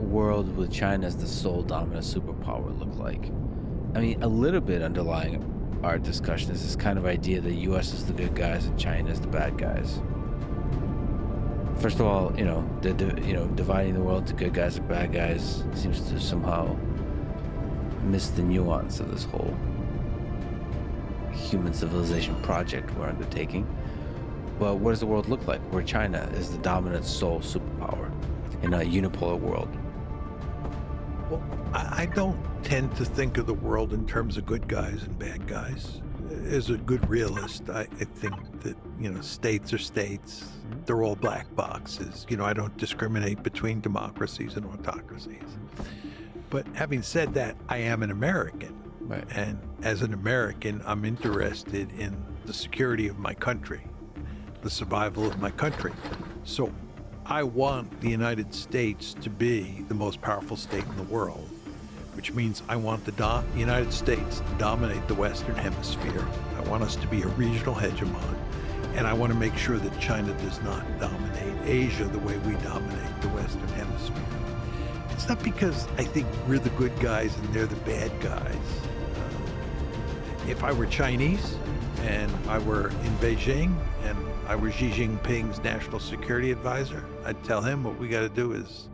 world with China as the sole dominant superpower look like? I mean, a little bit underlying our discussion is this kind of idea that U.S. is the good guys and China is the bad guys. First of all, dividing the world into good guys and bad guys seems to somehow miss the nuance of this whole human civilization project we're undertaking. But what does the world look like where China is the dominant sole superpower in a unipolar world? Well, I don't tend to think of the world in terms of good guys and bad guys. As a good realist, I think that, states are states. They're all black boxes. I don't discriminate between democracies and autocracies. But having said that, I am an American. Right. And as an American, I'm interested in the security of my country, the survival of my country. So I want the United States to be the most powerful state in the world, which means I want the United States to dominate the Western Hemisphere. I want us to be a regional hegemon, and I want to make sure that China does not dominate Asia the way we dominate the Western Hemisphere. It's not because I think we're the good guys and they're the bad guys. If I were Chinese and I were in Beijing and I were Xi Jinping's national security advisor, I'd tell him what we got to do is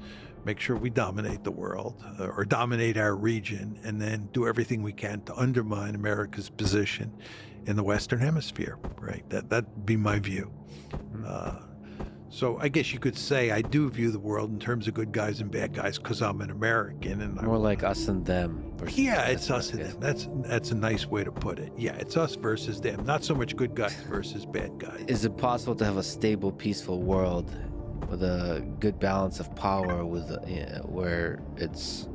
make sure we dominate the world or dominate our region, and then do everything we can to undermine America's position in the Western Hemisphere, right? That'd be my view. So I guess you could say I do view the world in terms of good guys and bad guys because I'm an American. And More like us and them. Versus it's us and them. That's a nice way to put it. Yeah, it's us versus them. Not so much good guys versus bad guys. Is it possible to have a stable, peaceful world with a good balance of power where it's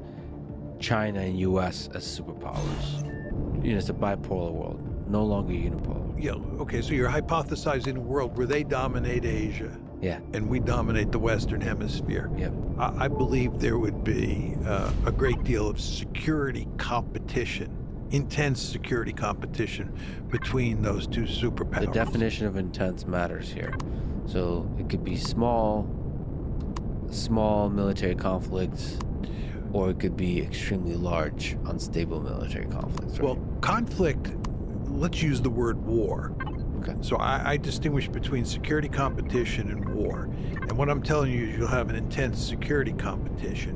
China and U.S. as superpowers? It's a bipolar world, no longer unipolar. Yeah, okay, so you're hypothesizing a world where they dominate Asia. Yeah. And we dominate the Western Hemisphere. Yep. I believe there would be a great deal of security competition, intense security competition between those two superpowers. The definition of intense matters here. So it could be small military conflicts, or it could be extremely large, unstable military conflicts. Right? Well, conflict, let's use the word war. Okay. So I distinguish between security competition and war. And what I'm telling you is you'll have an intense security competition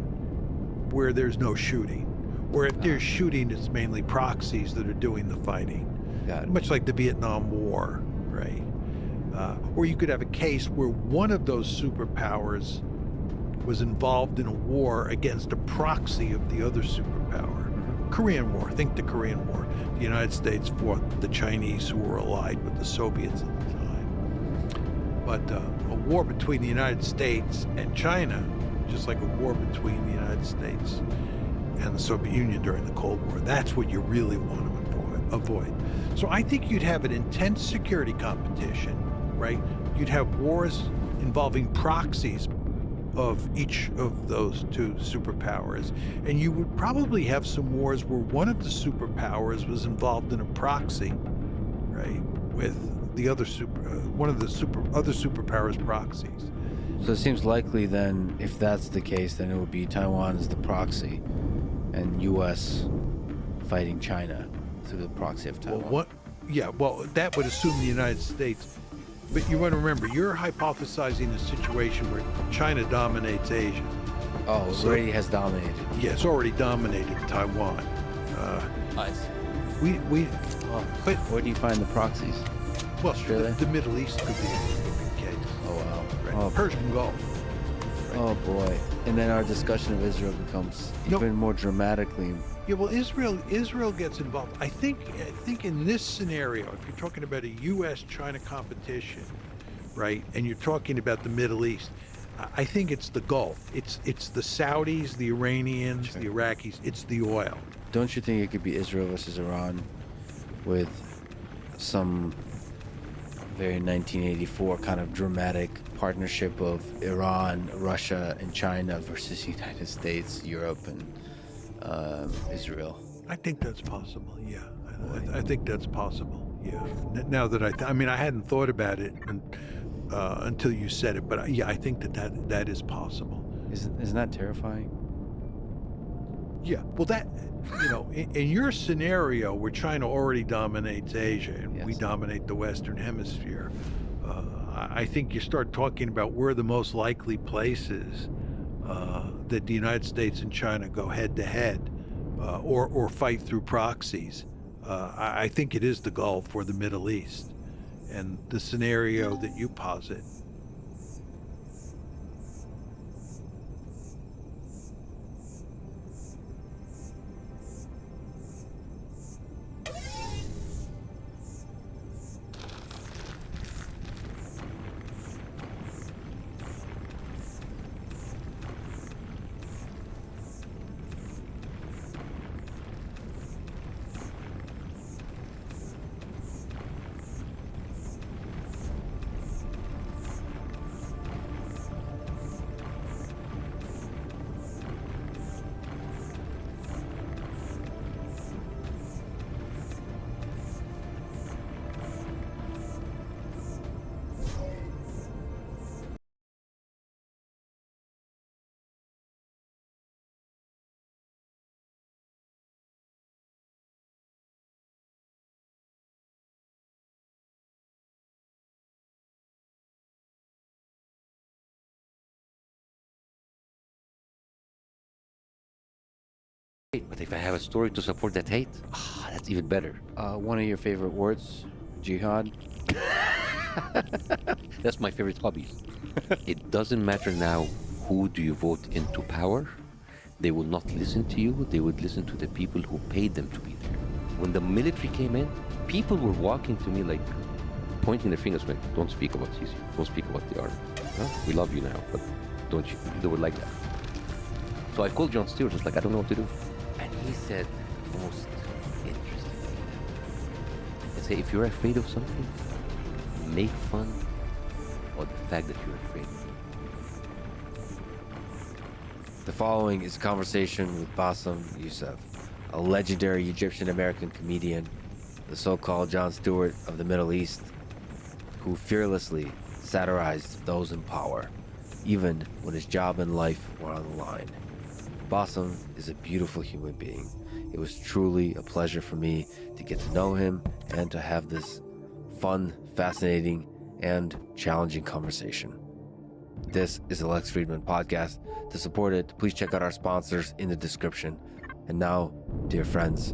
where there's no shooting. Where if there's shooting, it's mainly proxies that are doing the fighting. Got it. Much like the Vietnam War, right? Or you could have a case where one of those superpowers was involved in a war against a proxy of the other superpower. Korean War, think the Korean War. The United States fought the Chinese, who were allied with the Soviets at the time. But a war between the United States and China, just like a war between the United States and the Soviet Union during the Cold War, that's what you really want to avoid. So I think you'd have an intense security competition, right? You'd have wars involving proxies of each of those two superpowers, and you would probably have some wars where one of the superpowers was involved in a proxy, right, with the other other superpowers' proxies. So it seems likely then, if that's the case, then it would be Taiwan as the proxy, and U.S. fighting China through the proxy of Taiwan. Well, that would assume the United States. But you want to remember, you're hypothesizing a situation where China dominates Asia. Oh, it already has dominated. Yeah, it's already dominated Taiwan. Nice. But where do you find the proxies? Well, Australia? The Middle East could be a case. Oh, wow. Right. Oh, Persian Gulf. Right. Oh, boy. And then our discussion of Israel becomes even more dramatically. Yeah, well, Israel gets involved. I think in this scenario, if you're talking about a U.S.-China competition, right, and you're talking about the Middle East, I think it's the Gulf. It's the Saudis, the Iranians, the Iraqis. It's the oil. Don't you think it could be Israel versus Iran with some very 1984 kind of dramatic partnership of Iran, Russia, and China versus United States, Europe, and Israel? I think that's possible, yeah. I think that's possible, yeah. Now that I hadn't thought about it until you said it, but yeah, I think that is possible. Isn't that terrifying? Yeah, well, that, in your scenario where China already dominates Asia and we Yes. dominate the Western Hemisphere, I think you start talking about where the most likely places that the United States and China go head to head or fight through proxies. I think it is the Gulf or the Middle East. And the scenario that you posit. But if I have a story to support that hate, that's even better. One of your favorite words, jihad. That's my favorite hobby. It doesn't matter now who do you vote into power. They will not listen to you. They would listen to the people who paid them to be there. When the military came in, people were walking to me like pointing their fingers like, don't speak about Sisi. Don't speak about the army. Huh? We love you now, but don't you? They were like that. So I called Jon Stewart, just like, I don't know what to do. And he said the most interesting thing. He said, if you're afraid of something, make fun of the fact that you're afraid. The following is a conversation with Bassem Youssef, a legendary Egyptian-American comedian, the so-called Jon Stewart of the Middle East, who fearlessly satirized those in power, even when his job and life were on the line. Bassem is a beautiful human being. It was truly a pleasure for me to get to know him and to have this fun, fascinating, and challenging conversation. This is the Lex Friedman Podcast. To support it, please check out our sponsors in the description. And now, dear friends,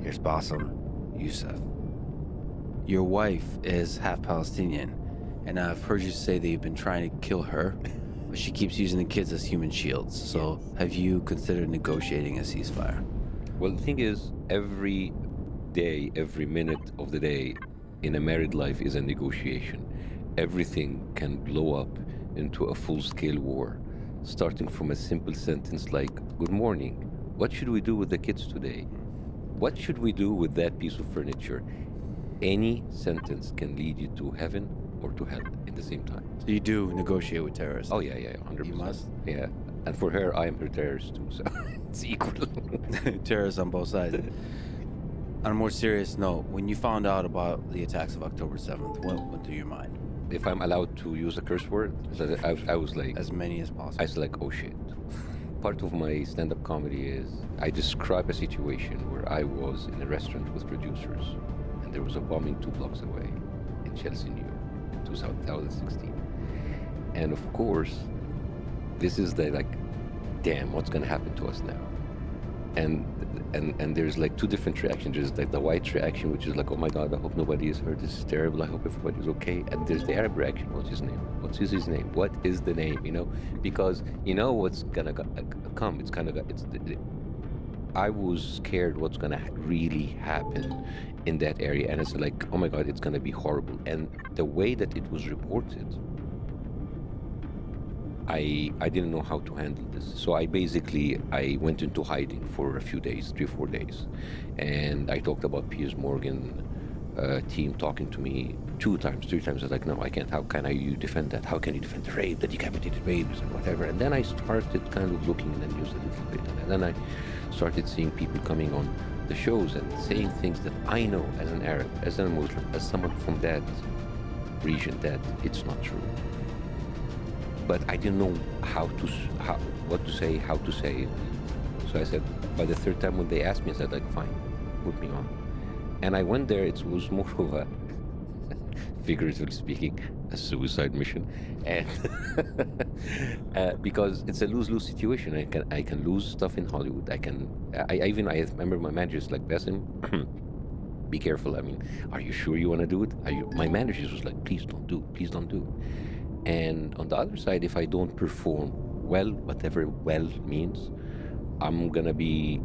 here's Bassem Youssef. Your wife is half Palestinian, and I've heard you say that you've been trying to kill her, but she keeps using the kids as human shields. So have you considered negotiating a ceasefire? Well, the thing is, every day, every minute of the day in a married life is a negotiation. Everything can blow up into a full-scale war, starting from a simple sentence like, good morning, what should we do with the kids today? What should we do with that piece of furniture? Any sentence can lead you to heaven or to hell at the same time. So you do negotiate with terrorists? Oh, yeah, 100%. You must? Yeah. And for her, I am her terrorist too, so it's equal. Terrorists on both sides. On a more serious note, when you found out about the attacks of October 7th, what went through your mind? If I'm allowed to use a curse word, so I was like... As many as possible. I was like, oh shit. Part of my stand-up comedy is I describe a situation where I was in a restaurant with producers and there was a bombing 2 blocks away in Chelsea, New York, in 2016. And of course, this is the like, damn, what's gonna happen to us now? And there's like 2 different reactions. There's like the white reaction, which is like, oh my God, I hope nobody is hurt. This is terrible. I hope everybody's okay. And there's the Arab reaction. What's his name? What's his name? What is the name? You know, because you know what's gonna come. It's kind of I was scared what's gonna really happen in that area, and it's like, oh my God, it's gonna be horrible. And the way that it was reported, I didn't know how to handle this. So I went into hiding for a few days, 3 or 4 days. And I talked about Piers Morgan team talking to me 2 times, 3 times. I was like, no, I can't. How can you defend that? How can you defend the rape, the decapitated babies and whatever? And then I started kind of looking in the news a little bit. And then I started seeing people coming on the shows and saying things that I know as an Arab, as a Muslim, as someone from that region, that it's not true. But I didn't know what to say, how to say it. So I said, by the third time when they asked me, I said, like, fine, put me on. And I went there. It was more of a, figuratively speaking, a suicide mission, and because it's a lose-lose situation. I can lose stuff in Hollywood. I remember my manager's like, Basim, be careful. I mean, are you sure you want to do it? My manager was like, please don't do it. Please don't do it. And on the other side, if I don't perform well, whatever well means, I'm gonna be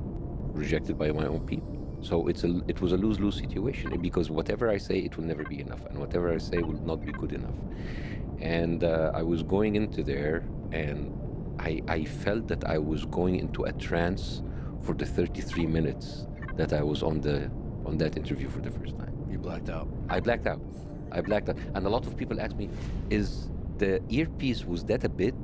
rejected by my own people. So it was a lose-lose situation, because whatever I say, it will never be enough, and whatever I say will not be good enough. And I was going into there, and I felt that I was going into a trance for the 33 minutes that I was on that interview for the first time. You blacked out. I blacked out. And a lot of people ask me, is the earpiece, was that a bit?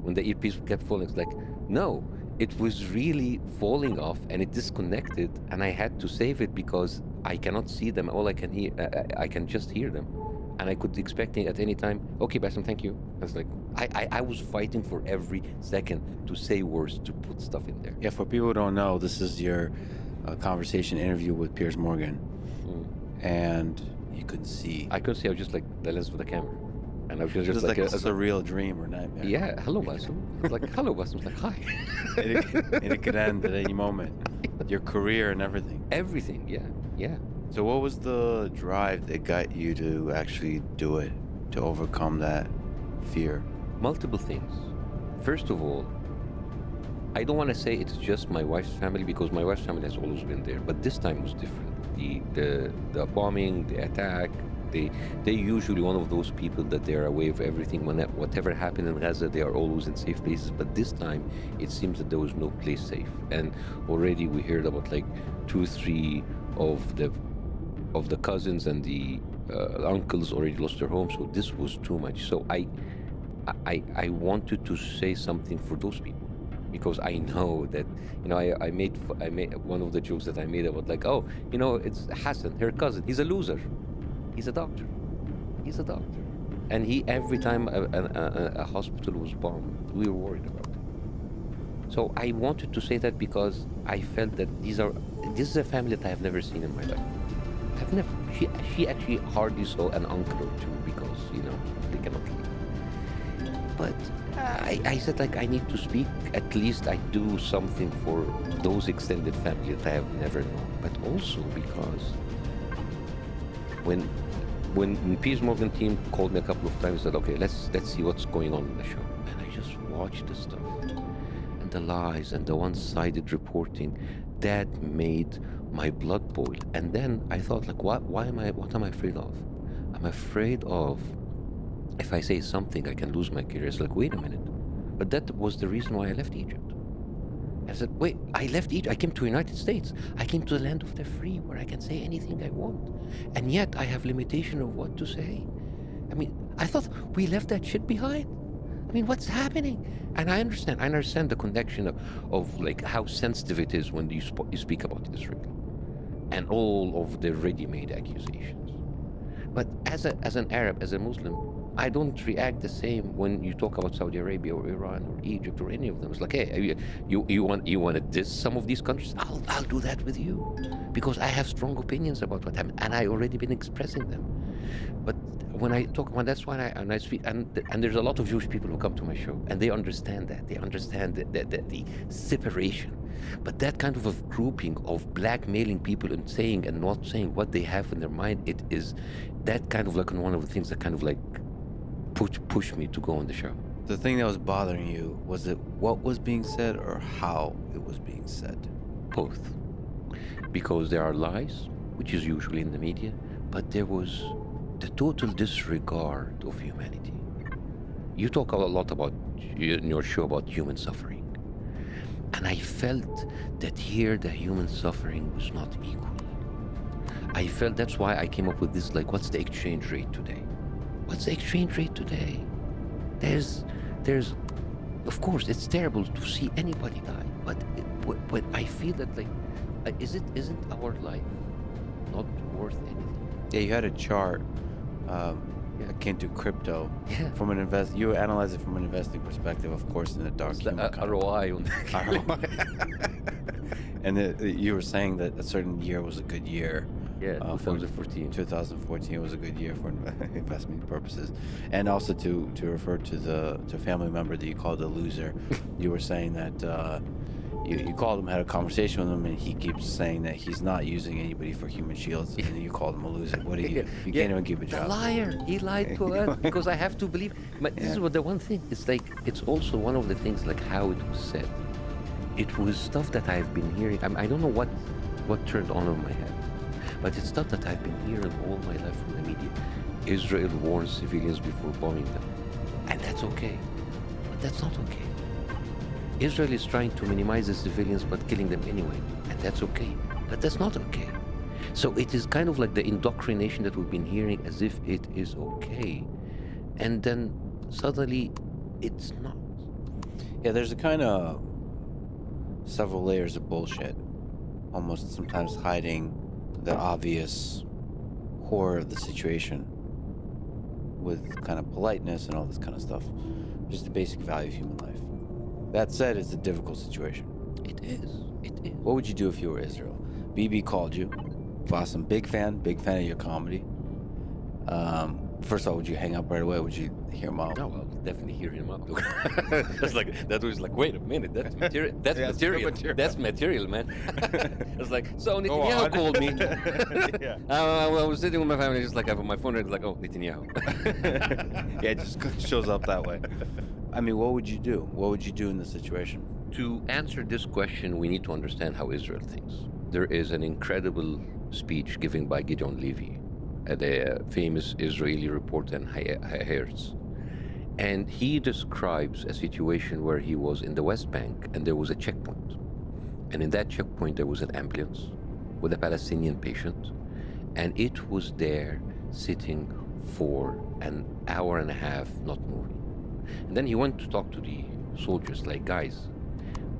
When the earpiece kept falling, it's like, no, it was really falling off, and it disconnected, and I had to save it because I cannot see them. All I can hear, I can just hear them. And I could expecting at any time, okay, Basim, thank you. I was like, I was fighting for every second to say words, to put stuff in there. Yeah, for people who don't know, this is your conversation interview with Piers Morgan. And you couldn't see. I couldn't see, I was just like the lens with the camera. And I was just like a surreal dream or nightmare. Yeah, hello, Basim. I was like, hello, Basim. I was like, hi. and it could end at any moment. Your career and everything. Everything, yeah. So what was the drive that got you to actually do it, to overcome that fear? Multiple things. First of all, I don't want to say it's just my wife's family, because my wife's family has always been there, but this time was different. The bombing, the attack, they're usually one of those people that they're aware of everything. Whatever happened in Gaza, they are always in safe places. But this time, it seems that there was no place safe. And already we heard about like 2-3 of the cousins and the uncles already lost their homes. So this was too much. So I wanted to say something for those people, because I know that, I made one of the jokes that I made about like, oh, it's Hassan, her cousin. He's a loser. He's a doctor. And every time a hospital was bombed, we were worried about it. So I wanted to say that because I felt that this is a family that I have never seen in my life. I've never. She actually hardly saw an uncle or two, because they cannot leave. But I said, like, I need to speak. At least I do something for those extended family that I have never known. But also because when Piers Morgan team called me a couple of times, said, okay, let's see what's going on in the show. And I just watched the stuff and the lies and the one-sided reporting that made my blood boil. And then I thought, like, what am I afraid of? I'm afraid of, if I say something, I can lose my career. It's like, wait a minute. But that was the reason why I left Egypt. I said, wait, I left Egypt. I came to the United States. I came to the land of the free, where I can say anything I want. And yet I have limitation of what to say. I mean, I thought we left that shit behind. I mean, what's happening? And I understand the connection of like how sensitive it is when you speak about Israel and all of the ready-made accusations. But as an Arab, as a Muslim, I don't react the same when you talk about Saudi Arabia or Iran or Egypt or any of them. It's like, hey, you want to diss some of these countries? I'll do that with you, because I have strong opinions about what happened, and I already been expressing them. But that's why I speak, and there's a lot of Jewish people who come to my show, and they understand that. They understand the separation. But that kind of a grouping of blackmailing people and saying and not saying what they have in their mind, it is that kind of like one of the things that kind of like push me to go on the show. The thing that was bothering you, was it what was being said or how it was being said? Both. Because there are lies, which is usually in the media, but there was the total disregard of humanity. You talk a lot about, in your show, about human suffering. And I felt that here the human suffering was not equal. I felt that's why I came up with this, like, what's the exchange rate today? What's the exchange rate today? There's, of course, it's terrible to see anybody die, but I feel that, like, isn't our life not worth anything? Yeah, you had a chart akin to crypto. Yeah. From an you analyze it from an investing perspective, of course, in the dark It's the human kind of ROI on And you were saying that a certain year was a good year. Yeah, For 2014. 2014 was a good year for investment purposes, and also to refer to a family member that you called a loser. You were saying that you called him, had a conversation with him, and he keeps saying that he's not using anybody for human shields, and then you called him a loser. What do you do? You can't even keep a The job. liar. He lied to us because I have to believe. But this is what the one thing. It's like it's also one of the things like how it was said. It was stuff that I've been hearing. I don't know what turned on in my head, but it's stuff that I've been hearing all my life from the media. Israel warns civilians before bombing them, and that's okay. But that's not okay. Israel is trying to minimize the civilians but killing them anyway, and that's okay. But that's not okay. So it is kind of like the indoctrination that we've been hearing as if it is okay, and then suddenly it's not. Yeah, there's a kind of several layers of bullshit, almost sometimes hiding the obvious horror of the situation with kind of politeness and all this kind of stuff. Just the basic value of human life. That said, it's a difficult situation. It is. It is. What would you do if you were Israel? BB called you. Awesome. Big fan of your comedy. First of all, would you hang up right away? Would you hear him out? No, I'll definitely hear him up. That's like that was like, wait a minute, that's material. That's Yeah, it's good material. material. That's material, man. It's like so Go Netanyahu on. called me. Yeah. I was sitting with my family, just like I have my phone, and it's like, oh, Netanyahu. Yeah, it just shows up that way. I mean, what would you do? What would you do in this situation? To answer this question, we need to understand how Israel thinks. There is an incredible speech given by Gideon Levy, the famous Israeli reporter in Haaretz. And he describes a situation where he was in the West Bank and there was a checkpoint. And in that checkpoint, there was an ambulance with a Palestinian patient. And it was there sitting for an hour and a half, not moving. And then he went to talk to the soldiers, like, guys,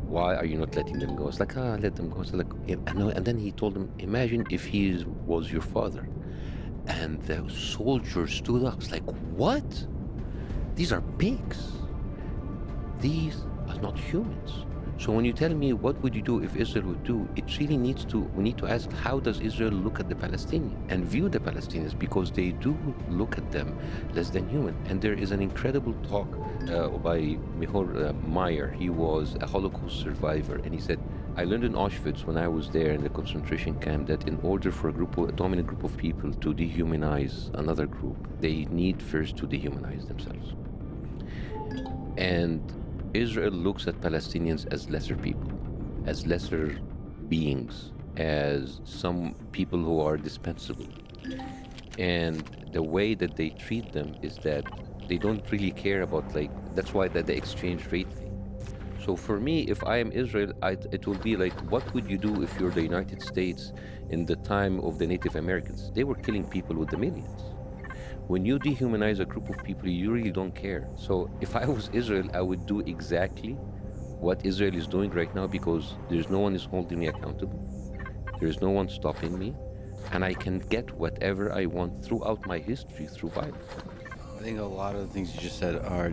why are you not letting them go? It's like, let them go. So like, and then he told them, imagine if he was your father. And the soldiers stood up. It's like, what? These are pigs. These are not humans. So when you tell me what would you do if Israel would do, it really we need to ask, how does Israel look at the Palestinians and view the Palestinians? Because they do look at them less than human. And there is an incredible talk by Mihor Meyer. He was a Holocaust survivor, and he said, I learned in Auschwitz when I was there in the concentration camp that in order for a dominant group of people to dehumanize another group, they need first to dehumanize themselves. And Israel looks at Palestinians as lesser people, as lesser beings, as some people who are dispensable. And the way that they treat them is that they don't really care about, that's why the exchange rate thing. So for me, if I am Israel, it will be like, what would you do if you're the United States in the time of the Native Americans? They were killing people with the millions. When you dehumanize a group of people, you really don't care. So if I was Israel, I would do exactly what Israel is doing right now, because there's no one is holding me accountable. There's no one stopping me. And I can get whatever I want throughout my history through violence. I think a lot of the things you just said are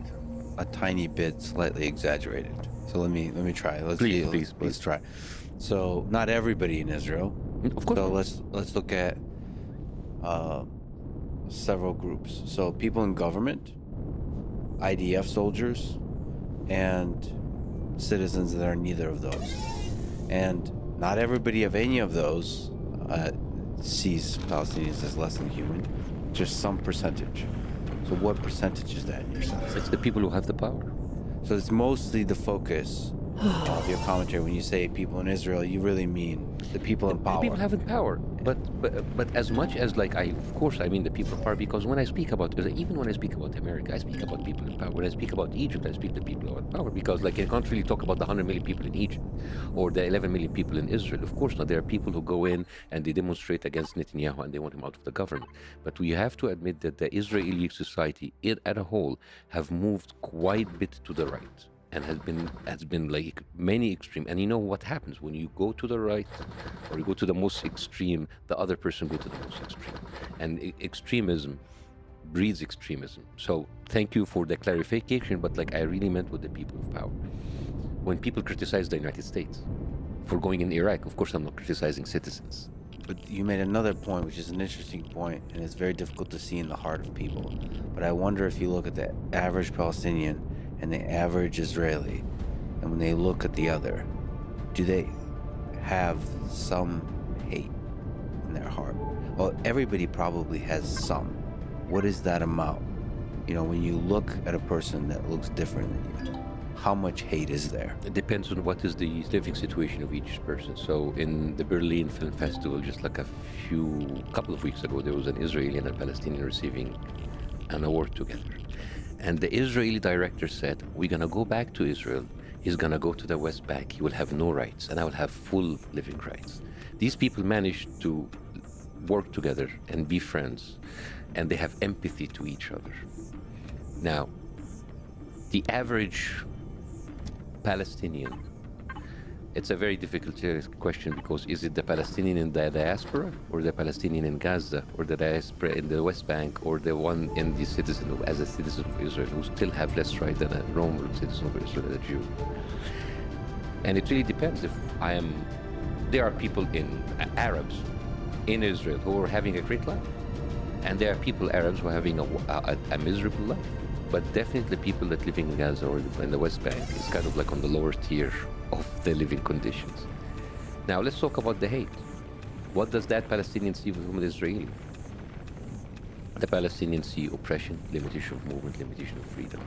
a tiny bit slightly exaggerated. So let me try. Let's try. So not everybody in Israel. Of course. So let's look at several groups. So people in government, IDF soldiers, and citizens that are neither of those. And not everybody of any of those sees Palestinians as less than human. Just some percentage. So what percentage is that in your sense? It's the people who have the power. So it's mostly the focus of your commentary. When you say people in Israel, you really mean the people in power. People have power, but as much as of course I mean the people in power, because when I speak about Israel, even when I speak about America, I speak about people in power. When I speak about Egypt, I speak to people who have power, because I can't really talk about the 100 million people in Egypt or the 11 million people in Israel. Of course not. There are people who go in and they demonstrate against Netanyahu and they want him out of the government. But we have to admit that the Israeli society as a whole have moved quite a bit to the right. And has been like many extreme. And you know what happens when you go to the right or you go to the most extreme, the other person go to the most extreme. And extremism breeds extremism. So thank you for the clarification, but like I really meant with the people of power. When people criticize the United States for going in Iraq, of course I'm not criticizing citizens. But you made another point, which is an interesting point, and it's very difficult to see in the heart of people. But I wonder if you look at the average Palestinian and the average Israeli, and when they look at the other, do they have some hate in their heart? Well, everybody probably has some. What is that amount? You know, when you look at a person that looks different than you, how much hate is there? It depends on what is the living situation of each person. So in the Berlin Film Festival, just like a couple of weeks ago, there was an Israeli and a Palestinian receiving an award together. And the Israeli director said, we're gonna go back to Israel. He's gonna go to the West Bank. He will have no rights, and I will have full living rights. These people managed to work together and be friends, and they have empathy to each other. Now, the average Palestinian, it's a very difficult question, because is it the Palestinian in the diaspora, or the Palestinian in Gaza, or the diaspora in the West Bank, or the one in the citizen as a citizen of Israel who still have less right than a Roman citizen of Israel, a Jew? And it really depends. There are people Arabs in Israel who are having a great life, and there are people, Arabs, who are having a miserable life. But definitely people that live in Gaza or in the West Bank is kind of like on the lower tier of the living conditions. Now let's talk about the hate. What does that Palestinian see from the Israeli? The Palestinians see oppression, limitation of movement, limitation of freedom.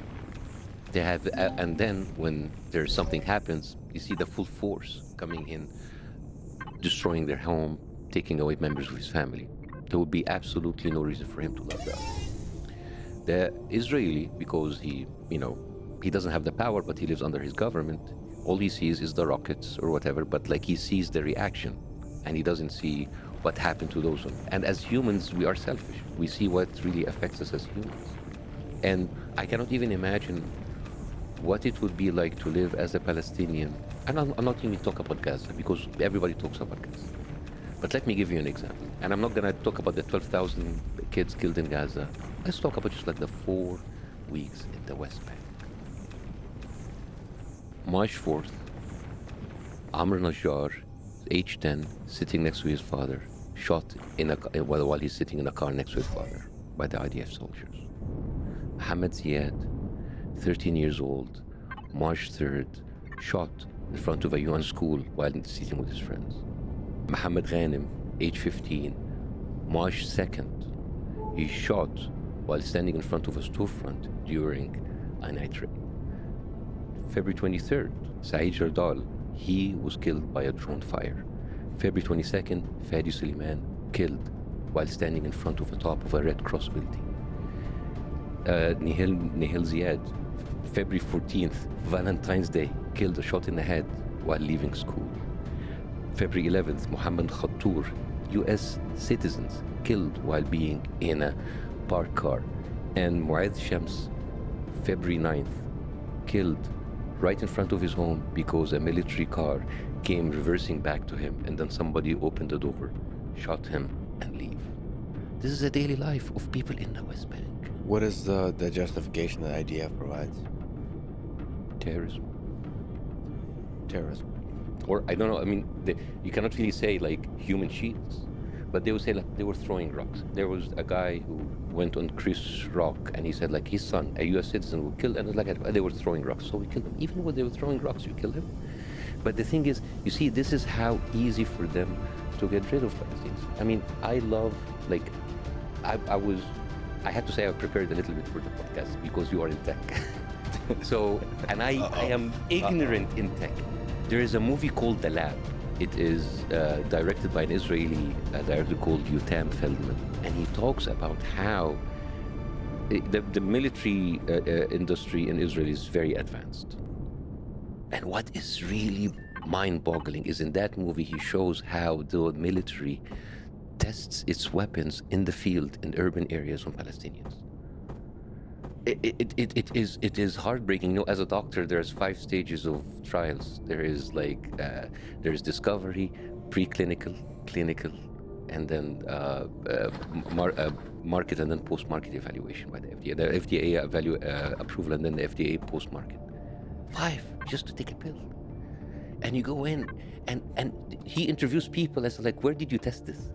They have, and then when there's something happens, you see the full force coming in, destroying their home, taking away members of his family. There would be absolutely no reason for him to love that. The Israeli, because he doesn't have the power, but he lives under his government, all he sees is the rockets or whatever, but like he sees the reaction, and he doesn't see what happened to those ones. And as humans, we are selfish. We see what really affects us as humans. And I cannot even imagine what it would be like to live as a Palestinian. And I'm not even talking about Gaza, because everybody talks about Gaza. But let me give you an example. And I'm not going to talk about the 12,000 kids killed in Gaza. Let's talk about just like the 4 weeks in the West Bank. March 4th, Amr Najjar, age 10, sitting next to his father, shot while he's sitting in a car next to his father by the IDF soldiers. Mohammed Ziad, 13 years old, March 3rd, shot in front of a UN school while sitting with his friends. Mohammed Ghanem, age 15, March 2nd, he shot while standing in front of a storefront during a night raid. February 23rd, Saeed Jardal, he was killed by a drone fire. February 22nd, Fadi Suleiman, killed while standing in front of the top of a Red Cross building. Nihal Ziad, February 14th, Valentine's Day, killed, a shot in the head while leaving school. February 11th, Mohammed Khattour, US citizens, killed while being in a parked car. And Mu'adh Shams, February 9th, killed right in front of his home because a military car came reversing back to him, and then somebody opened the door, shot him, and leave. This is a daily life of people in the West Bank. What is the justification that IDF provides? Terrorism. Terrorism. Or, I don't know, I mean, you cannot really say like human shields, but they would say like they were throwing rocks. There was a guy who went on Chris Rock, and he said like his son, a US citizen, was killed, and it was like they were throwing rocks, so we killed him. Even when they were throwing rocks, you killed him. But the thing is, you see, this is how easy for them to get rid of Palestinians. I mean, I love, like, I had to say I prepared a little bit for the podcast because you are in tech. So, and I am ignorant in tech. There is a movie called The Lab. It is directed by an Israeli director called Yotam Feldman, and he talks about how the military industry in Israel is very advanced. And what is really mind-boggling is in that movie he shows how the military tests its weapons in the field in urban areas on Palestinians. It is heartbreaking. You know, as a doctor, there's 5 stages of trials. There is like there's discovery, preclinical, clinical, and then market and then post-market evaluation by the FDA. The FDA approval and then the FDA post-market. 5 just to take a pill. And you go in and he interviews people as like, where did you test this?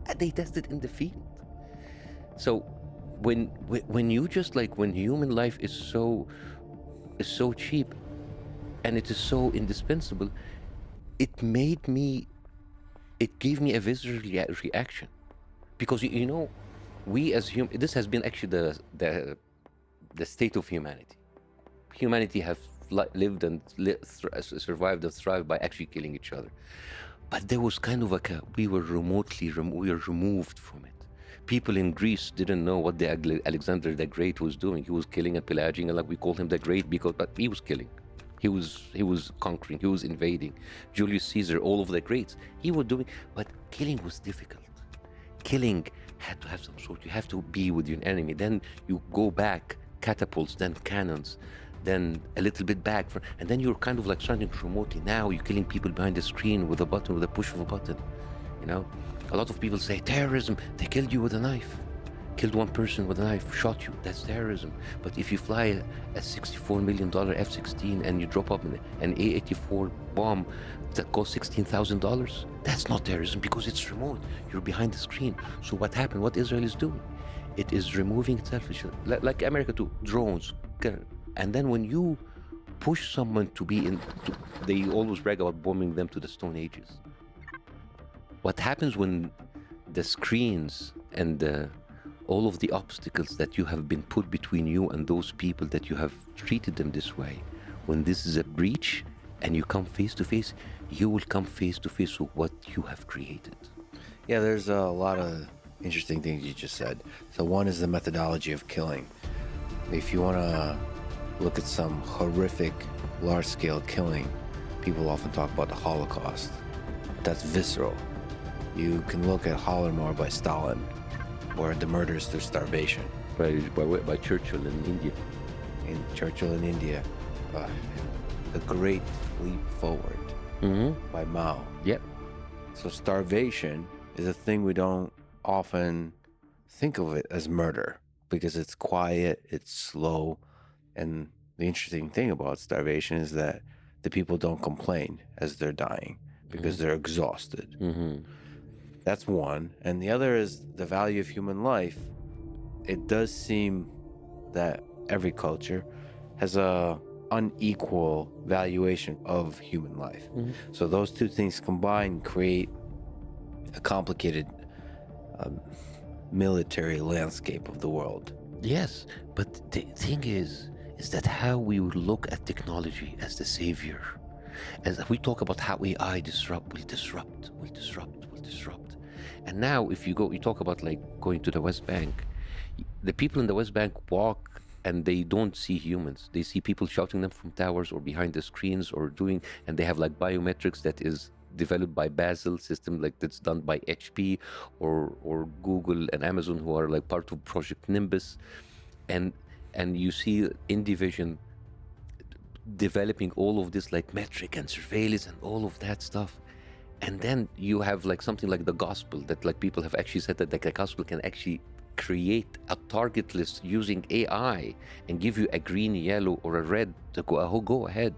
And they test it in the field. So when you just like, when human life is so cheap and it is so indispensable, it gave me a visceral reaction, because you know, we as human, this has been actually the state of humanity. Humanity have lived and survived and thrived by actually killing each other. But there was kind of like we were removed from it. People in Greece didn't know what the Alexander the Great was doing. He was killing and pillaging, and like we called him the Great but he was killing. He was conquering, he was invading. Julius Caesar, all of the greats, he was doing, but killing was difficult. Killing had to have some sort, you have to be with your enemy. Then you go back, catapults, then cannons, then a little bit back, and then you're kind of like starting remotely. Now you're killing people behind the screen with a push of a button. You know, a lot of people say terrorism, they killed you with a knife. Killed one person with a knife, shot you, that's terrorism. But if you fly a $64 million F-16 and you drop up an A-84 bomb that costs $16,000, that's not terrorism because it's remote. You're behind the screen. So what happened? What Israel is doing? It is removing itself, like America too, drones. And then when you push someone to be they always brag about bombing them to the Stone Ages. What happens when the screens and all of the obstacles that you have been put between you and those people that you have treated them this way, when this is a breach and you come face to face, you will come face to face with what you have created. Yeah, there's a lot of interesting things you just said. So one is the methodology of killing. If you want to look at some horrific large-scale killing, people often talk about the Holocaust. That's visceral. You can look at Holodomor by Stalin, or the murders through starvation. By Churchill in India. Churchill in India. The Great Leap Forward by Mao. Yep. So starvation is a thing we don't often think of it as murder, because it's quiet, it's slow, and the interesting thing about starvation is that the people don't complain as they're dying because they're exhausted. That's one. And the other is the value of human life. It does seem that every culture has a unequal valuation of human life. So those two things combined create a complicated military landscape of the world. Yes, but the thing is that how we would look at technology as the savior. As we talk about how AI will disrupt. And now if you talk about like going to the West Bank, the people in the West Bank walk and they don't see humans. They see people shouting them from towers or behind the screens or and they have like biometrics that is developed by Basil system, like that's done by HP or Google and Amazon, who are like part of Project Nimbus. And you see IndyVision developing all of this like metric and surveillance and all of that stuff. And then you have like something like the gospel, that like people have actually said that like the gospel can actually create a target list using AI and give you a green, yellow, or a red to go ahead.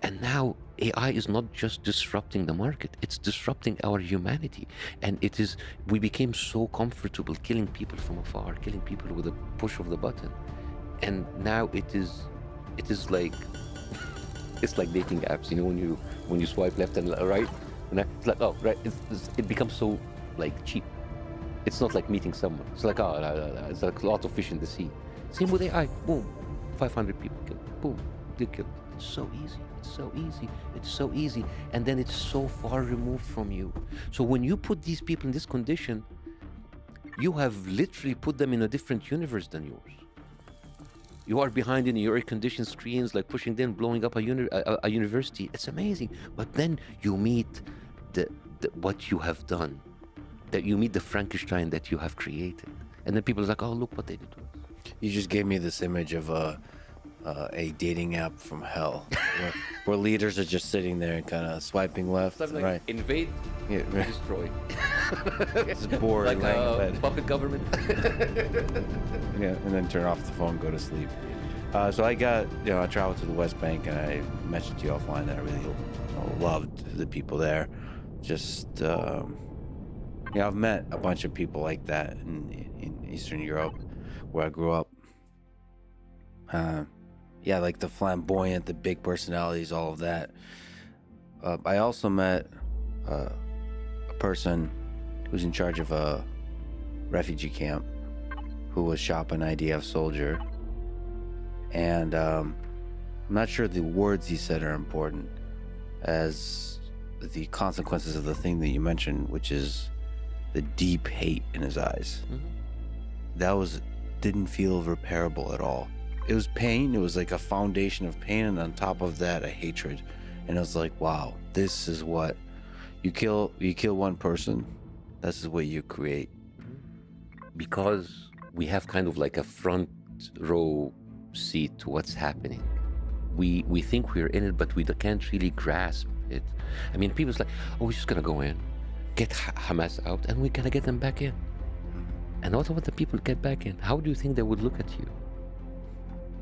And now AI is not just disrupting the market, it's disrupting our humanity. And we became so comfortable killing people from afar, killing people with a push of the button. And now it is like, it's like dating apps, you know, when you swipe left and right, and it's like, oh, right, it becomes so like cheap. It's not like meeting someone. It's like, it's like a lot of fish in the sea. Same with AI, boom, 500 people killed, boom, they killed. It's so easy, and then it's so far removed from you. So when you put these people in this condition, you have literally put them in a different universe than yours. You are behind in your air-conditioned screens, like pushing them, blowing up a university. It's amazing. But then you meet what you have done, that you meet the Frankenstein that you have created. And then people are like, oh, look what they did to us. You just gave me this image of a dating app from hell, where leaders are just sitting there and kind of swiping left and Something right. like invade, Yeah, destroy. just bored, Like laying in bed. puppet government. Yeah, and then turn off the phone, go to sleep. So I traveled to the West Bank, and I mentioned to you offline that I really loved the people there. Just, I've met a bunch of people like that in Eastern Europe, where I grew up. Like the flamboyant, the big personalities, all of that. I also met a person who's in charge of a refugee camp, who was shot by an IDF soldier. And I'm not sure the words he said are important as the consequences of the thing that you mentioned, which is the deep hate in his eyes. That didn't feel repairable at all. It was pain. It was like a foundation of pain, and on top of that, a hatred. And it was like, wow, this is what you kill one person, this is what you create. Because we have kind of like a front row seat to what's happening. We think we're in it, but we can't really grasp it. I mean, people's like, oh, we're just gonna go in, get Hamas out, and we're gonna get them back in. And what about the people get back in? How do you think they would look at you?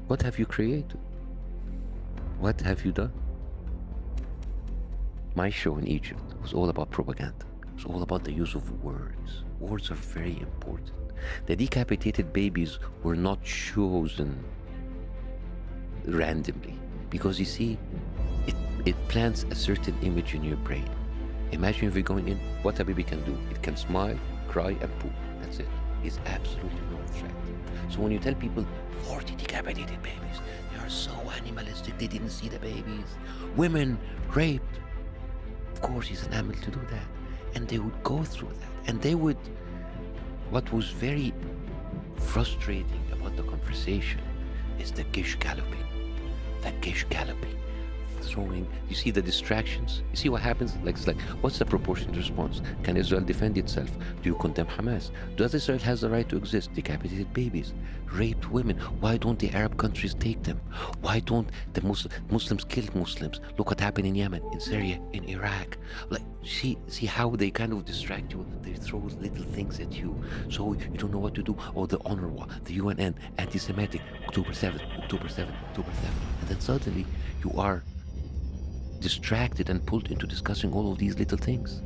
What have you created? What have you done? My show in Egypt was all about propaganda. It was all about the use of words. Words are very important. The decapitated babies were not chosen randomly, because you see, it plants a certain image in your brain. Imagine if you're going in, what a baby can do. It can smile, cry, and poop. That's it. It's absolutely no threat. So when you tell people 40 decapitated babies, they are so animalistic, they didn't see the babies. Women raped. Of course, he's an animal to do that. And they would go through that. And they would, what was very frustrating about the conversation is the gish galloping. The gish galloping. Throwing, you see the distractions? You see what happens? It's like, what's the proportionate response? Can Israel defend itself? Do you condemn Hamas? Does Israel has the right to exist? Decapitated babies, raped women. Why don't the Arab countries take them? Why don't the Muslims kill Muslims? Look what happened in Yemen, in Syria, in Iraq. Like, see how they kind of distract you? They throw little things at you, so you don't know what to do. Or the UNRWA, the UNN, anti-Semitic, October 7th, October 7th, October 7th. And then suddenly you are distracted and pulled into discussing all of these little things.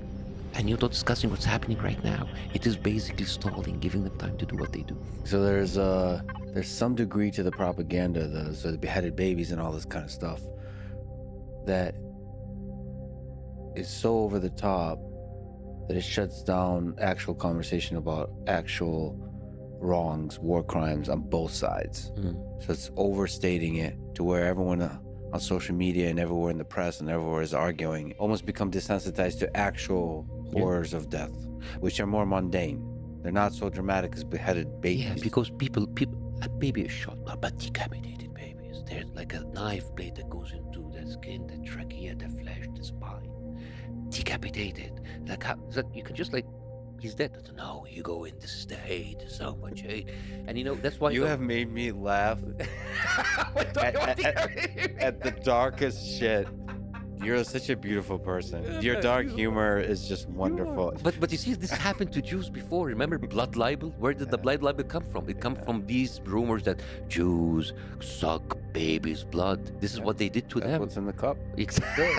And you're not discussing what's happening right now. It is basically stalling, giving them time to do what they do. So there's some degree to the propaganda, the beheaded babies and all this kind of stuff, that is so over the top that it shuts down actual conversation about actual wrongs, war crimes on both sides. So it's overstating it to where everyone on social media and everywhere in the press and everywhere is arguing, almost become desensitized to actual horrors of death, which are more mundane. They're not so dramatic as beheaded babies. Yeah, because people, a baby is shot, but decapitated babies. There's like a knife blade that goes into the skin, the trachea, the flesh, the spine. Decapitated. Like how, you can just like, he's dead. No, you go in, this is the hate, there's so much hate. And that's why You have made me laugh at the darkest shit. You're such a beautiful person. Your dark humor is just wonderful. But you see, this happened to Jews before. Remember blood libel? Where did the blood libel come from? It comes from these rumors that Jews suck babies' blood. This is what they did to That's them. what's in the cup. Exactly.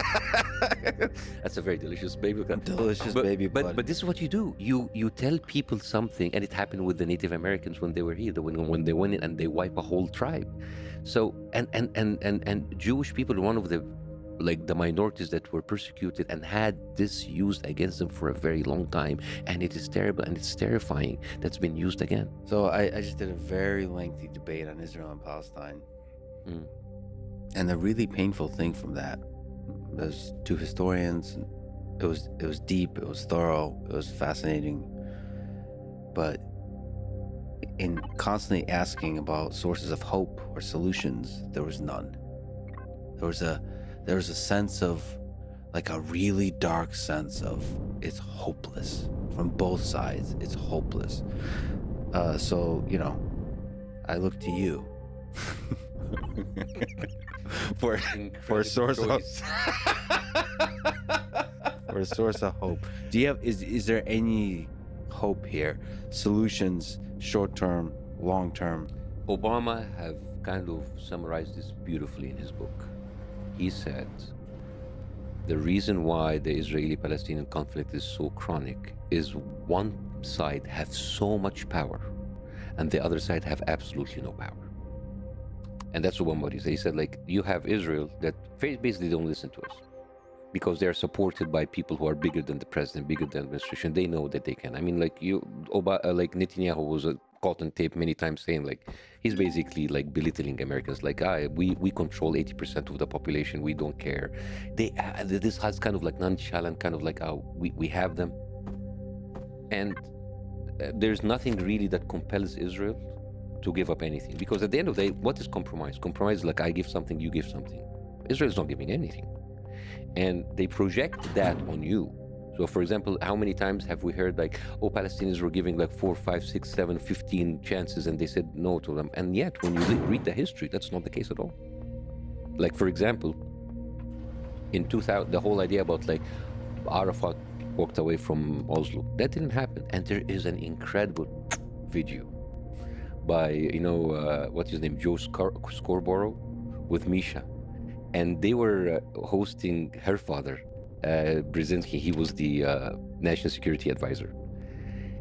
That's a very delicious baby blood. Delicious baby blood. But this is what you do. You tell people something, and it happened with the Native Americans when they were here. When they went in and they wipe a whole tribe. So and Jewish people are one of the minorities that were persecuted and had this used against them for a very long time, and it is terrible and it's terrifying that's been used again. So I just did a very lengthy debate on Israel and Palestine. And the really painful thing from that, there's two historians. It was deep, it was thorough, it was fascinating. But in constantly asking about sources of hope or solutions, there was none. There was a sense of, like a really dark sense of, it's hopeless. From both sides, it's hopeless. So, I look to you. for a source of choice. for a source of hope. Do you have is there any hope here? Solutions, short term, long term. Obama have kind of summarized this beautifully in his book. He said, the reason why the Israeli-Palestinian conflict is so chronic is one side have so much power and the other side have absolutely no power. And that's what Obama said. He said, like, you have Israel that basically don't listen to us because they're supported by people who are bigger than the president, bigger than the administration. They know that they can. I mean, like like Netanyahu was caught on tape many times saying, like, he's basically like belittling Americans. Like, we control 80% of the population. We don't care. This has kind of like nonchalant, kind of like, we have them. And there's nothing really that compels Israel to give up anything. Because at the end of the day, what is compromise? Compromise is like, I give something, you give something. Israel is not giving anything. And they project that on you. So, for example, how many times have we heard like, oh, Palestinians were giving like 4, 5, 6, 7, 15 chances and they said no to them. And yet, when you read the history, that's not the case at all. Like, for example, in 2000, the whole idea about like Arafat walked away from Oslo, that didn't happen. And there is an incredible video by, what's his name, Joe Scarborough with Misha. And they were hosting her father, Brzezinski. He was the national security advisor.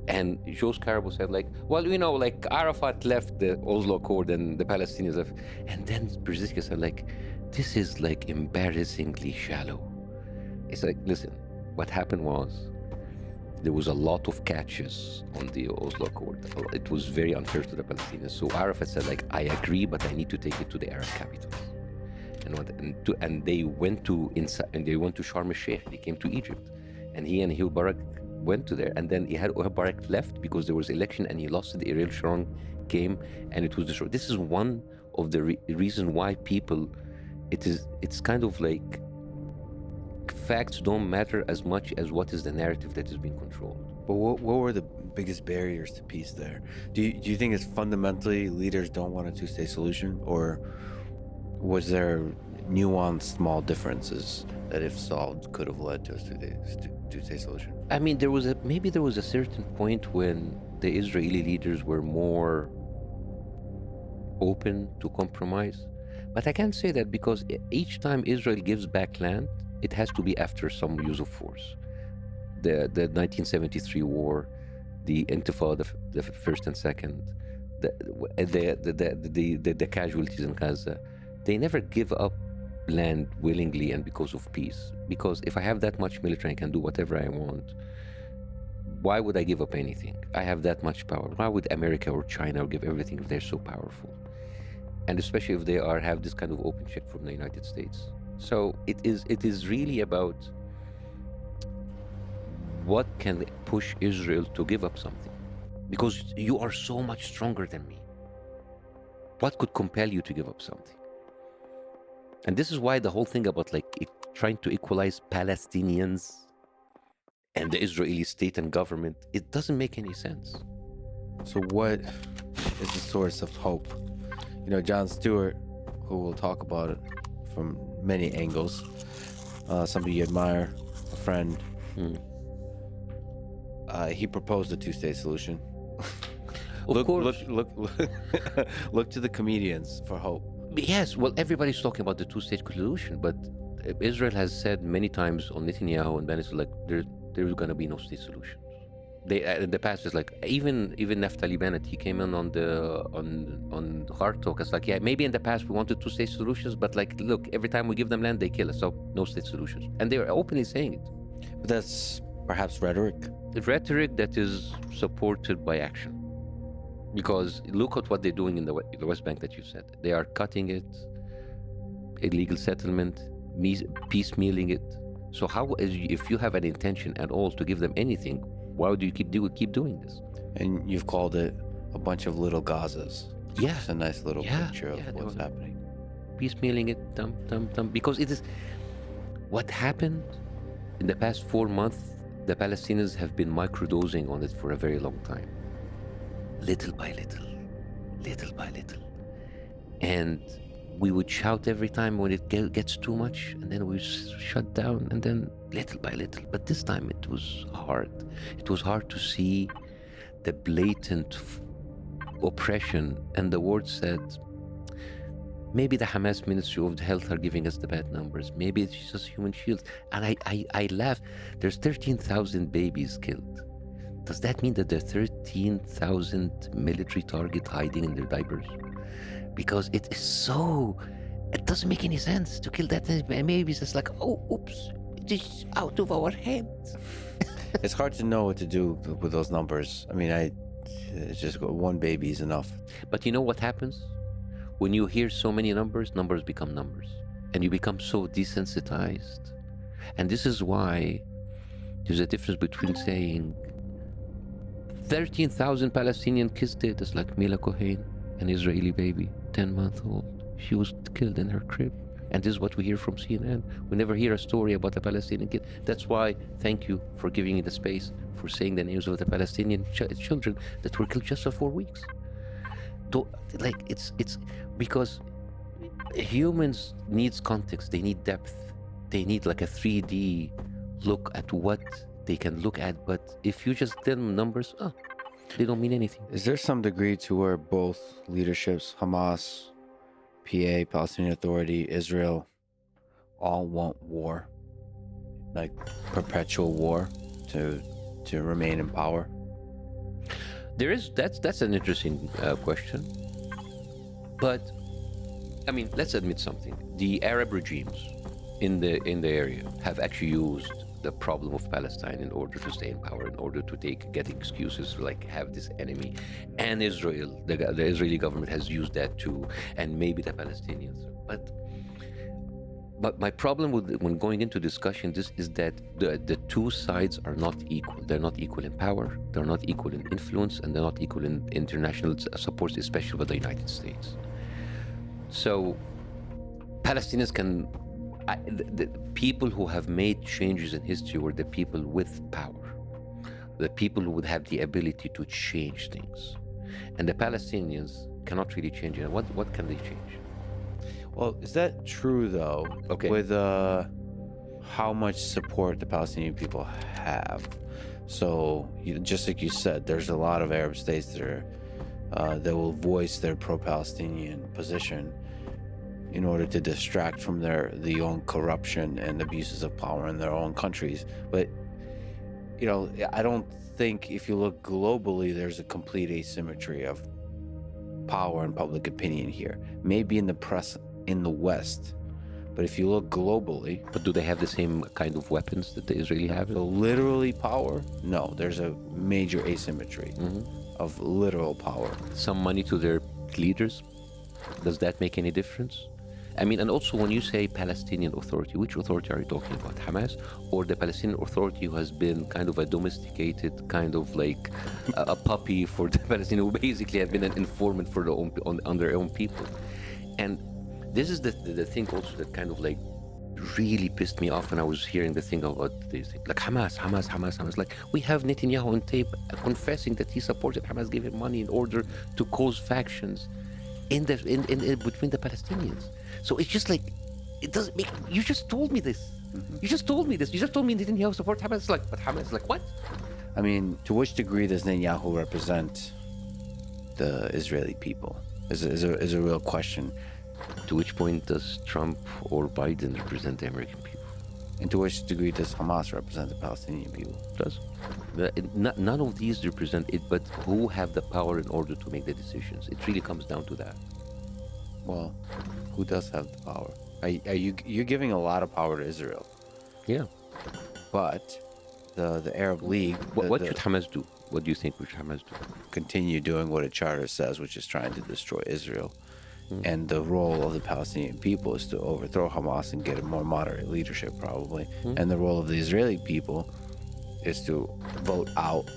And Joe Scarborough said, like, well, like Arafat left the Oslo Accord and the Palestinians left. And then Brzezinski said, like, this is like embarrassingly shallow. It's like, listen, what happened was there was a lot of catches on the Oslo Accord. It was very unfair to the Palestinians. So Arafat said, like, I agree, but I need to take it to the Arab capitals. And they went to Sharm el-Sheikh. They came to Egypt, and he and Ehud Barak went to there. And then Ehud Barak left because there was election, and he lost. The Ariel Sharon came, and it was destroyed. This is one of the reason why people. It's kind of like facts don't matter as much as what is the narrative that is being controlled. But what were the biggest barriers to peace there? Do you think it's fundamentally leaders don't want a two-state solution, or was there nuanced small differences that, if solved, could have led to a two-state solution? I mean, there was a certain point when the Israeli leaders were more open to compromise. But I can't say that because each time Israel gives back land, it has to be after some use of force. The 1973 war, the Intifada, the first and second, the casualties in Gaza, they never give up land willingly and because of peace. Because if I have that much military, I can do whatever I want. Why would I give up anything? I have that much power. Why would America or China give everything if they're so powerful? And especially if they have this kind of open check from the United States. So it is really about what can push Israel to give up something. Because you are so much stronger than me. What could compel you to give up something? And this is why the whole thing about like trying to equalize Palestinians and the Israeli state and government, it doesn't make any sense. So what is the source of hope? Jon Stewart, who will talk about it from many angles, somebody you admire, a friend, he proposed a two-state solution. Of course. Look to the comedians for hope. Yes, well, everybody's talking about the two-state solution, but Israel has said many times on Netanyahu and Bennett, like, there's going to be no state solution. They in the past, it's like even Naftali Bennett, he came in on Hard Talk. It's like, yeah, maybe in the past we wanted two-state solutions, but like, look, every time we give them land, they kill us. So no state solutions, and they are openly saying it. But that's perhaps rhetoric. The rhetoric that is supported by action. Because look at what they're doing in the West Bank that you said. They are cutting it, illegal settlement, piecemealing it. So if you have an intention at all to give them anything, why would you keep doing this? And you've called it a bunch of little Gazas. Yeah. It's a nice little picture of what's happening. Piecemealing it, because it is what happened in the past 4 months. The Palestinians have been microdosing on it for a very long time. Little by little. And we would shout every time when it gets too much, and then we shut down, and then little by little. But this time it was hard. It was hard to see the blatant oppression, and the word said, maybe the Hamas Ministry of Health are giving us the bad numbers. Maybe it's just human shields. And I laugh. There's 13,000 babies killed. Does that mean that there are 13,000 military targets hiding in their diapers? Because it is so, it doesn't make any sense to kill that many babies. It's like, oh, oops, it is out of our hands. It's hard to know what to do with those numbers. I mean, it's just one baby is enough. But you know what happens? When you hear so many numbers become numbers. And you become so desensitized. And this is why there's a difference between saying 13,000 Palestinian kids dead. It's like Mila Cohen, an Israeli baby, 10-month-old. She was killed in her crib. And this is what we hear from CNN. We never hear a story about a Palestinian kid. That's why, thank you for giving me the space for saying the names of the Palestinian children that were killed just for 4 weeks. Like, it's because humans needs context. They need depth. They need like a 3D look at what they can look at. But if you just tell them numbers, they don't mean anything. Is there some degree to where both leaderships, Hamas, PA, Palestinian Authority, Israel, all want war, like perpetual war to remain in power? That's an interesting question. But I mean, let's admit something: the Arab regimes in the area have actually used the problem of Palestine in order to stay in power, in order to get excuses like have this enemy. And Israel, the Israeli government has used that too, and maybe the Palestinians. But my problem when going into discussion this is that the two sides are not equal. They're not equal in power, they're not equal in influence, and they're not equal in international support, especially with the United States. So Palestinians can... the people who have made changes in history were the people with power, the people who would have the ability to change things. And the Palestinians cannot really change it. What can they change? Well, is that true though? Okay. With how much support the Palestinian people have. So, just like you said, there's a lot of Arab states that will voice their pro-Palestinian position in order to distract from the own corruption and abuses of power in their own countries. But, I don't think if you look globally, there's a complete asymmetry of power and public opinion here. Maybe in the press in the West, but if you look globally... But do they have the same kind of weapons that the Israeli have? So literally power? No, there's a major asymmetry of literal power. Some money to their leaders? Does that make any difference? I mean, and also when you say Palestinian Authority, which authority are you talking about? Hamas or the Palestinian Authority who has been kind of a domesticated, kind of like a puppy for the Palestinians, who basically have been an informant for on their own people? And this is the thing also that kind of like really pissed me off when I was hearing the thing about this thing. Like Hamas. Like, we have Netanyahu on tape confessing that he supported Hamas, gave him money in order to cause factions in between the Palestinians. So it's just like, it doesn't make... You just told me this. You just told me Netanyahu supports Hamas. Like, but Hamas, like, what? I mean, to which degree does Netanyahu represent the Israeli people? Is a real question. To which point does Trump or Biden represent the American people? And to which degree does Hamas represent the Palestinian people? Does. None of these represent it, but who have the power in order to make the decisions? It really comes down to that. Well, who does have the power? You're giving a lot of power to Israel. Yeah. But the Arab League... What should Hamas do? What do you think we should Hamas do? Continue doing what a charter says, which is trying to destroy Israel. And the role of the Palestinian people is to overthrow Hamas and get a more moderate leadership, probably. And the role of the Israeli people is to vote out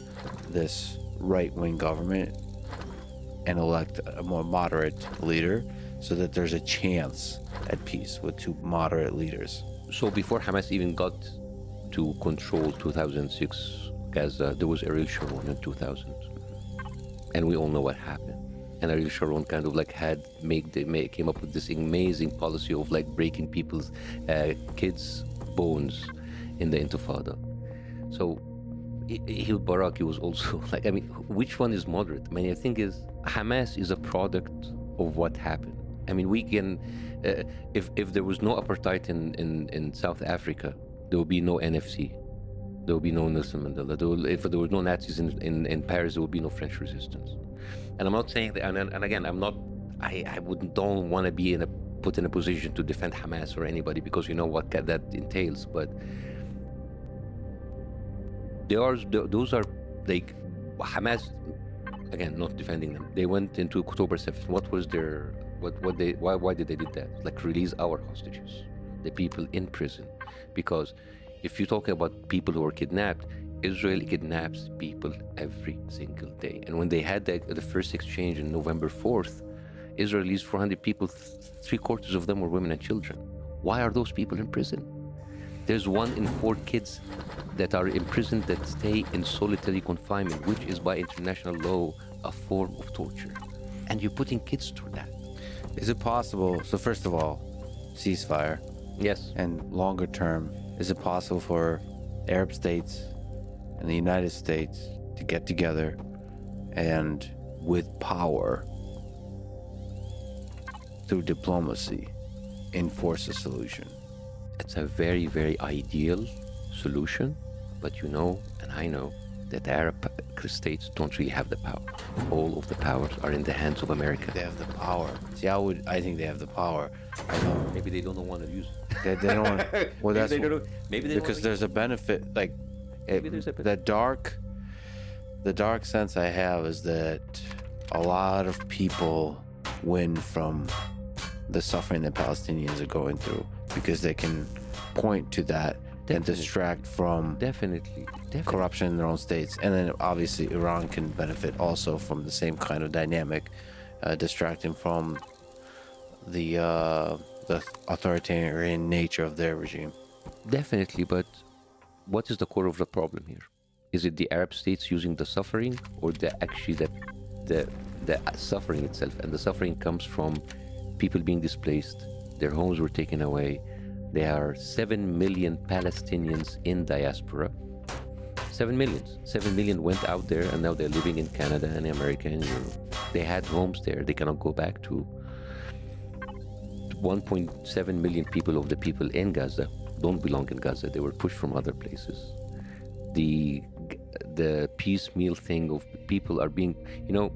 this right-wing government and elect a more moderate leader so that there's a chance at peace with two moderate leaders. So before Hamas even got to control 2006 Gaza, there was Ariel Sharon in 2000. And we all know what happened. And Ariel Sharon kind of like came up with this amazing policy of like breaking people's kids' bones in the Intifada. So Hil Barak, he was also like, I mean, which one is moderate? I mean, the thing is, Hamas is a product of what happened. I mean, we can, if there was no apartheid in South Africa, there would be no NFC. There would be no Nelson Mandela. If there were no Nazis in Paris, there would be no French resistance. And I'm not saying that, and again, don't want to be put in a position to defend Hamas or anybody, because you know what that entails. But those are like Hamas, again, not defending them. They went into October 7th. What was their, why did they do that? Like release our hostages, the people in prison. Because if you're talking about people who were kidnapped, Israel kidnaps people every single day. And when they had the first exchange on November 4th, Israel released 400 people, 3/4 of them were women and children. Why are those people in prison? There's 1 in 4 kids that are in prison that stay in solitary confinement, which is by international law a form of torture. And you're putting kids through that. Is it possible? So first of all, ceasefire. Yes. And longer term, is it possible for Arab states and the United States to get together and with power through diplomacy enforce a solution? It's a very, very ideal solution, but you know, and I know, that the Arab states don't really have the power. All of the powers are in the hands of America. They have the power. See, I think they have the power. I know. Maybe they don't want to use it. They don't want. Well, that's maybe they because there's a benefit. Like the dark sense I have is that a lot of people win from the suffering that Palestinians are going through, because they can point to that and distract from definitely corruption in their own states. And then obviously Iran can benefit also from the same kind of dynamic, distracting from the authoritarian nature of their regime. Definitely, but what is the core of the problem here? Is it the Arab states using the suffering, or the suffering itself? And the suffering comes from people being displaced, their homes were taken away. There are 7 million Palestinians in diaspora. 7 million went out there, and now they're living in Canada and America and Europe. They had homes there. They cannot go back to. 1.7 million people of the people in Gaza don't belong in Gaza. They were pushed from other places. The piecemeal thing of people are being, you know,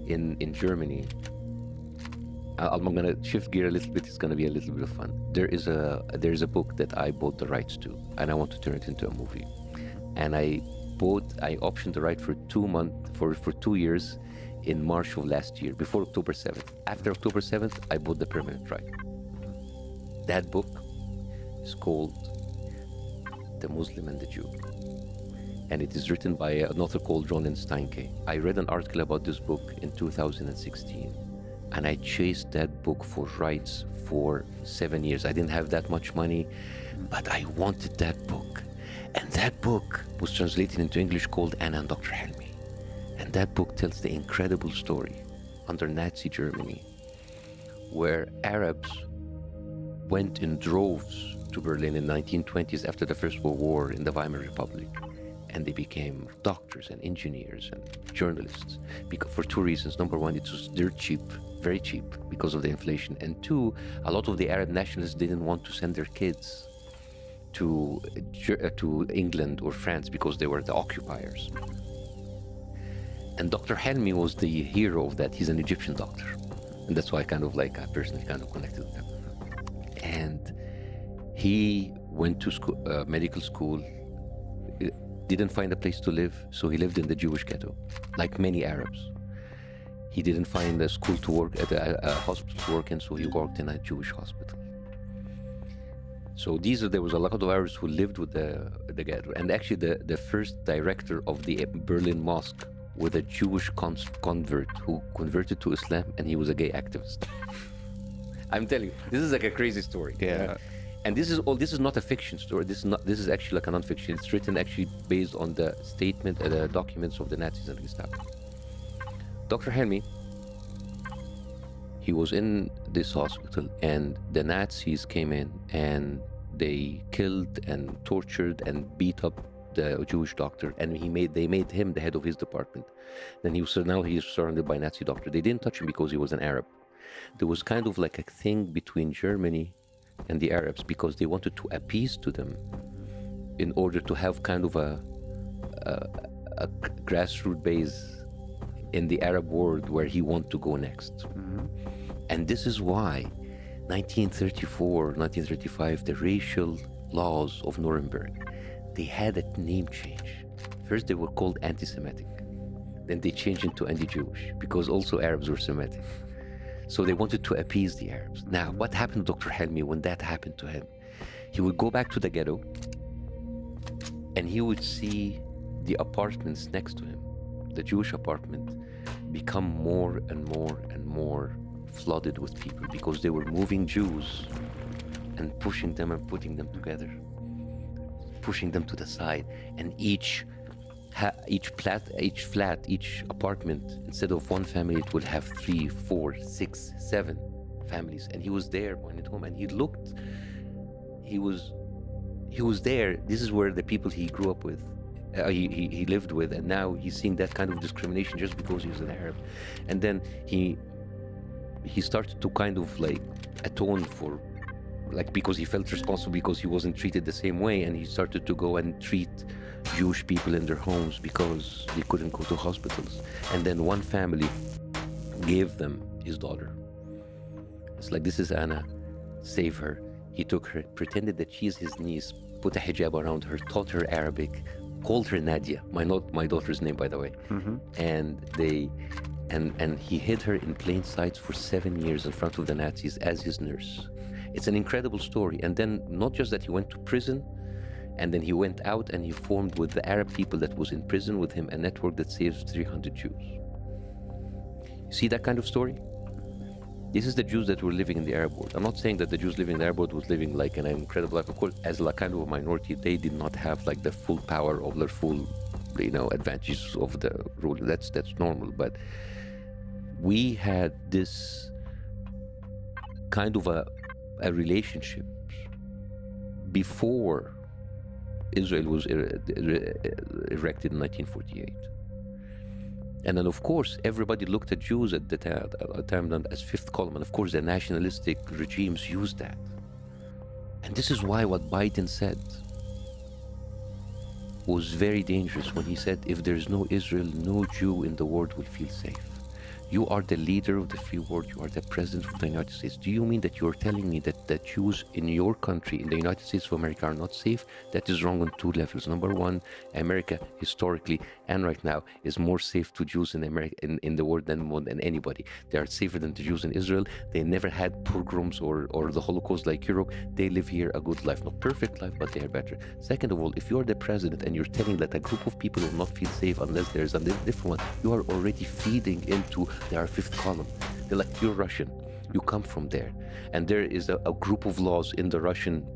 in Germany. I'm gonna shift gear a little bit. It's gonna be a little bit of fun. There is a book that I bought the rights to, and I want to turn it into a movie. And I optioned the right for 2 months, for 2 years, in March of last year, before October 7th. After October 7th, I bought the permanent right. That book is called The Muslim and the Jew, and it is written by an author called Ronen Steinke. I read an article about this book in 2016. And I chased that book for rights for 7 years. I didn't have that much money, but I wanted that book. And that book was translated into English called Anna and Dr. Helmi. And that book tells the incredible story under Nazi Germany, where Arabs went in droves to Berlin in the 1920s after the First World War in the Weimar Republic. And they became doctors and engineers and journalists for 2 reasons. Number one, it was dirt cheap, very cheap, because of the inflation. And 2, a lot of the Arab nationalists didn't want to send their kids to England or France because they were the occupiers. And Dr. Helmi was the hero of that. He's an Egyptian doctor. And that's why I personally kind of connected with him. And he went to school, medical school, didn't find a place to live, so he lived in the Jewish ghetto, like many Arabs. He didn't find a school to work at, a hospital to work in, so he worked in a Jewish hospital. So there was a lot of Arabs who lived with the ghetto. And actually the first director of the Berlin Mosque was a Jewish convert who converted to Islam, and he was a gay activist. I'm telling you, this is like a crazy story. Yeah. And this is not a fiction story. This is actually like a non-fiction. It's written actually based on the statement, the documents of the Nazis and Gestapo. Dr. Helmy, he was in this hospital, and the Nazis came in and they killed and tortured and beat up the Jewish doctor, and they made him the head of his department. Then now he's surrounded by Nazi doctors. They didn't touch him because he was an Arab. There was kind of like a thing between Germany and the Arabs because they wanted to appease to them in order to have kind of a grassroots base in the Arab world where he wanted to go next. And this is why 1934, 1935, the racial laws of Nuremberg, they had a name change. First they were called anti-Semitic. Then they changed into anti-Jewish because also Arabs were Semitic. So they wanted to appease the Arabs. Now, what happened to Dr. Helmy when that happened to him? He would go back to the ghetto and he would see the apartments next to him, the Jewish apartment, become more and more and more flooded with people because they were moving Jews and pushing them and putting them together, pushing them to the side, and each apartment, instead of one family, it would have 3, 4, 6, 7 families. And he was there when at home, and he was there. This is where the people he grew up with, he lived with, and now he's seeing that kind of discrimination just because he's an Arab. And then he started to kind of like atone for, like, because he felt responsible because he wasn't treated the same way, and he started to go and treat Jewish people in their homes because they couldn't go to hospitals. And then one family gave them his daughter. It's like, this is Anna, save her. He took her, pretended that she's his niece, put a hijab around her, taught her Arabic, called her Nadia, my daughter's name, by the way. And he hid her in plain sight for 7 years in front of the Nazis as his nurse. It's an incredible story. And then not just that, he went to prison, and then he went out and he formed with the Arab people that was in prison with him a network that saved 300 Jews. You see that kind of story? This is the Jews that were living in the Arab world. I'm not saying that the Jews living in the Arab world was living like an incredible life. Of course, as like kind of a minority, they did not have like the full power of their full, advantages of the rule. That's normal. But we had this kind of a relationship before Israel was erected in 1948. And then, of course, everybody looked at Jews at the time as fifth column. And of course, the nationalistic regimes used that. And this is why what Biden said was very dangerous when he said, if there's no Israel, no Jew in the world will feel safe. You are the leader of the free world. You are the president of the United States. Do you mean that you're telling me that the Jews in your country, in the United States of America, are not safe? That is wrong on 2 levels. Number one, America historically and right now is more safe to Jews in America, in the world than anybody. They are safer than the Jews in Israel. They never had pogroms or the Holocaust like Europe. They live here a good life, not perfect life, but they are better. Second of all, if you are the president and you're telling that a group of people will not feel safe unless there is a different one, you are already feeding into their fifth column. They're like, you're Russian, you come from there. And there is a group of laws in the Russian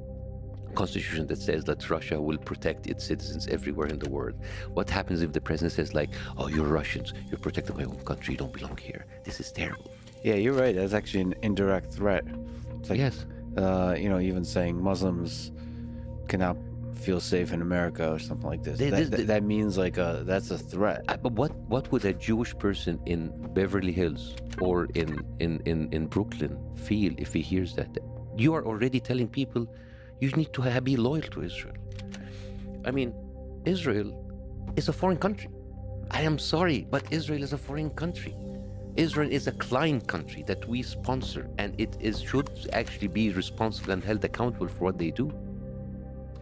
constitution that says that Russia will protect its citizens everywhere in the world. What happens if the president says like, oh, you're Russians, you're protecting my own country, you don't belong here? This is terrible. Yeah, you're right. That's actually an indirect threat. It's like, yes. Even saying Muslims cannot feel safe in America or something like this. That means like that's a threat. But what would a Jewish person in Beverly Hills or in Brooklyn feel if he hears that? You are already telling people you need to be loyal to Israel. I mean, Israel is a foreign country. I am sorry, but Israel is a foreign country. Israel is a client country that we sponsor, and should actually be responsible and held accountable for what they do.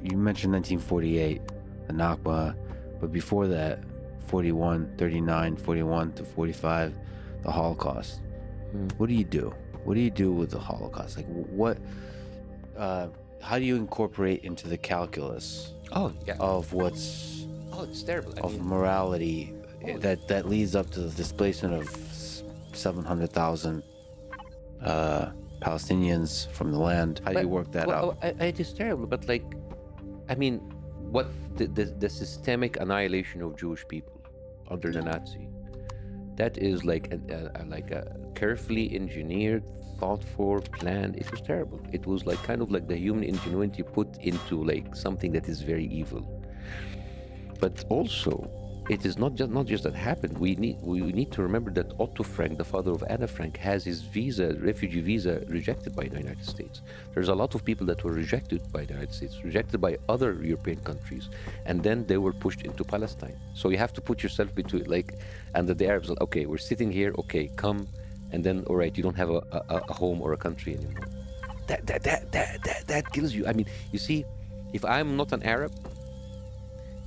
You mentioned 1948, the Nakba, but before that, 41, 39, 41 to 45, the Holocaust. What do you do? What do you do with the Holocaust? Like, how do you incorporate into the calculus of what's... Oh, it's terrible. Morality that leads up to the displacement of 700,000 Palestinians from the land? How do you work that out? It is terrible, but what the systemic annihilation of Jewish people under the Nazi That is like a carefully engineered, thought for, planned. It was terrible. It was like kind of like the human ingenuity put into like something that is very evil. But also, it is not just that happened. We need to remember that Otto Frank, the father of Anna Frank, has his refugee visa, rejected by the United States. There's a lot of people that were rejected by the United States, rejected by other European countries, and then they were pushed into Palestine. So you have to put yourself between, like, and the Arabs, okay, we're sitting here, okay, come, and then all right, you don't have a home or a country anymore. That kills you. I mean, you see, if I'm not an Arab,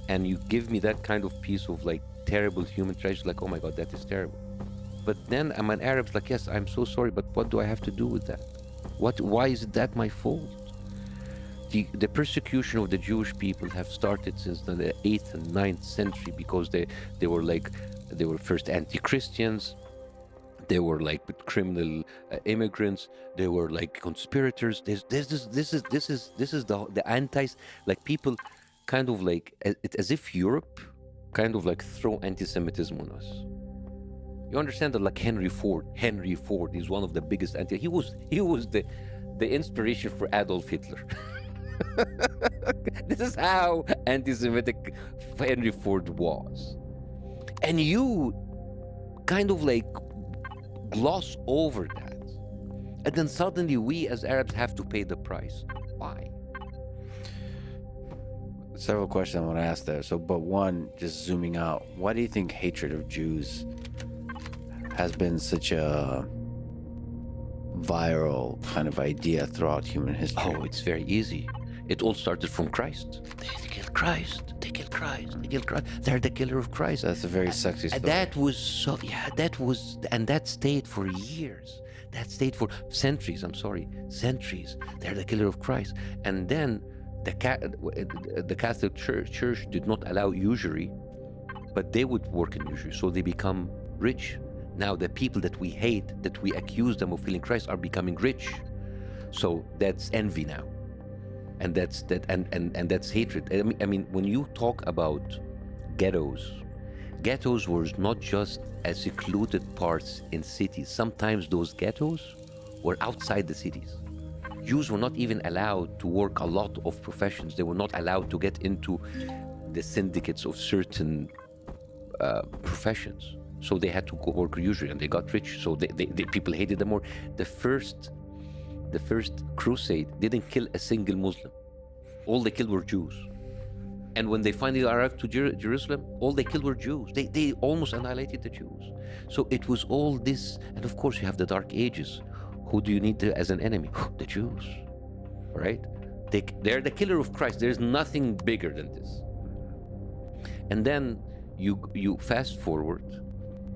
and you give me that kind of piece of like terrible human tragedy, like, oh my God, that is terrible. But then I'm an Arab, like, yes, I'm so sorry, but what do I have to do with that? Why is that my fault? The persecution of the Jewish people have started since the 8th and 9th century because they were first anti-Christians, they were like criminal immigrants, they were like conspirators. This is the antis, like people kind of like as if Europe kind of like throw anti-Semitism on us. You understand that, like Henry Ford is one of the biggest he was the inspiration for Adolf Hitler. This is how anti-Semitic Henry Ford was. And you kind of like gloss over that. And then suddenly we as Arabs have to pay the price. Why? Several questions I want to ask there. So, but one, just zooming out, why do you think hatred of Jews has been such a viral kind of idea throughout human history? Oh, it's very easy. It all started from Christ. They killed Christ. They killed Christ. They killed Christ. They're the killer of Christ. That's a very sexy story. That was so, yeah, and that stayed for years. That stayed for centuries. Centuries. They're the killer of Christ. And then the Catholic Church did not allow usury, but they would work in usury, so they become rich. Now the people that we hate, that we accuse them of killing Christ, are becoming rich. So that's envy now, and that's hatred. I mean, when you talk about ghettos were not just as secluded parts in cities. Sometimes those ghettos were outside the cities. Jews were not even allowed to work a lot of professions. They were not allowed to get into the syndicates of certain professions. So they had to go work usury, and they got rich. So they people hated them more. The first crusade didn't kill a single Muslim. All they killed were Jews. And when they finally arrived to Jerusalem, all they killed were Jews. They almost annihilated the Jews. So it was all this, and of course you have the Dark Ages. Who do you need as an enemy? The Jews, right? They're the killer of Christ. There's nothing bigger than this. And then you fast forward.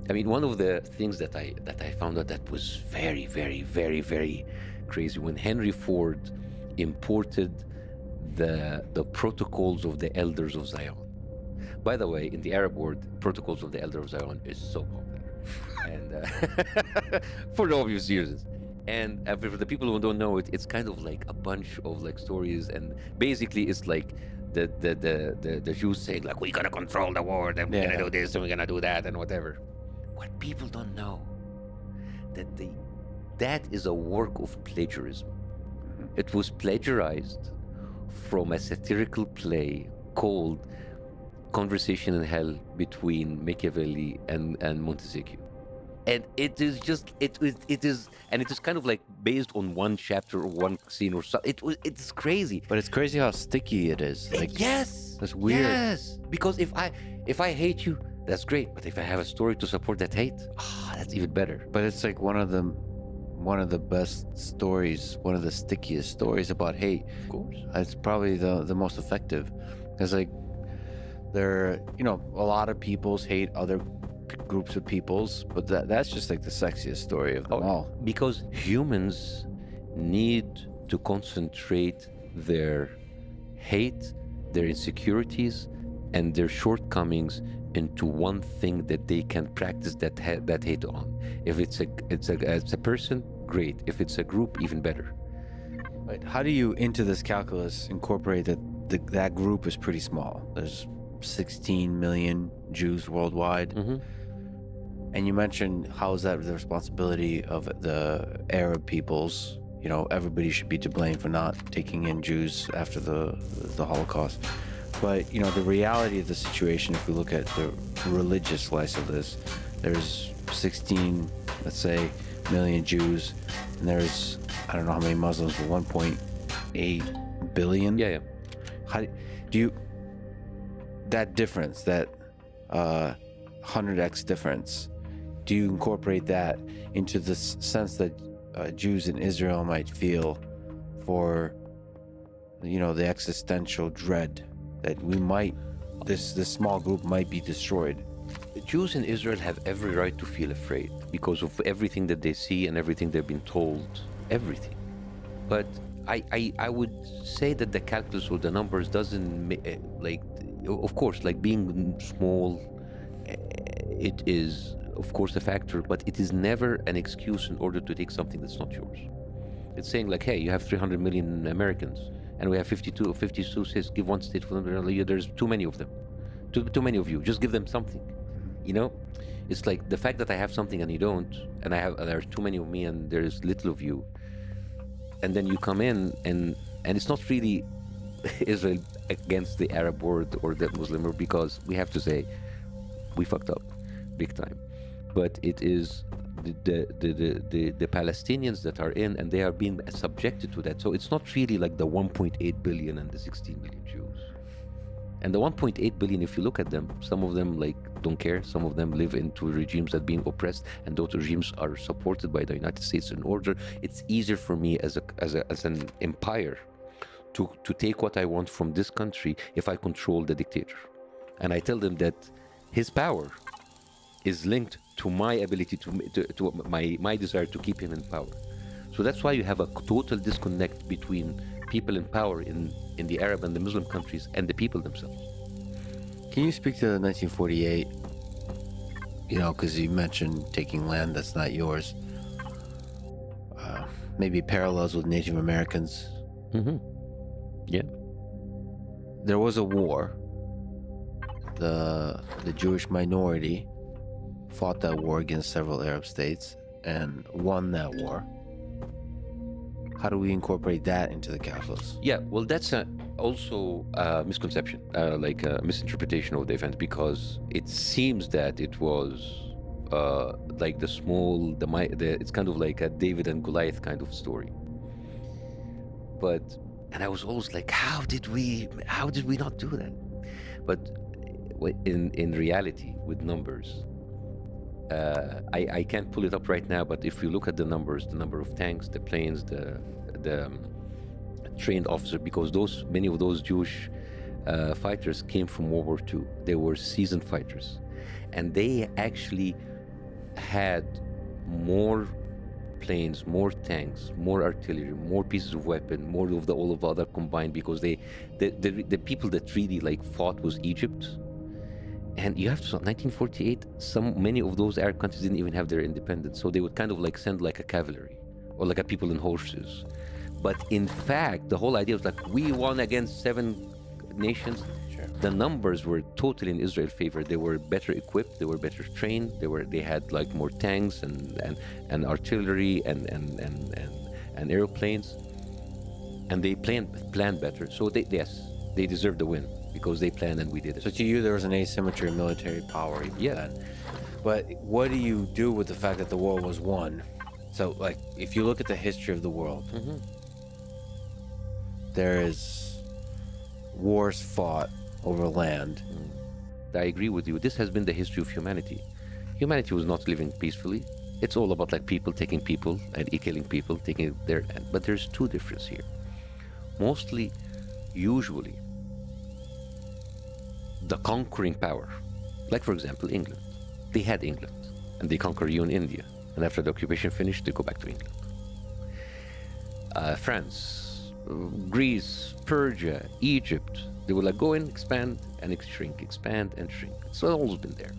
I mean, one of the things that I found out that was very, very, very, very crazy, when Henry Ford imported the protocols of the Elders of Zion. By the way, in the Arab world, protocols of the Elders of Zion is so popular, and for obvious reasons. And for the people who don't know it, it's kind of like a bunch of like stories, and basically it's like the Jews saying like, we're gonna control the world, and we're gonna do this and we're gonna do that and whatever. What people don't know, that is a work of plagiarism. It was plagiarized from a satirical play called Conversation in Hell between Machiavelli and Montesquieu. And it is kind of like based on one chapter or one scene or something. It's crazy. But it's crazy how sticky it is. Like, yes, that's weird. Yes, because if I hate you, that's great. But if I have a story to support that hate, that's even better. But it's like one of the best stories, one of the stickiest stories about hate. Of course, it's probably the most effective, because like a lot of peoples hate other groups of peoples, but that's just like the sexiest story of them all. Because humans need to concentrate their hate, their insecurities, and their shortcomings into one thing that they can practice that hate on. If it's a person, great. If it's a group, even better. Right. How do you, into this calculus, incorporate that group is pretty small? There's 16 million Jews worldwide. Mm-hmm. And you mentioned, how is that the responsibility of the Arab peoples? You know, everybody should be to blame for not taking in Jews after the Holocaust. But, you know, the reality of the situation, if we look at the religious slice of this, there's 16, let's say, million Jews, and there's, I don't know how many Muslims, but 1.8 billion. Yeah. How do you, that difference, that 100x difference, do you incorporate that into the sense that Jews in Israel might feel for, you know, the existential dread that we might, this small group might be destroyed? Jews in Israel have every right to feel afraid because of everything that they see and everything they've been told, everything. But I would say that the calculus or the numbers doesn't like, of course, like being small, it is of course a factor, but it is never an excuse in order to take something that's not yours. It's saying like, hey, you have 300 million Americans and we have 52 states, give one state for them. There's too many of them, too many of you, just give them something. You know, it's like the fact that I have something and you don't, and there's too many of me and there's little of you, and then you come in and it's not really Israel against the Arab world or the Muslim world, because we have to say we fucked up big time. But it is the Palestinians that are in, and they are being subjected to that. So it's not really like the 1.8 billion and the 16 million Jews. And the 1.8 billion, if you look at them, some of them like don't care. Some of them live into regimes that are being oppressed, and those regimes are supported by the United States in order. It's easier for me as an empire to take what I want from this country if I control the dictator. And I tell them that his power is linked to my ability to my desire to keep him in power. So that's why you have a total disconnect between people in power in the Arab and the Muslim countries and the people themselves. Can you speak to 1948? You know, because you mentioned taking land that's not yours. Maybe parallels with Native Americans. Mm-hmm. Yeah. There was a war. The Jewish minority fought that war against several Arab states and won that war. How do we incorporate that into the calculus? Yeah, well, that's also a misconception, like a misinterpretation of the event, because it seems that it was like it's kind of like a David and Goliath kind of story. And I was always like, how did we not do that? But in reality, with numbers, I can't pull it up right now, but if you look at the numbers, the number of tanks, the planes, the trained officers, because many of those Jewish fighters came from World War II. They were seasoned fighters, and they actually had more planes, more tanks, more artillery, more pieces of weapon, more of all of the other combined, because the people that really like fought was Egypt. And you have to, 1948, many of those Arab countries didn't even have their independence, so they would kind of like send like a cavalry or like a people in horses. But in fact, the whole idea was like, we won against 7 nations. Sure. The numbers were totally in Israel's favor. They were better equipped, they were better trained, they had like more tanks and artillery and airplanes, and they planned better. So they deserved the win, because they planned and we did it. So to you, there was an asymmetry of military power even then. But what do you do with the fact that the war was won? So, like, if you look at the history of the world, Mm-hmm. there is wars fought over land. I agree with you. This has been the history of humanity. Humanity was not living peacefully. It's all about like people taking people and killing people, taking their land. But there's 2 differences here. Mostly, usually, the conquering power, like for example England, they had England and they conquer you in India, and after the occupation finished they go back to England. France, Greece, Persia, Egypt, they would like go in, expand and shrink, expand and shrink. So it's always been there.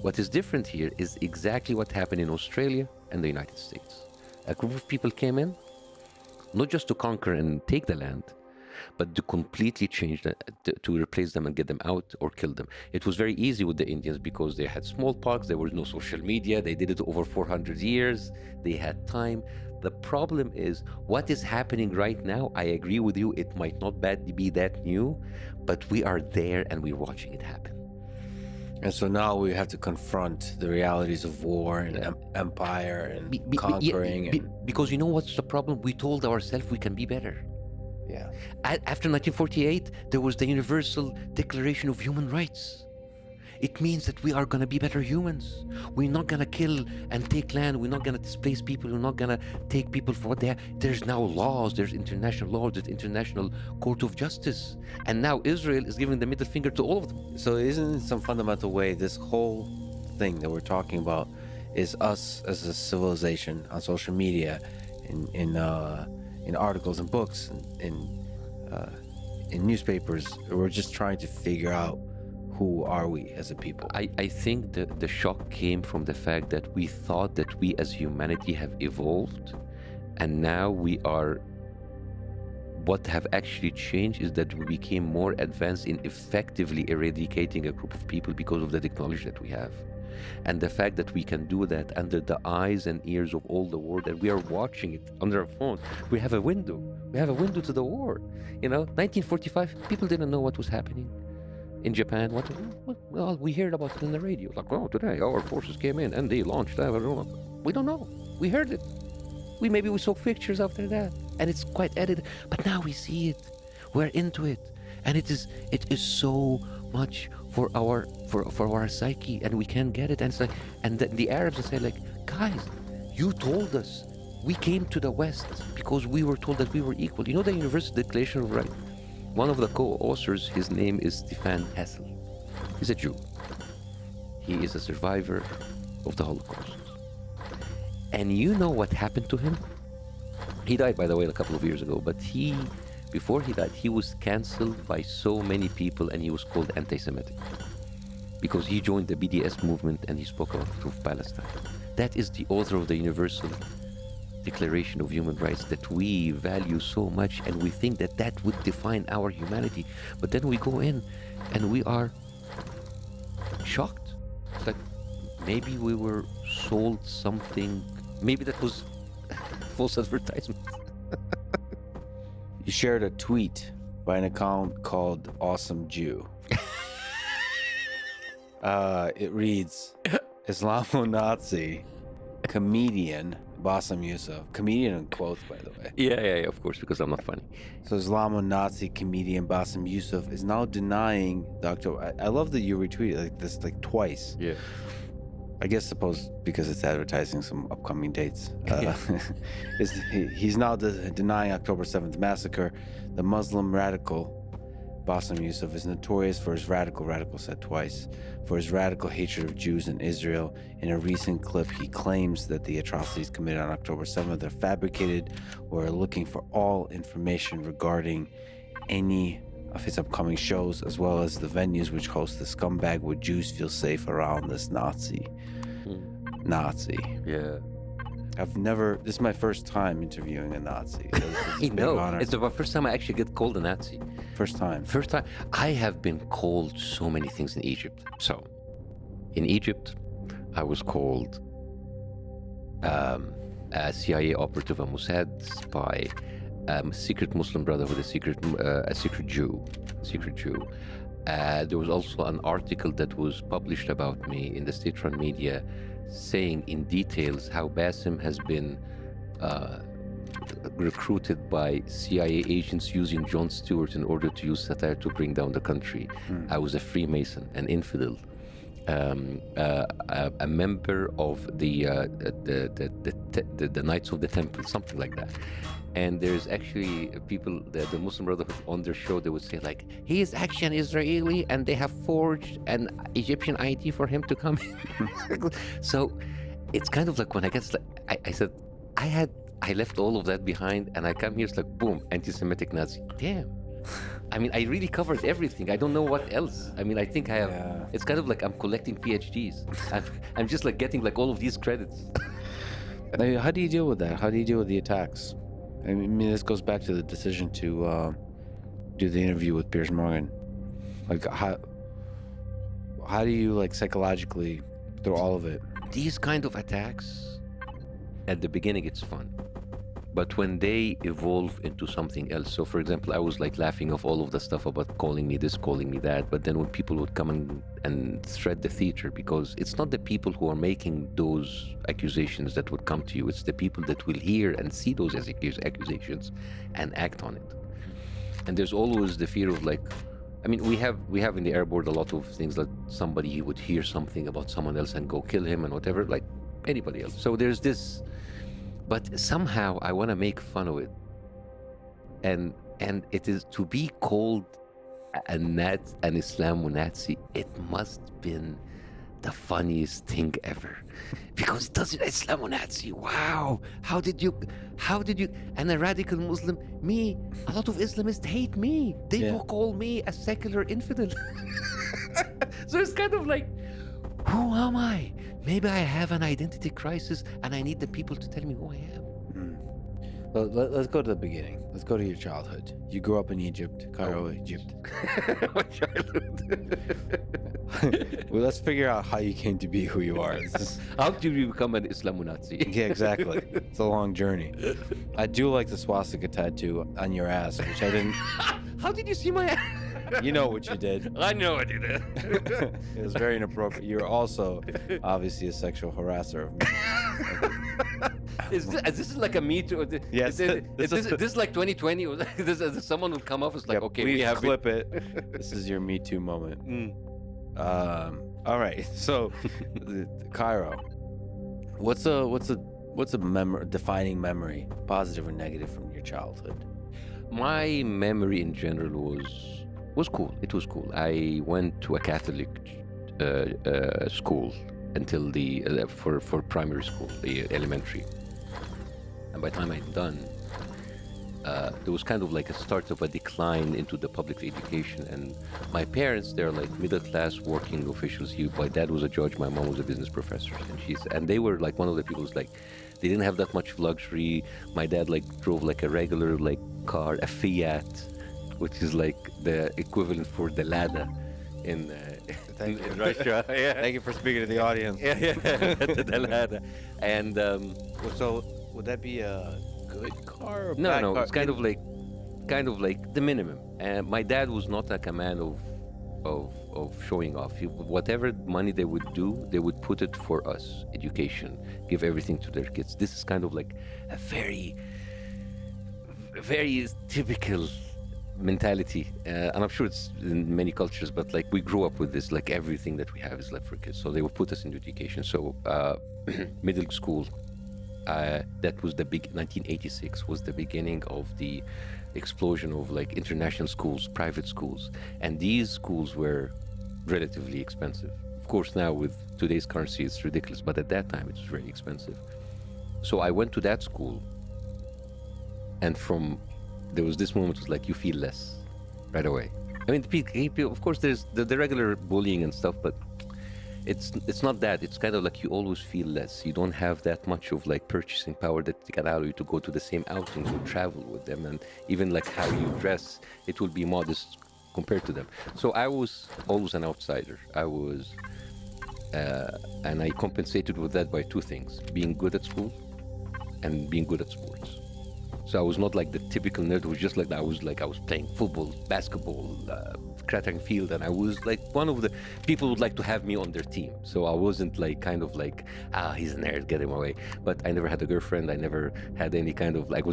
What is different here is exactly what happened in Australia and the United States. A group of people came in, not just to conquer and take the land, but to completely change that, to replace them and get them out or kill them. It was very easy with the Indians because they had smallpox, there was no social media, they did it over 400 years, they had time. The problem is what is happening right now. I agree with you, it might not be that new, but we are there and we're watching it happen. And so now we have to confront the realities of war and empire and conquering. Because you know what's the problem? We told ourselves we can be better. Yeah. After 1948, there was the Universal Declaration of Human Rights. It means that we are going to be better humans. We're not going to kill and take land. We're not going to displace people. We're not going to take people for what they are. There's now laws. There's international laws. There's international court of justice. And now Israel is giving the middle finger to all of them. So isn't in some fundamental way this whole thing that we're talking about is us as a civilization on social media, in articles and books, in newspapers? We're just trying to figure out who are we as a people. I think that the shock came from the fact that we thought that we as humanity have evolved, and now we are, what have actually changed is that we became more advanced in effectively eradicating a group of people because of the technology that we have. And the fact that we can do that under the eyes and ears of all the world, and we are watching it under our phone. We have a window. We have a window to the war. 1945, people didn't know what was happening in Japan. Well, we heard about it in the radio. Like, oh, today our forces came in and they launched that. We don't know. We heard it. Maybe we saw pictures after that, and it's quite edited. But now we see it. We're into it, and it is so much for our psyche, and we can't get it. And it's like, and the Arabs say like, guys, you told us. We came to the West because we were told that we were equal. You know the Universal Declaration of Rights. One of the co-authors, his name is Stefan Hessel. He's a Jew. He is a survivor of the Holocaust. And you know what happened to him? He died, by the way, a couple of years ago, but before he died, he was cancelled by so many people, and he was called anti-Semitic because he joined the BDS movement and he spoke about the truth of Palestine. That is the author of the Universal Declaration of Human Rights that we value so much, and we think that would define our humanity. But then we go in and we are shocked. It's like maybe we were sold something. Maybe that was false advertisement. You shared a tweet by an account called Awesome Jew. It reads, Islamo-Nazi comedian Bassem Youssef, comedian in quotes, by the way. Yeah, of course, because I'm not funny. So Islamo-Nazi comedian Bassem Youssef is now denying the October. I love that you retweeted this twice. Yeah. I guess suppose because it's advertising some upcoming dates. He's now denying October 7th massacre. The Muslim radical Bassem Youssef is notorious for his radical said twice, for his radical hatred of Jews in Israel. In a recent clip, he claims that the atrocities committed on October 7th are fabricated or are looking for all information regarding any of his upcoming shows, as well as the venues which host the scumbag. Would Jews feel safe around this Nazi? Yeah. This is my first time interviewing a Nazi. I know. It's the first time I actually get called a Nazi. First time. I have been called so many things in Egypt. So, in Egypt, I was called a CIA operative, a Mossad spy, secret Muslim Brotherhood, a secret Jew. There was also an article that was published about me in the state-run media, saying in details how Bassem has been recruited by CIA agents using Jon Stewart in order to use satire to bring down the country. I was a Freemason, an infidel, a member of the Knights of the Temple, something like that. And there's actually people, the Muslim Brotherhood, on their show, they would say like, he is actually an Israeli and they have forged an Egyptian ID for him to come in. So it's kind of like when I guess like, I said, I left all of that behind and I come here, it's like, boom, anti-Semitic Nazi. Damn. I mean, I really covered everything. I don't know what else. I mean, I think I have, it's kind of like I'm collecting PhDs. I'm just like getting like all of these credits. How do you deal with that? How do you deal with the attacks? I mean, this goes back to the decision to do the interview with Piers Morgan? Like how do you like psychologically through all of it? These kind of attacks, at the beginning, it's fun. But when they evolve into something else, so for example, I was like laughing off all of the stuff about calling me this, calling me that, but then when people would come and thread the theater, because it's not the people who are making those accusations that would come to you, it's the people that will hear and see those accusations and act on it. And there's always the fear of like, I mean, we have in the airport a lot of things that somebody would hear something about someone else and go kill him and whatever, like anybody else. So there's this, but somehow I want to make fun of it. And it is to be called an Islamo-Nazi, it must have been the funniest thing ever. Because it doesn't, Islamo-Nazi, wow, how did you, and a radical Muslim, me, a lot of Islamists hate me. They will call me a secular infidel. So it's kind of like, who am I? Maybe I have an identity crisis and I need the people to tell me who I am. Let's go to the beginning. Let's go to your childhood. You grew up in Egypt, Cairo, Egypt. My childhood. Well, let's figure out how you came to be who you are. How did you become an Islamo-Nazi? Yeah, exactly. It's a long journey. I do like the swastika tattoo on your ass, which I didn't. How did you see my ass? You know what you did. I know what you did. It was very inappropriate. You're also obviously a sexual harasser of me. Is this like a Me Too? Yes. This is like 2020. Someone will come up. It's like, okay, we have clip it. This is your Me Too moment. All right. So, Cairo. What's a defining memory, positive or negative, from your childhood? My memory in general was cool. It was cool. I went to a Catholic school until the for primary school, the elementary. And by the time I'd done, there was kind of like a start of a decline into the public education. And my parents, they're like middle class working officials. My dad was a judge, my mom was a business professor, and they were like one of the people who's like, they didn't have that much luxury. My dad like drove like a regular like car, a Fiat, which is like the equivalent for the Lada in Russia. Yeah. Thank you for speaking to the audience. Yeah, the Lada. And so would that be a good car or no, bad car? it's kind of like the minimum. And my dad was not like a man of showing off. Whatever money they would do, they would put it for us, education, give everything to their kids. This is kind of like a very, very typical mentality, and I'm sure it's in many cultures, but like we grew up with this, like everything that we have is like for kids, so they would put us into education. So middle school, that was the big 1986 was the beginning of the explosion of like international schools, private schools, and these schools were relatively expensive. Of course now with today's currency it's ridiculous, but at that time it was very expensive. So I went to that school, and there was this moment, was like you feel less right away. I mean, people, of course, there's the regular bullying and stuff, but it's not that. It's kind of like you always feel less. You don't have that much of like purchasing power that can allow you to go to the same outings or travel with them, and even like how you dress, it will be modest compared to them. So I was always an outsider. I was, and I compensated with that by two things: being good at school and being good at sports. So I was not like the typical nerd who was just like that. I was playing football, basketball, track and field, and I was like one of the people who would like to have me on their team. So I wasn't like kind of like, he's a nerd, get him away. But I never had a girlfriend. I never had any kind of like,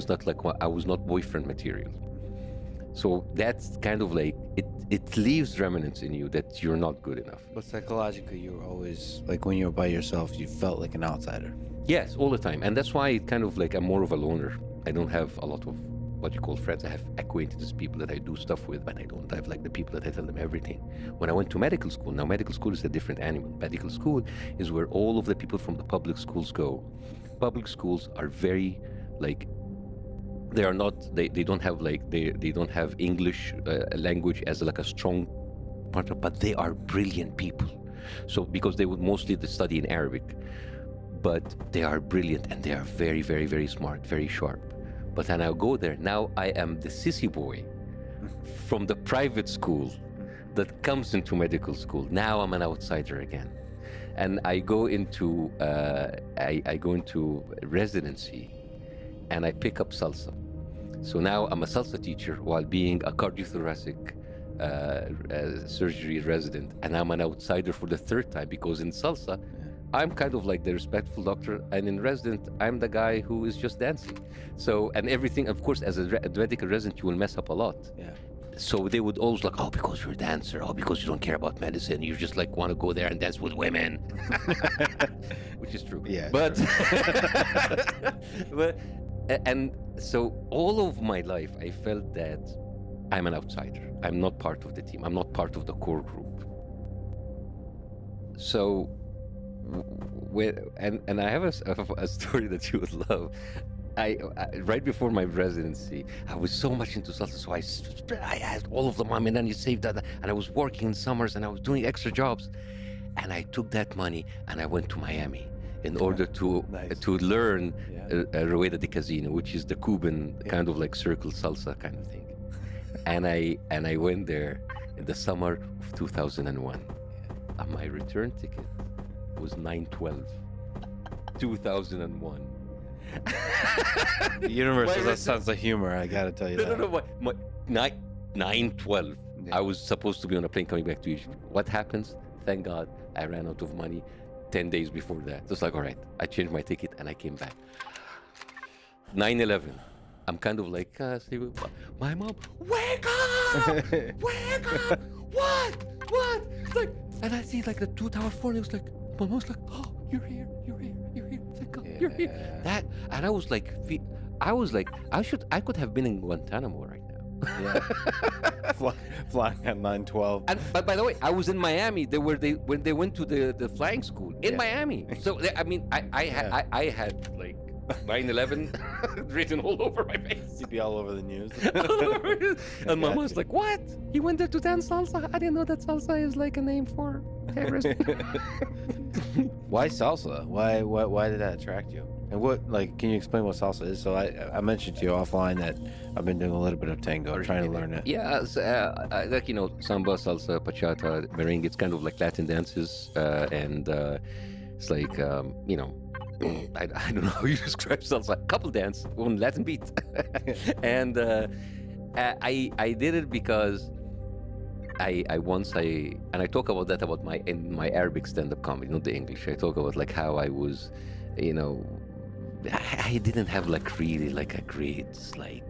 I was not boyfriend material. So that's kind of like, it leaves remnants in you that you're not good enough. But psychologically, you were always like, when you were by yourself, you felt like an outsider. Yes, all the time. And that's why it kind of like, I'm more of a loner. I don't have a lot of what you call friends. I have acquaintances, people that I do stuff with, but I don't have like the people that I tell them everything. When I went to medical school, now medical school is a different animal. Medical school is where all of the people from the public schools go. Public schools are very like, they are not, they don't have like, they don't have English language as like a strong part of, but they are brilliant people. So because they would mostly study in Arabic, but they are brilliant and they are very, very, very smart, very sharp. But then I'll go there. Now I am the sissy boy from the private school that comes into medical school. Now I'm an outsider again, and I go into I go into residency, and I pick up salsa. So now I'm a salsa teacher while being a cardiothoracic surgery resident, and I'm an outsider for the third time because in salsa, I'm kind of like the respectful doctor, and in resident, I'm the guy who is just dancing. So, and everything, of course, as a medical resident, you will mess up a lot. Yeah. So they would always like, oh, because you're a dancer, oh, because you don't care about medicine, you just like want to go there and dance with women, which is true. Yeah, but, but, and so all of my life, I felt that I'm an outsider. I'm not part of the team. I'm not part of the core group. So, and I have a story that you would love. I right before my residency, I was so much into salsa, so I had all of the money, and then you saved that, and I was working in summers, and I was doing extra jobs, and I took that money and I went to Miami in order to Nice. to learn Yeah. Rueda de Casino, which is the Cuban kind of like circle salsa kind of thing, and I went there in the summer of 2001, and my return ticket was 9/12, 2001. Universal My sense of humor, I gotta tell you No, that. no, no. My 9/12. Yeah. I was supposed to be on a plane coming back to Egypt. What happens? Thank God I ran out of money 10 days before that. Just like, all right, I changed my ticket and I came back. 9/11. I'm kind of like, my mom, wake up! Wake up! What? It's like, and I see like the 2-tower phone. It was like, my mom's like, oh, you're here. Thank God, you're here. Yeah. That, and I was like, I could have been in Guantanamo right now. Yeah. Flying at 9/12. And but by the way, I was in Miami. When they went to the flying school in Yeah. Miami. So I mean, I had like 9/11 written all over my face. You'd be all over the news. And my mom's like, "What? He went there to dance salsa? I didn't know that salsa is like a name for terrorists." Why salsa? Why did that attract you? And what, like, can you explain what salsa is? So I mentioned to you offline that I've been doing a little bit of tango, trying to learn it. Yeah, like samba, salsa, bachata, merengue. It's kind of like Latin dances, and it's like I don't know how you describe salsa. Couple dance on Latin beat, and I did it because I talk about that in my Arabic stand-up comedy, not the English. I talk about like how I was, I didn't have like really like a great like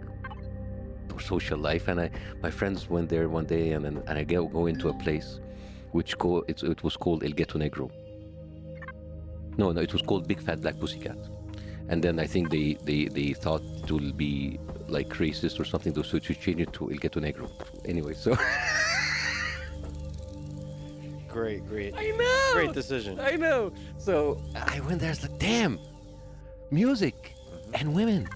social life, and my friends went there one day, and I go into a place which it was called El Ghetto Negro. No, it was called Big Fat Black Pussycat, and then I think they thought it will be like racist or something, so to change it to El Ghetto Negro. Anyway, so Great. I know. Great decision. I know. So I went there. It's like, damn, music and women,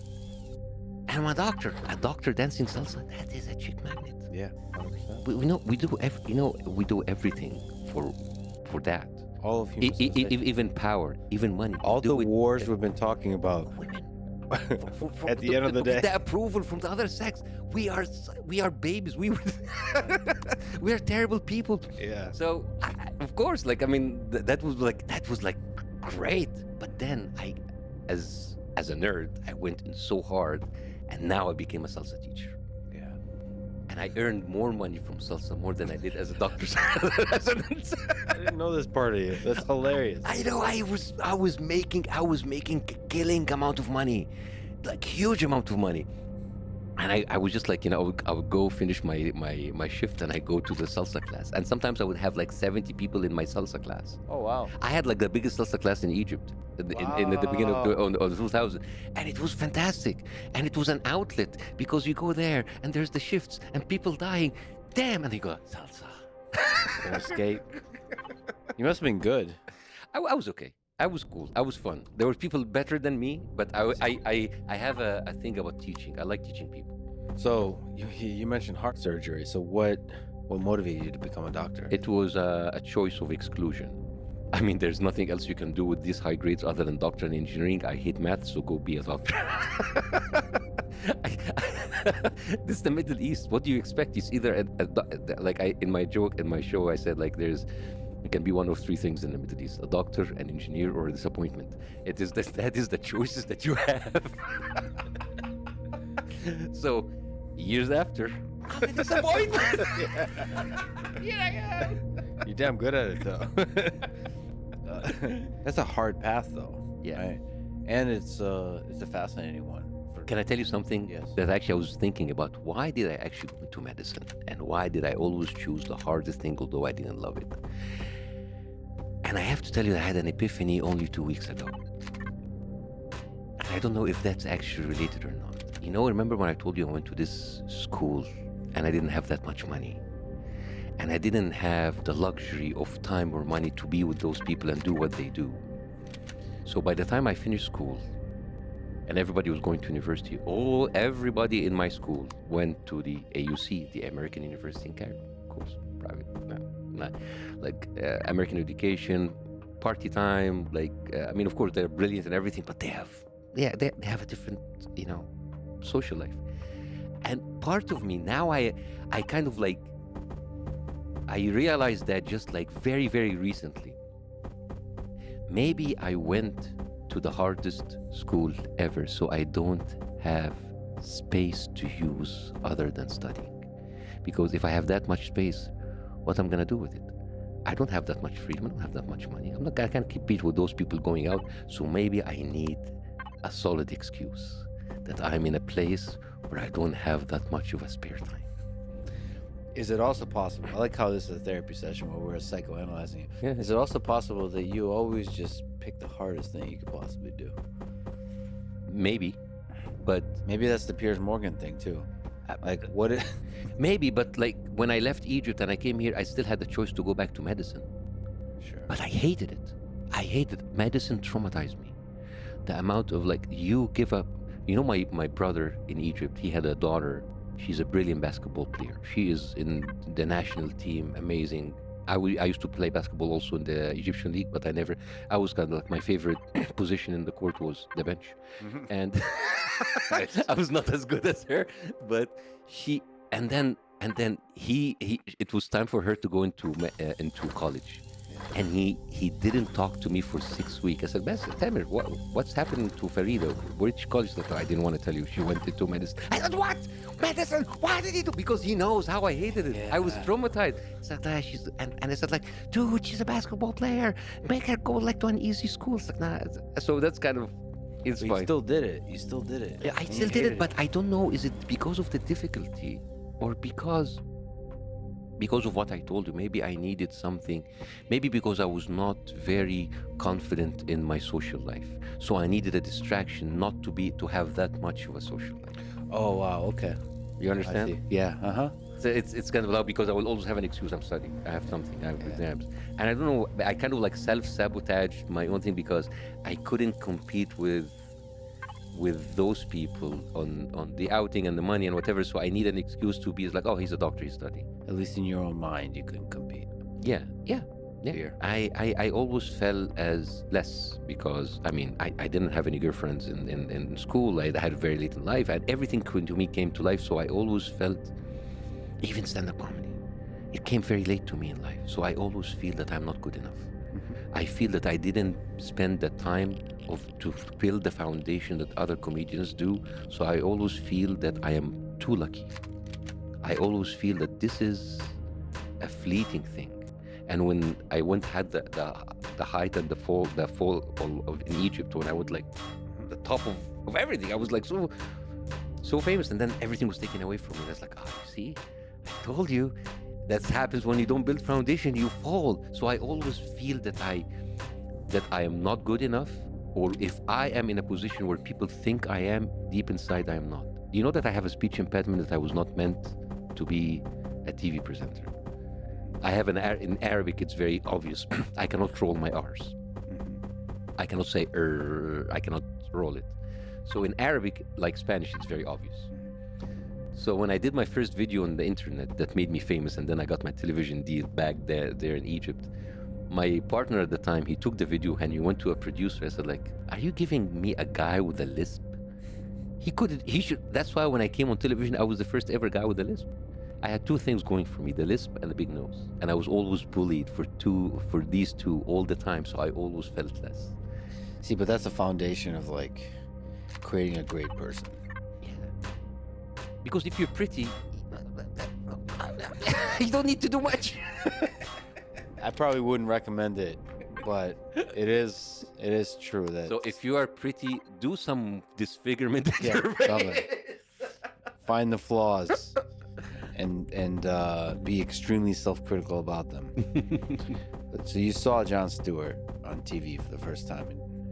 and my doctor, a doctor dancing salsa. That is a chick magnet. Yeah, 100%. We do everything for that. All of human civilization. Even power, even money. All Do the it- wars we've been talking about. Women. At the end of the day. the approval from the other sex. We are babies. We are terrible people. Yeah. So of course, like I mean, that was like great. But then as a nerd, I went in so hard, and now I became a salsa teacher. Yeah. And I earned more money from salsa more than I did as a doctor's resident. I didn't know this part of you. That's hilarious. I know I was making a killing amount of money, like huge amount of money. And I was just like, I would go finish my shift, and I go to the salsa class. And sometimes I would have like 70 people in my salsa class. Oh wow. I had like the biggest salsa class in Egypt in the beginning of the 2000, and it was fantastic. And it was an outlet because you go there and there's the shifts and people dying. Damn, and they go salsa. An escape. You must have been good. I was okay. I was cool. I was fun. There were people better than me, but I have a thing about teaching. I like teaching people. So you mentioned heart surgery. So what motivated you to become a doctor? It was a choice of exclusion. I mean, there's nothing else you can do with these high grades other than doctor in engineering. I hate math, so go be a doctor. This is the Middle East. What do you expect? It's either like in my joke in my show, I said like it can be one of three things in the Middle East: a doctor, an engineer, or a disappointment. That is the choices that you have. So years after, I'm a disappointment. Here I am. You're damn good at it, though. That's a hard path, though. Yeah. Right? And it's a fascinating one. Can I tell you something? Yes. That actually I was thinking about? Why did I actually go into medicine? And why did I always choose the hardest thing, although I didn't love it? And I have to tell you, I had an epiphany only 2 weeks ago. And I don't know if that's actually related or not. You know, remember when I told you I went to this school and I didn't have that much money? And I didn't have the luxury of time or money to be with those people and do what they do. So by the time I finished school, and everybody was going to university, everybody in my school went to the AUC, the American University in Cairo, of course, private, American education, party time, I mean, of course, they're brilliant and everything, but they have a different, social life. And part of me now, I kind of I realized that just very, very recently. Maybe I went to the hardest school ever, so I don't have space to use other than studying. Because if I have that much space, what I'm gonna do with it? I don't have that much freedom, I don't have that much money. I can't compete with those people going out, so maybe I need a solid excuse that I'm in a place where I don't have that much of a spare time. Is it also possible? I like how this is a therapy session where we're psychoanalyzing you. Yeah. Is it also possible that you always just pick the hardest thing you could possibly do? Maybe, but Maybe that's the Piers Morgan thing too. What? maybe, but when I left Egypt and I came here, I still had the choice to go back to medicine. Sure. But I hated it. Medicine traumatized me. The amount of you give up. My brother in Egypt, he had a daughter. She's a brilliant basketball player. She is in the national team, amazing. I used to play basketball also in the Egyptian league, but I was kind of my favorite position in the court was the bench. And I was not as good as her, but it was time for her to go into college. And he didn't talk to me for 6 weeks. I said, Tamer, what's happening to Farida? Which college? I didn't want to tell you. She went into medicine. I said, what? Medicine? Why did he do? Because he knows how I hated it. Yeah. I was traumatized. He said, and I said, dude, she's a basketball player. Make her go to an easy school. It's nah. So that's kind of, it's fine. You still did it. You still did it. Yeah, I still did it, but I don't know. Is it because of the difficulty or because of what I told you? Maybe I needed something. Maybe because I was not very confident in my social life. So I needed a distraction not to have that much of a social life. Oh, wow. Okay. You I understand? see. Yeah. Uh-huh. So it's kind of loud because I will always have an excuse. I'm studying. I have something. I have exams. And I don't know. I kind of self-sabotage my own thing because I couldn't compete with those people on the outing and the money and whatever. So I need an excuse to be he's a doctor, he's studying. At least in your own mind, you couldn't compete. Yeah. Here. I always felt as less because I didn't have any girlfriends in school. I had very late in life, and everything to me came to life. So I always felt, even stand-up comedy, it came very late to me in life. So I always feel that I'm not good enough. I feel that I didn't spend the time to build the foundation that other comedians do. So I always feel that I am too lucky. I always feel that this is a fleeting thing. And when I had the height and the fall of in Egypt, when I was the top of everything, I was so famous, and then everything was taken away from me. That's you see, I told you. That happens when you don't build foundation, you fall. So I always feel that I am not good enough, or if I am in a position where people think I am, deep inside I am not. You know that I have a speech impediment, that I was not meant to be a TV presenter. I have in Arabic, it's very obvious. I cannot roll my R's. I cannot say I cannot roll it. So in Arabic, like Spanish, it's very obvious. So when I did my first video on the internet that made me famous, and then I got my television deal back there in Egypt, my partner at the time, he took the video and he went to a producer. I said, are you giving me a guy with a lisp? He couldn't. He should. That's why when I came on television, I was the first ever guy with a lisp. I had two things going for me: the lisp and the big nose. And I was always bullied for these two all the time. So I always felt less. See, but that's the foundation of like creating a great person. Yeah. Because if you're pretty, you don't need to do much. I probably wouldn't recommend it, but it is true that. So if you are pretty, do some disfigurement. Yeah, something. Find the flaws, and be extremely self-critical about them. So you saw Jon Stewart on TV for the first time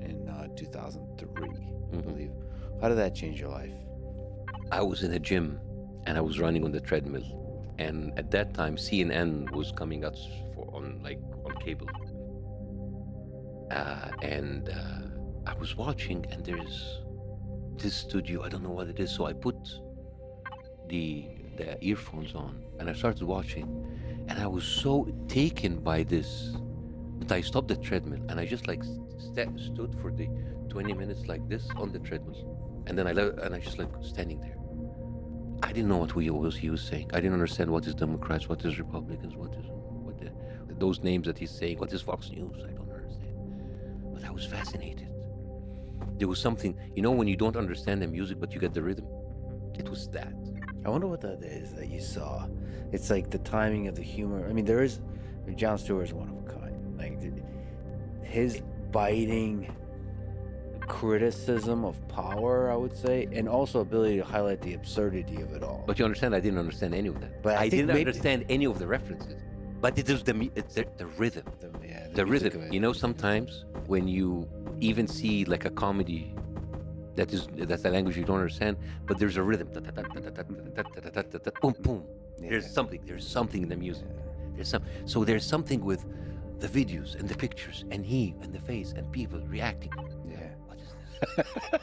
in 2003, I believe. How did that change your life? I was in a gym and I was running on the treadmill, and at that time CNN was coming out on cable, and I was watching, and there's this studio. I don't know what it is, so I put the earphones on and I started watching, and I was so taken by this that I stopped the treadmill and I just like stood for the 20 minutes like this on the treadmill, and then I just like standing there. I didn't know what he was saying. I didn't understand what is Democrats, what is Republicans, those names that he's saying, what is Fox News. I don't understand, but I was fascinated. There was something, when you don't understand the music but you get the rhythm. It was that. I wonder what that is that you saw. It's like the timing of the humor. I mean, Jon Stewart is one of a kind. Like his biting criticism of power, I would say, and also ability to highlight the absurdity of it all. But you understand, I didn't understand any of that. But I didn't understand any of the references. But it was the rhythm. The rhythm. Sometimes when you even see like a comedy that's a language you don't understand, but there's a rhythm. Boom, boom. There's something in the music. So there's something with the videos and the pictures and he and the face and people reacting. Yeah. What is this?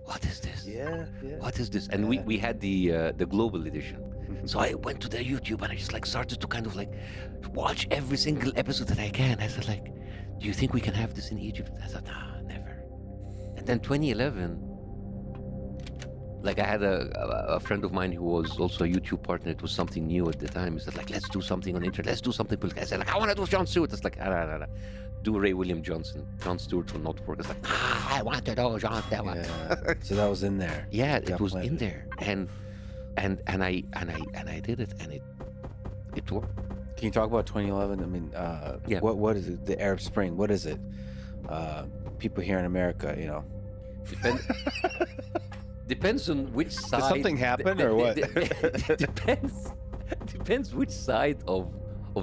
What is this? Yeah. What is this? And we had the global edition. So I went to the YouTube and I just like started to kind of like watch every single episode that I can. I said like, do you think we can have this in Egypt? I thought, nah, never. And then 2011, like I had a friend of mine who was also a YouTube partner. It was something new at the time. He said like, let's do something on the internet. Let's do something political. I said like, I want to do Jon Stewart. It's like, nah. Do Ray William Johnson. Jon Stewart will not work. It's like, I want to do Jon Stewart. Yeah. So that was in there. Yeah, it was in there. And I did it, and it worked. Can you talk about 2011? I mean, yeah. What is it? The Arab Spring. What is it? People here in America, Depends on which side. Did something happen or what? Depends which side of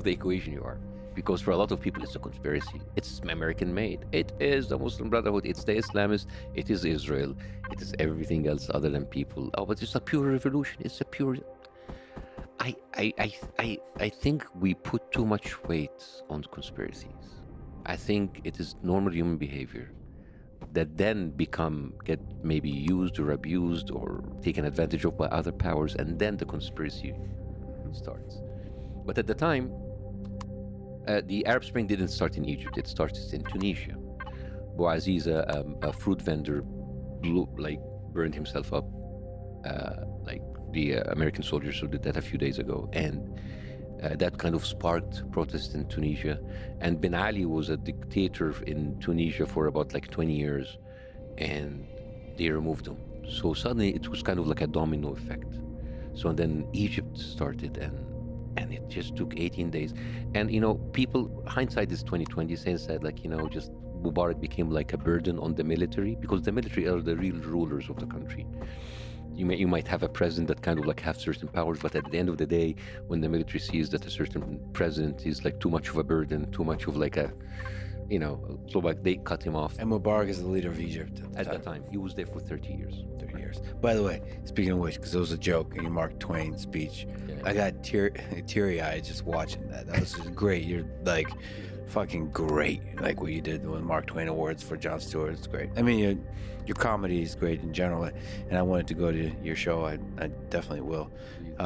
the equation you are. Because for a lot of people, it's a conspiracy. It's American-made. It is the Muslim Brotherhood. It's the Islamists. It is Israel. It is everything else other than people. Oh, but it's a pure revolution. It's a pure. I think we put too much weight on conspiracies. I think it is normal human behavior that then get maybe used or abused or taken advantage of by other powers, and then the conspiracy starts. But at the time, the Arab Spring didn't start in Egypt. It started in Tunisia. Bouaziz, a fruit vendor, burned himself up, like the American soldiers who did that a few days ago, and that kind of sparked protests in Tunisia. And Ben Ali was a dictator in Tunisia for about like 20 years, and they removed him. So suddenly it was kind of like a domino effect. So then Egypt started, and it just took 18 days. And people, hindsight is 2020, saying that like just Mubarak became like a burden on the military, because the military are the real rulers of the country. You might have a president that kind of like have certain powers, but at the end of the day, when the military sees that a certain president is like too much of a burden, too much of like a, so like they cut him off. And Mubarak is the leader of Egypt at that time. He was there for 30 years. 30 years. By the way, speaking of which, because it was a joke in your Mark Twain speech, yeah. I got teary-eyed just watching that. That was just great. You're like fucking great. Like what you did with Mark Twain Awards for Jon Stewart. It's great. I mean, your comedy is great in general, and I wanted to go to your show. I definitely will.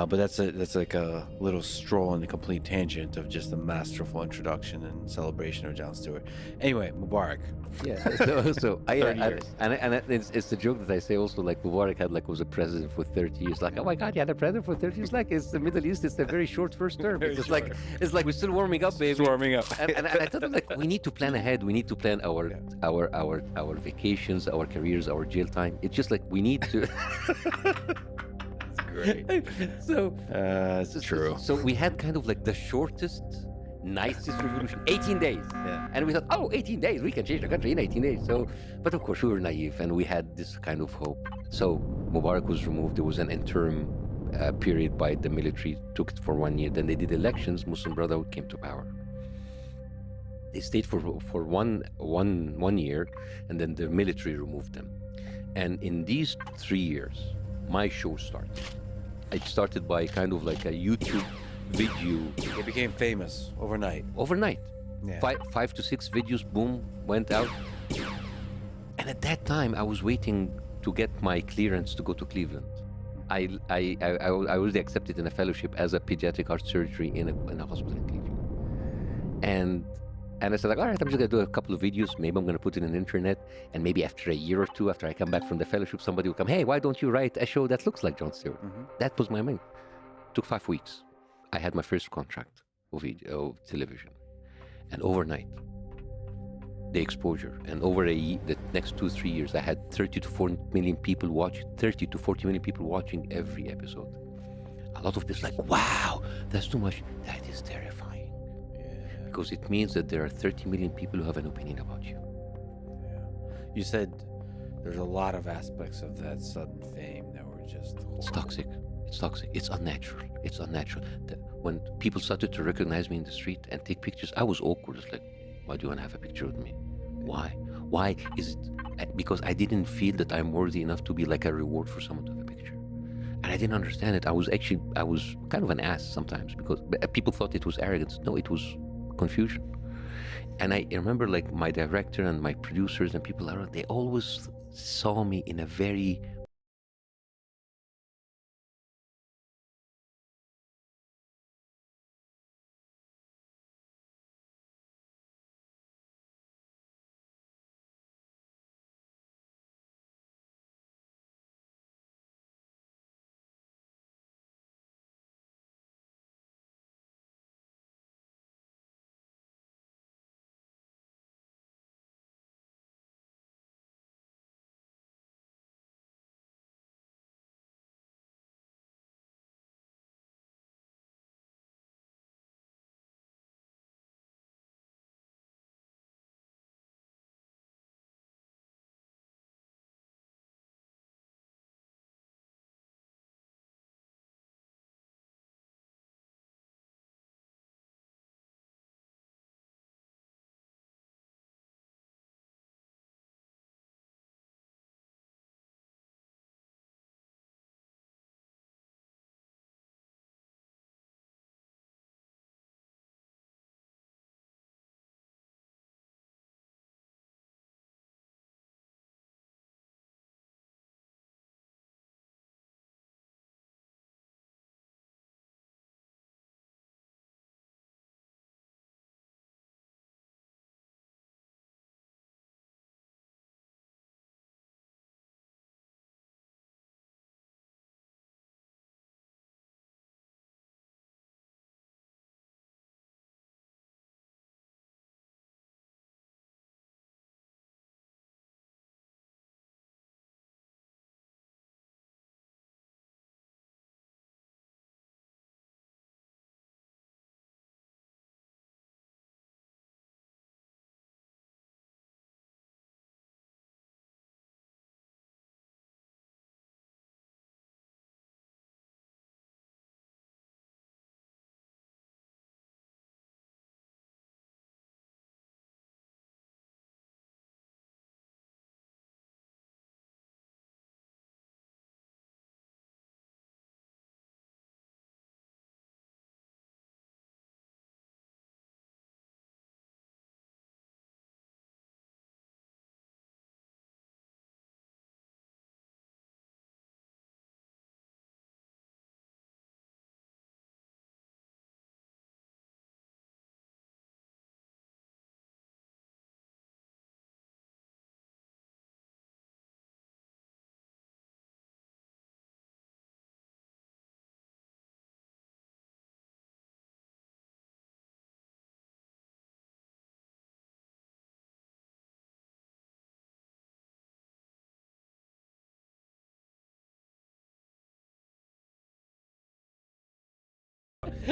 But that's like a little stroll in the complete tangent of just a masterful introduction and celebration of Jon Stewart. Anyway, Mubarak. Yeah. So 30 years. it's the joke that I say also, like Mubarak had like was a president for 30 years. Like, oh my God, you had a president for 30 years. Like, it's the Middle East. It's a very short first term. Very It's just short. like we're still warming up, baby. Warming up. And I told him, like, we need to plan ahead. We need to plan our vacations, our careers, our jail time. It's just like we need to. Great. So It's true. So we had kind of like the shortest, nicest revolution, 18 days. Yeah. And we thought, oh, 18 days, we can change the country in 18 days. So, but of course, we were naive and we had this kind of hope. So Mubarak was removed. There was an interim period by the military, took it for 1 year. Then they did elections. Muslim Brotherhood came to power. They stayed for one year, and then the military removed them. And in these 3 years, my show started. It started by kind of like a YouTube video It became famous overnight. overnight. Yeah. Five to six videos, boom, went out. And at that time, I was waiting to get my clearance to go to Cleveland. I already accepted in a fellowship as a pediatric heart surgery in a hospital in Cleveland. And I said, like, all right, I'm just gonna do a couple of videos. Maybe I'm gonna put it on the internet, and maybe after a year or two, after I come back from the fellowship, somebody will come, hey, why don't you write a show that looks like Jon Stewart? That was my mind. Took 5 weeks. I had my first contract of television, and overnight, the exposure, and over the next 2-3 years, I had 30 to 40 million people watching every episode. A lot of people like, wow, that's too much. That is terrifying. Because it means that there are 30 million people who have an opinion about you. You said there's a lot of aspects of that sudden fame that were just horrible. It's toxic. It's toxic. It's unnatural. It's unnatural. When people started to recognize me in the street and take pictures, I was awkward. It's like, why do you want to have a picture with me? Why? Why is it? Because I didn't feel that I'm worthy enough to be like a reward for someone to have a picture. And I didn't understand it. I was kind of an ass sometimes because people thought it was arrogance. No, it was confusion. And I remember like my director and my producers and people around, they always saw me in a very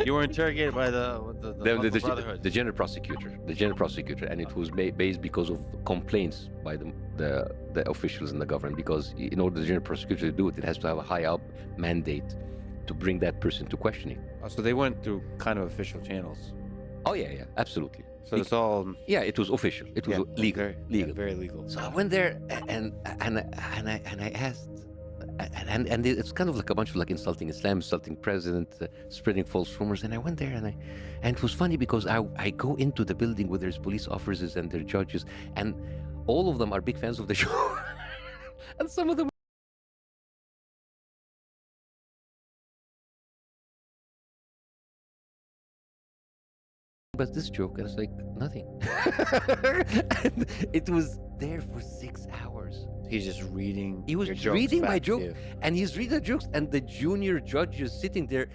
You were interrogated by the Muslim Brotherhood. the general prosecutor, and it was based because of complaints by the officials in the government. Because in order the general prosecutor to do it, it has to have a high up mandate to bring that person to questioning. Oh, so they went through kind of official channels. Oh yeah, absolutely. So it's all Yeah, it was official. It was legal. very, legal. yeah, very legal. So I went there and I asked, and it's kind of like a bunch of like insulting Islam, insulting president, spreading false rumors. And I went there and it was funny because I go into the building where there's police officers and their judges, and all of them are big fans of the show, and some of them. But this joke, and it's like nothing. And it was there for 6 hours. He's just reading. He was your jokes reading my back to joke, you. and he's reading the jokes, and the junior judge is sitting there,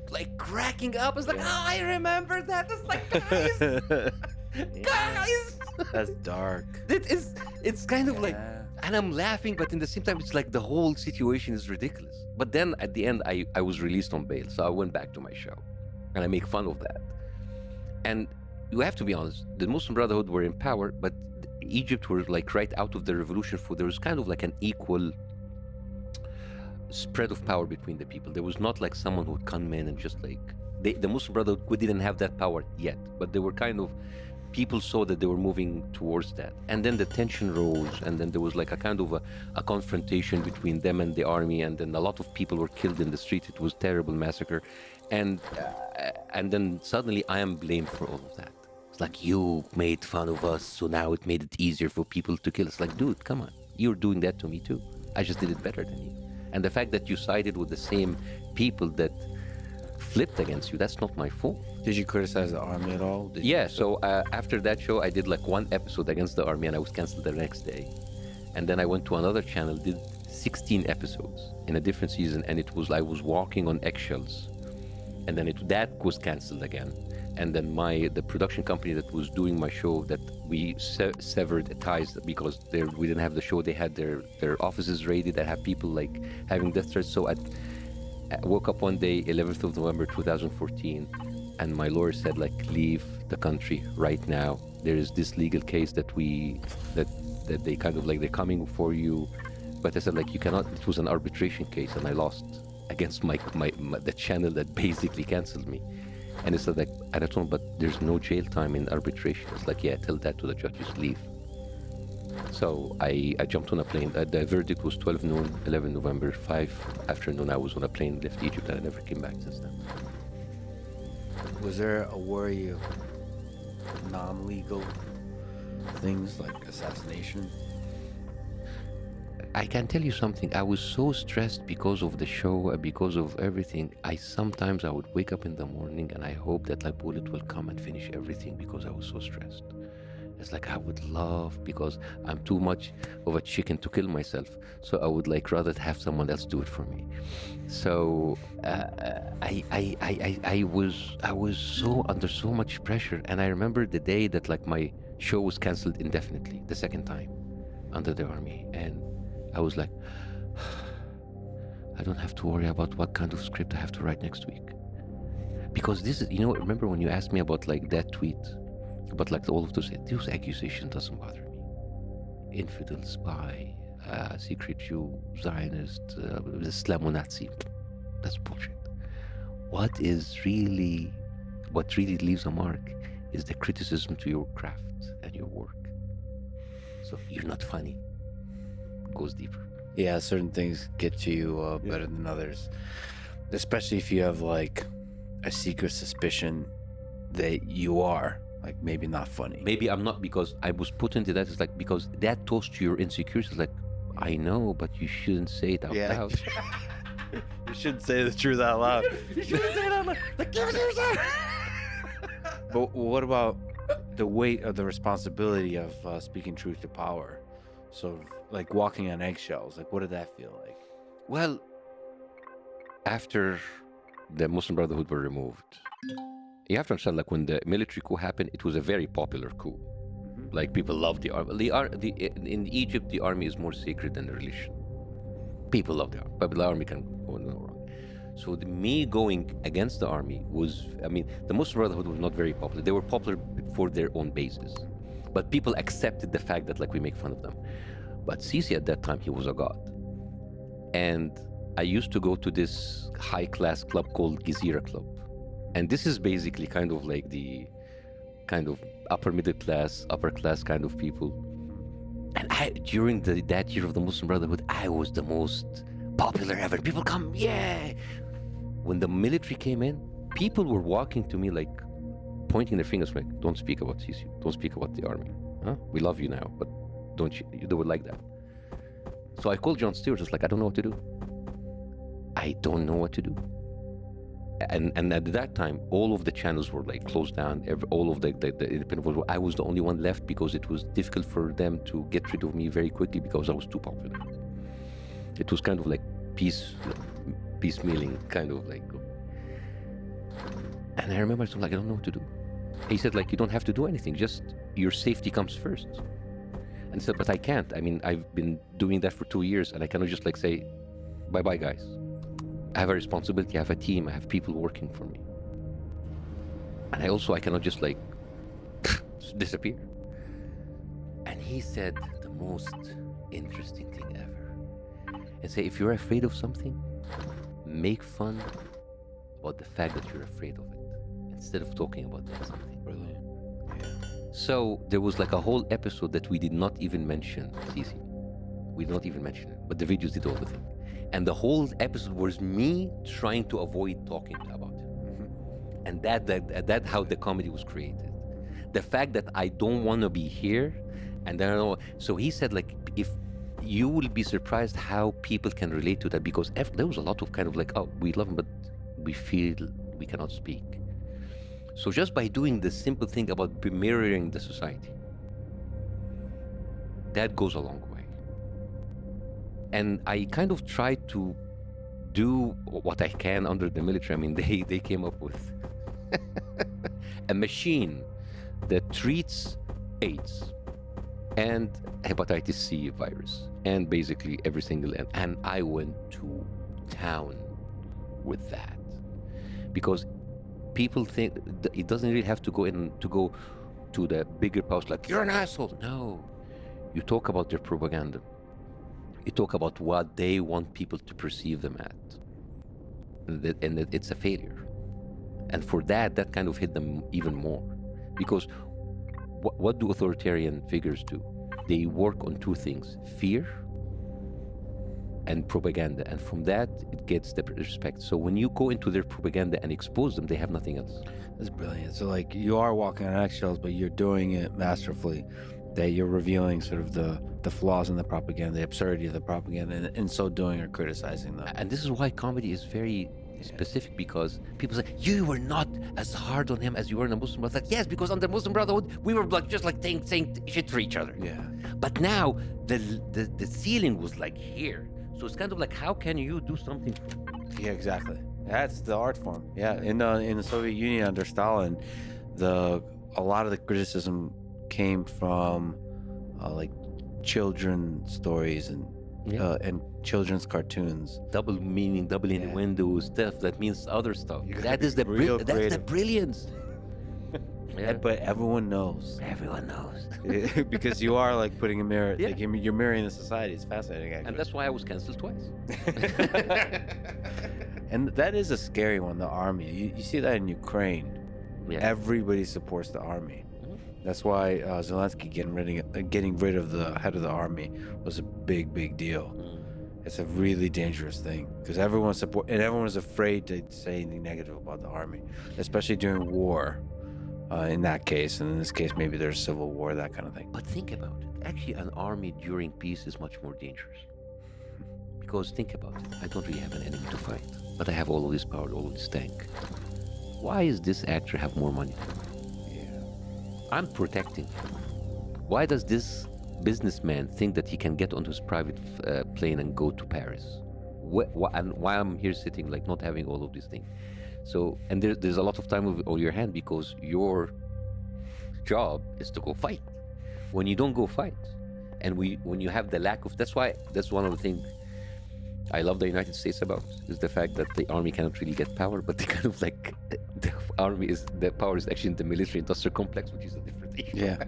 like cracking up. It's like, oh, I remember that. It's like, guys, That's dark. it's kind of like, Yeah. and I'm laughing, but in the same time, it's like the whole situation is ridiculous. But then at the end, I was released on bail, so I went back to my show, and I make fun of that. And you have to be honest, the Muslim Brotherhood were in power, but Egypt were like right out of the revolution. There was kind of like an equal spread of power between the people. There was not like someone who would come in and just like the Muslim Brotherhood didn't have that power yet, but they were kind of, people saw that they were moving towards that. And then the tension rose, and then there was like a kind of a confrontation between them and the army, and then a lot of people were killed in the street. It was a terrible massacre, and then suddenly I am blamed for all of that. It's like, you made fun of us, so now it made it easier for people to kill us. Like, dude, come on, you're doing that to me too. I just did it better than you. And the fact that you sided with the same people that flipped against you, that's not my fault. Did you criticize the army at all? Yeah, so after that show, I did like one episode against the army, and I was canceled the next day. And then I went to another channel, did 16 episodes in a different season, and I was walking on eggshells. And then that was canceled again. And then the production company that was doing my show, that we severed ties because we didn't have the show. They had their offices raided. They had people like having death threats. So I woke up one day, 11th of November 2014, and my lawyer said, like, leave the country right now. There is this legal case that they kind of like, they're coming for you. But I said, like, you cannot. It was an arbitration case, and I lost against the channel that basically canceled me. And it said, like, and I told him, but there's no jail time in arbitration. It's like, yeah, tell that to the judges, leave. So I jumped on a plane. The verdict was 12 noon, 11 November, 5 afternoon. I was on a plane, left Egypt, and I never came back since then. Was there a worry of non-legal things like assassination? I can tell you something. I was so stressed because of the show, because of everything. Sometimes I would wake up in the morning and I hope that like bullet will come and finish everything because I was so stressed. It's like I would love, because I'm too much of a chicken to kill myself. So I would like rather have someone else do it for me. So I was so under so much pressure. And I remember the day that like my show was canceled indefinitely, the second time under the army. And I was like, I don't have to worry about what kind of script I have to write next week. Because this is, remember when you asked me about like that tweet, about like all of those accusations doesn't bother me. Infidel, spy, secret Jew, Zionist, Islamo-Nazi, that's bullshit. What really leaves a mark is the criticism to your craft and your work. So you're not funny. Goes deeper. Yeah, certain things get to you better than others, especially if you have like a secret suspicion that you are like maybe not funny. Maybe I'm not, because I was put into that. It's like, because that toast to your insecurities. Like, I know, but you shouldn't say it out loud. You shouldn't say the truth out loud. You shouldn't say it out loud. Like, But what about the weight of the responsibility of speaking truth to power? Sort of like walking on eggshells. Like, what did that feel like? Well, after the Muslim Brotherhood were removed, you have to understand, like, when the military coup happened, it was a very popular coup. Mm-hmm. Like, people loved the army. In Egypt, the army is more sacred than the religion. People love the army, but the army can go no wrong. So me going against the army was, I mean, the Muslim Brotherhood was not very popular. They were popular for their own bases, but people accepted the fact that like we make fun of them. But Sisi at that time, he was a god. And I used to go to this high-class club called Gezira Club. And this is basically kind of like the kind of upper middle class, upper class kind of people. And during that year of the Muslim Brotherhood, I was the most popular ever. People come, yeah. When the military came in, people were walking to me like, pointing their fingers like, don't speak about Sisi, don't speak about the army. Huh? We love you now, but don't you do it like that. So I called Jon Stewart, just like, I don't know what to do. I don't know what to do. And at that time, all of the channels were like closed down. All of the independent voice. I was the only one left because it was difficult for them to get rid of me very quickly because I was too popular. It was kind of like piecemealing, kind of like. And I remember I told him, like, I don't know what to do. He said, like, you don't have to do anything. Just your safety comes first. And I said, but I can't. I mean, I've been doing that for 2 years, and I cannot just like say, bye-bye, guys. I have a responsibility, I have a team, I have people working for me. And I cannot just like disappear. And he said the most interesting thing ever. And say, if you're afraid of something, make fun about the fact that you're afraid of it, instead of talking about that something. Brilliant. Yeah. So there was like a whole episode that we did not even mention Sisi. We did not even mention it, but the videos did all the thing. And the whole episode was me trying to avoid talking about it. Mm-hmm. And that how the comedy was created. The fact that I don't want to be here, and then so he said, like, if you will be surprised how people can relate to that, because there was a lot of kind of like, oh, we love him, but we feel we cannot speak. So just by doing the simple thing about mirroring the society, that goes a long way. And I kind of tried to do what I can under the military. I mean, they came up with a machine that treats AIDS and hepatitis C virus and basically every single, and I went to town with that because people think that it doesn't really have to go to the bigger powers like, you're an asshole. No, you talk about their propaganda. You talk about what they want people to perceive them at. And it's a failure. And for that kind of hit them even more. Because what do authoritarian figures do? They work on two things, fear and propaganda. And from that, it gets the respect. So when you go into their propaganda and expose them, they have nothing else. That's brilliant. So like you are walking on eggshells, but you're doing it masterfully. That you're revealing sort of the flaws in the propaganda, the absurdity of the propaganda, and in so doing are criticizing them. And this is why comedy is very specific, because people say, you were not as hard on him as you were in the Muslim Brotherhood. Like, yes, because under Muslim Brotherhood, we were like just like saying shit for each other. Yeah. But now the ceiling was like here. So it's kind of like, how can you do something? Yeah, exactly. That's the art form. Yeah. In the Soviet Union under Stalin, a lot of the criticism came from like children's stories and children's cartoons. Double meaning, double innuendo stuff that means other stuff. That is the brilliance. Yeah. But everyone knows. Everyone knows. Because you are like putting a mirror, like you're mirroring the society. It's fascinating, actually. And that's why I was canceled twice. And that is a scary one, the army. You see that in Ukraine. Yeah. Everybody supports the army. That's why Zelensky getting rid of the head of the army was a big deal. It's a really dangerous thing because everyone is afraid to say anything negative about the army, especially during war. In that case, and in this case, maybe there's civil war, that kind of thing. But think about it. Actually, an army during peace is much more dangerous. Because think about it. I don't really have an enemy to fight, but I have all of this power, all of this tank. Why does this actor have more money? I'm protecting him. Why does this businessman think that he can get onto his private plane and go to Paris? And why I'm here sitting like not having all of these things? So, and there's a lot of time on your hand because your job is to go fight. When you don't go fight, and when you have the lack of, that's one of the things I love the United States about is the fact that the army cannot really get power, but they kind of like the power is actually in the military-industrial complex, which is a different issue. Yeah.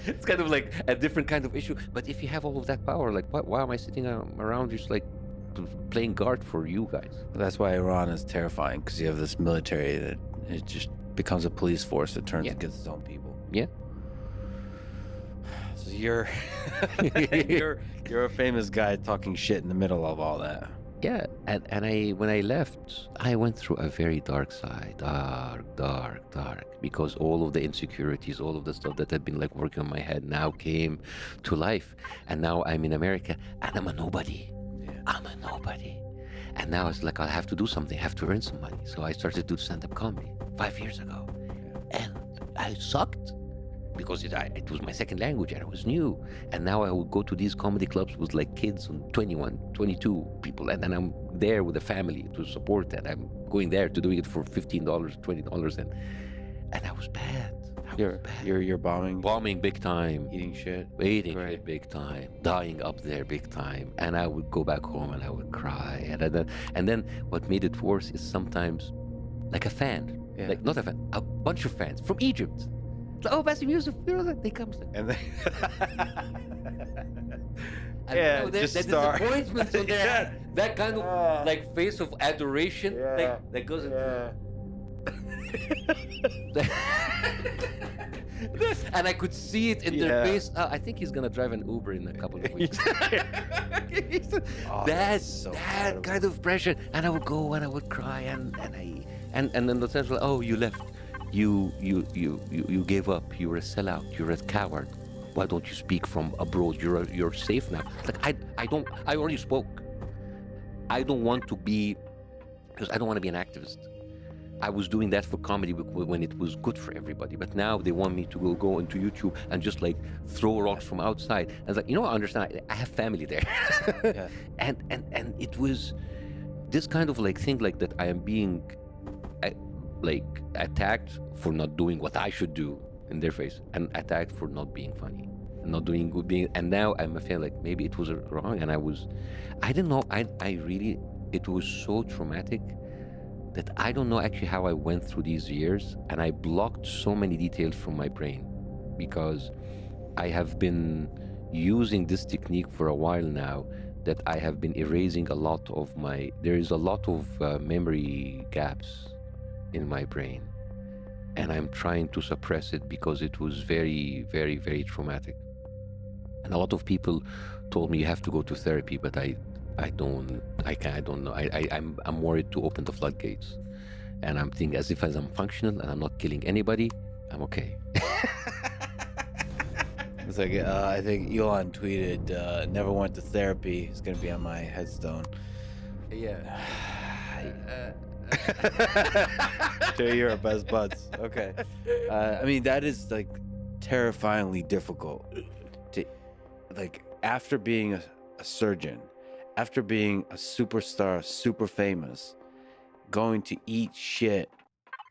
it's kind of like a different kind of issue. But if you have all of that power, like why am I sitting around just like playing guard for you guys? That's why Iran is terrifying, because you have this military that it just becomes a police force that turns against its own people. Yeah. So you're you're a famous guy talking shit in the middle of all that. Yeah, and I when I left, I went through a very dark side, dark, because all of the insecurities, all of the stuff that had been like working on my head now came to life, and now I'm in America and I'm a nobody. Yeah. I'm a nobody, and now it's like I have to do something, I have to earn some money. So I started to do stand-up comedy 5 years ago, and I sucked. Because it was my second language and it was new. And now I would go to these comedy clubs with like kids, 21, 22 people. And then I'm there with a family to support that. I'm going there to doing it for $15, $20. And I was bad. You're bombing? Bombing big time. Eating shit? Eating shit big time. Dying up there big time. And I would go back home and I would cry. And then what made it worse is sometimes like a fan. Yeah. Like not a fan, a bunch of fans from Egypt. Oh, Bassem Youssef, they come. And they yeah, just the start. disappointments on their head. That kind of like face of adoration, that goes into. And I could see it in their face. I think he's gonna drive an Uber in a couple of weeks. that kind of pressure, and I would go and I would cry, and then the central. Oh, you left. You gave up. You're a sellout. You're a coward. Why don't you speak from abroad? You're safe now. Like I already spoke. I don't want to be, because I don't want to be an activist. I was doing that for comedy when it was good for everybody. But now they want me to go into YouTube and just like throw rocks from outside. And it's like, I understand. I have family there. Yeah. And it was this kind of like thing like that. I am being like attacked for not doing what I should do in their face, and attacked for not being funny and not doing good and now I'm feeling like maybe it was wrong, and I didn't know. I really, it was so traumatic that I don't know actually how I went through these years, and I blocked so many details from my brain because I have been using this technique for a while now, that I have been erasing a lot of there is a lot of memory gaps in my brain, and I'm trying to suppress it because it was very, very, very traumatic. And a lot of people told me you have to go to therapy, but I don't know. I'm worried to open the floodgates, and I'm thinking as I'm functional and I'm not killing anybody, I'm okay. It's like I think Elon tweeted, "Never went to therapy." It's gonna be on my headstone. Yeah. Show your best buds. Okay. I mean, that is like terrifyingly difficult to, like, after being a surgeon, after being a superstar, super famous, going to eat shit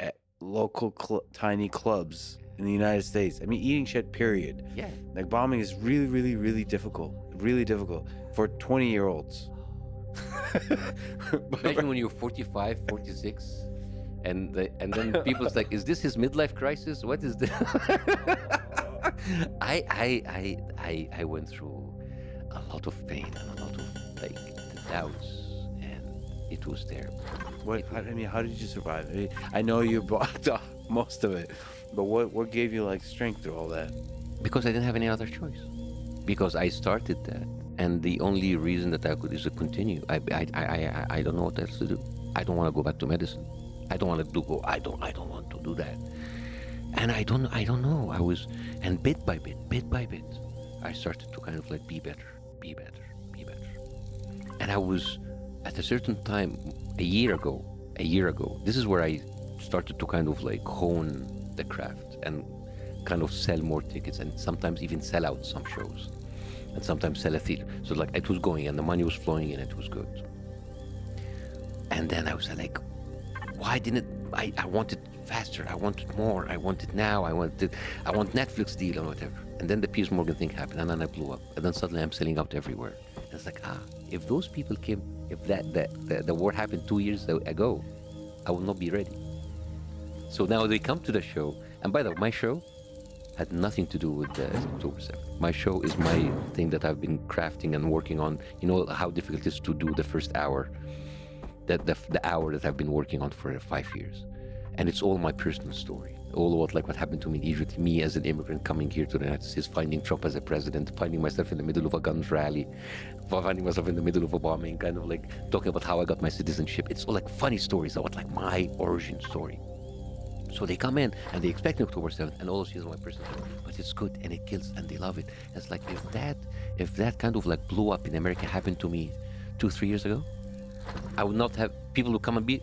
at local tiny clubs in the United States. I mean, eating shit, period. Yeah. Like, bombing is really, really, really difficult. Really difficult for 20-year-olds. Imagine when you're 45, 46, and then people's like, "Is this his midlife crisis? What is this?" I went through a lot of pain and a lot of like doubts, and it was terrible. How did you survive? I know you blocked off most of it, but what gave you like strength through all that? Because I didn't have any other choice. Because I started that, and the only reason that I could is to continue. I don't know what else to do. I don't want to go back to medicine. I don't want to do. I don't want to do that. And I don't know. And bit by bit, I started to kind of like be better. And I was, at a certain time, a year ago, this is where I started to kind of like hone the craft and kind of sell more tickets, and sometimes even sell out some shows, and sometimes sell a theater. So like it was going and the money was flowing and it was good. And then I was like, why didn't I wanted faster, I wanted more, I want it now, I want Netflix deal or whatever. And then the Piers Morgan thing happened, and then I blew up, and then suddenly I'm selling out everywhere. And it's like, if those people came, if the war happened 2 years ago, I will not be ready. So now they come to the show, and by the way, my show had nothing to do with October 7th. My show is my thing that I've been crafting and working on. You know how difficult it is to do the first hour, the hour that I've been working on for 5 years, and it's all my personal story. All what happened to me in Egypt, me as an immigrant coming here to the United States, finding Trump as a president, finding myself in the middle of a guns rally, finding myself in the middle of a bombing, kind of like talking about how I got my citizenship. It's all like funny stories about like my origin story. So they come in and they expect October 7th, and all of is my personal story, but it's good and it kills and they love it. It's like if that kind of like blew up in America happened to me 2-3 years ago, I would not have people who come and be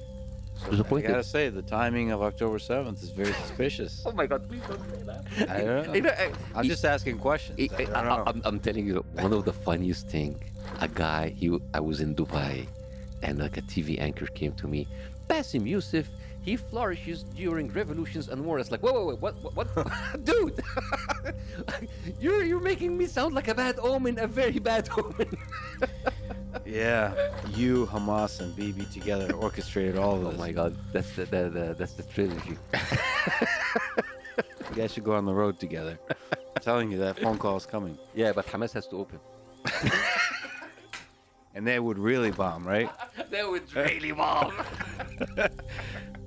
disappointed. I gotta say, the timing of October 7th is very suspicious. Oh my God, please don't say that. I don't know. I'm just asking questions. I don't know. I'm telling you, one of the funniest thing, a guy, I was in Dubai, and like a TV anchor came to me, Bassem Youssef, he flourishes during revolutions and wars. Like, whoa, what? Dude, you're making me sound like a bad omen, a very bad omen. Yeah, you, Hamas, and Bibi together orchestrated all of this. Oh my God, that's the trilogy. You guys should go on the road together. I'm telling you, that phone call is coming. Yeah, but Hamas has to open. And they would really bomb, right? They would really bomb.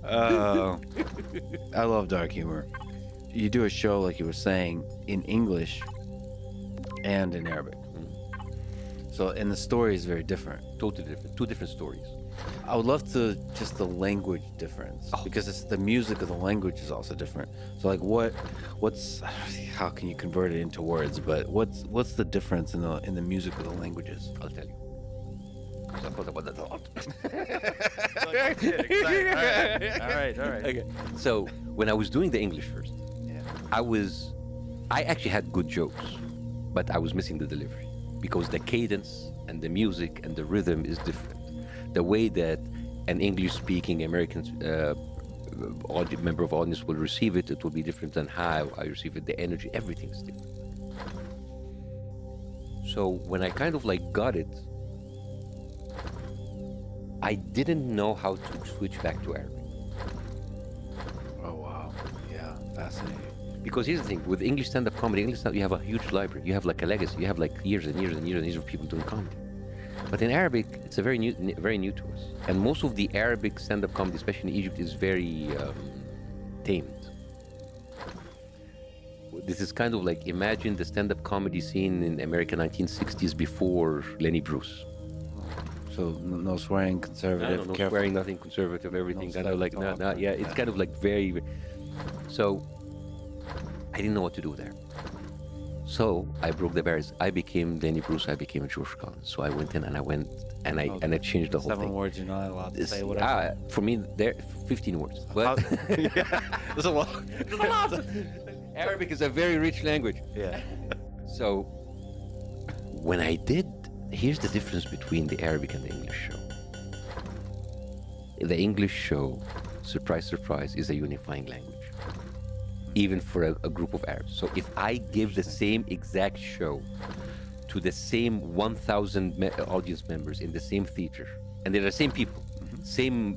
I love dark humor. You do a show, like you were saying, in English and in Arabic. So, and the story is very different. Totally different. Two different stories. I would love to just the language difference, because it's the music of the language is also different. So, like, what's how can you convert it into words? But what's the difference in the music of the languages? I'll tell you. I thought about that a lot. All right. Okay. So when I was doing the English first, I actually had good jokes, but I was missing the delivery because the cadence and the music and the rhythm is different. The way that an English-speaking American member of audience will receive it, it will be different than how I receive it. The energy, everything is different. So when I kind of like got it, I didn't know how to switch back to Arabic. Oh wow, yeah, fascinating. Because here's the thing, with English stand-up comedy, you have a huge library. You have like a legacy. You have like years and years and years and years of people doing comedy. But in Arabic, it's a very new to us. And most of the Arabic stand-up comedy, especially in Egypt, is very tamed. This is kind of like, imagine the stand-up comedy scene in America 1960s before Lenny Bruce. So no swearing, conservative, no careful. swearing, nothing conservative, everything No kind of like, stuff. yeah, it's kind of like very. So I didn't know what to do there. So I broke the barriers. I became Lenny Bruce. I became George Collins. So I went in and I changed the whole 7 thing. words you're not allowed to say. Whatever. For me, there 15 words. But There's a lot. there's a lot. Arabic is a very rich language. Yeah. So when I did, here's the difference between the Arabic and the English show. The English show, surprise, surprise, is a unifying language, even for a group of Arabs. So if I give the same exact show to the same 1,000 audience members in the same theater, and they're the same people, same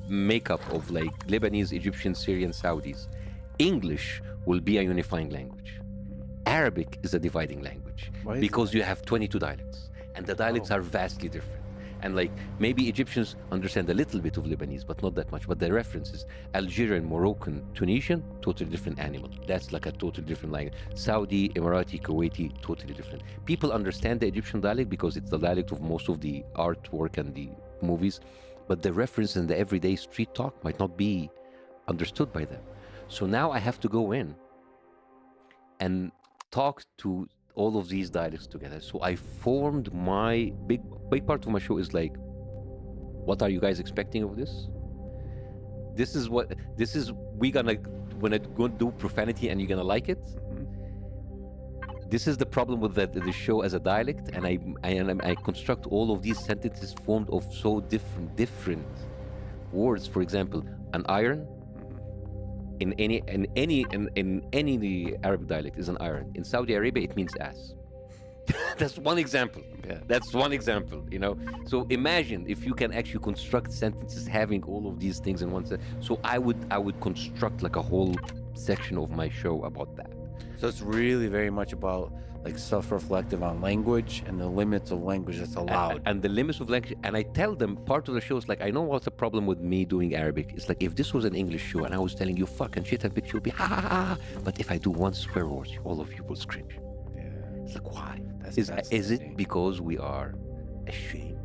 makeup of like Lebanese, Egyptian, Syrian, Saudis, English will be a unifying language. Arabic is a dividing language because you have 22 dialects, and the dialects are vastly different. And like maybe Egyptians understand a little bit of Lebanese, but not that much. But the references, Algerian, Moroccan, Tunisian, totally different animal. That's like a totally different language. Saudi, Emirati, Kuwaiti, totally different. People understand the Egyptian dialect because it's the dialect of most of the artwork and the movies, but the reference in the everyday street talk might not be understood by them. So now I have to go in and talk to all of these dialects together. So I formed my big part of my show is like, what are you guys expecting of this? We gonna go do profanity and you're gonna like it. This is the problem with the show as a dialect, and I construct all of these sentences formed of so different words. For example, an iron in any Arabic dialect is an iron. In Saudi Arabia, it means ass. That's one example. Yeah. That's one example, you know. So imagine if you can actually construct sentences having all of these things in one sentence. So I would construct like a whole section of my show about that. So it's really very much about like self-reflective on language and the limits of language that's allowed. And the limits of language. And I tell them part of the show is like, I know what's the problem with me doing Arabic. It's like if this was an English show and I was telling you fucking shit and bitch, you'll be ha ha ha. But if I do one swear word, all of you will scream. Yeah. It's like why? That's Is fascinating. it because we are ashamed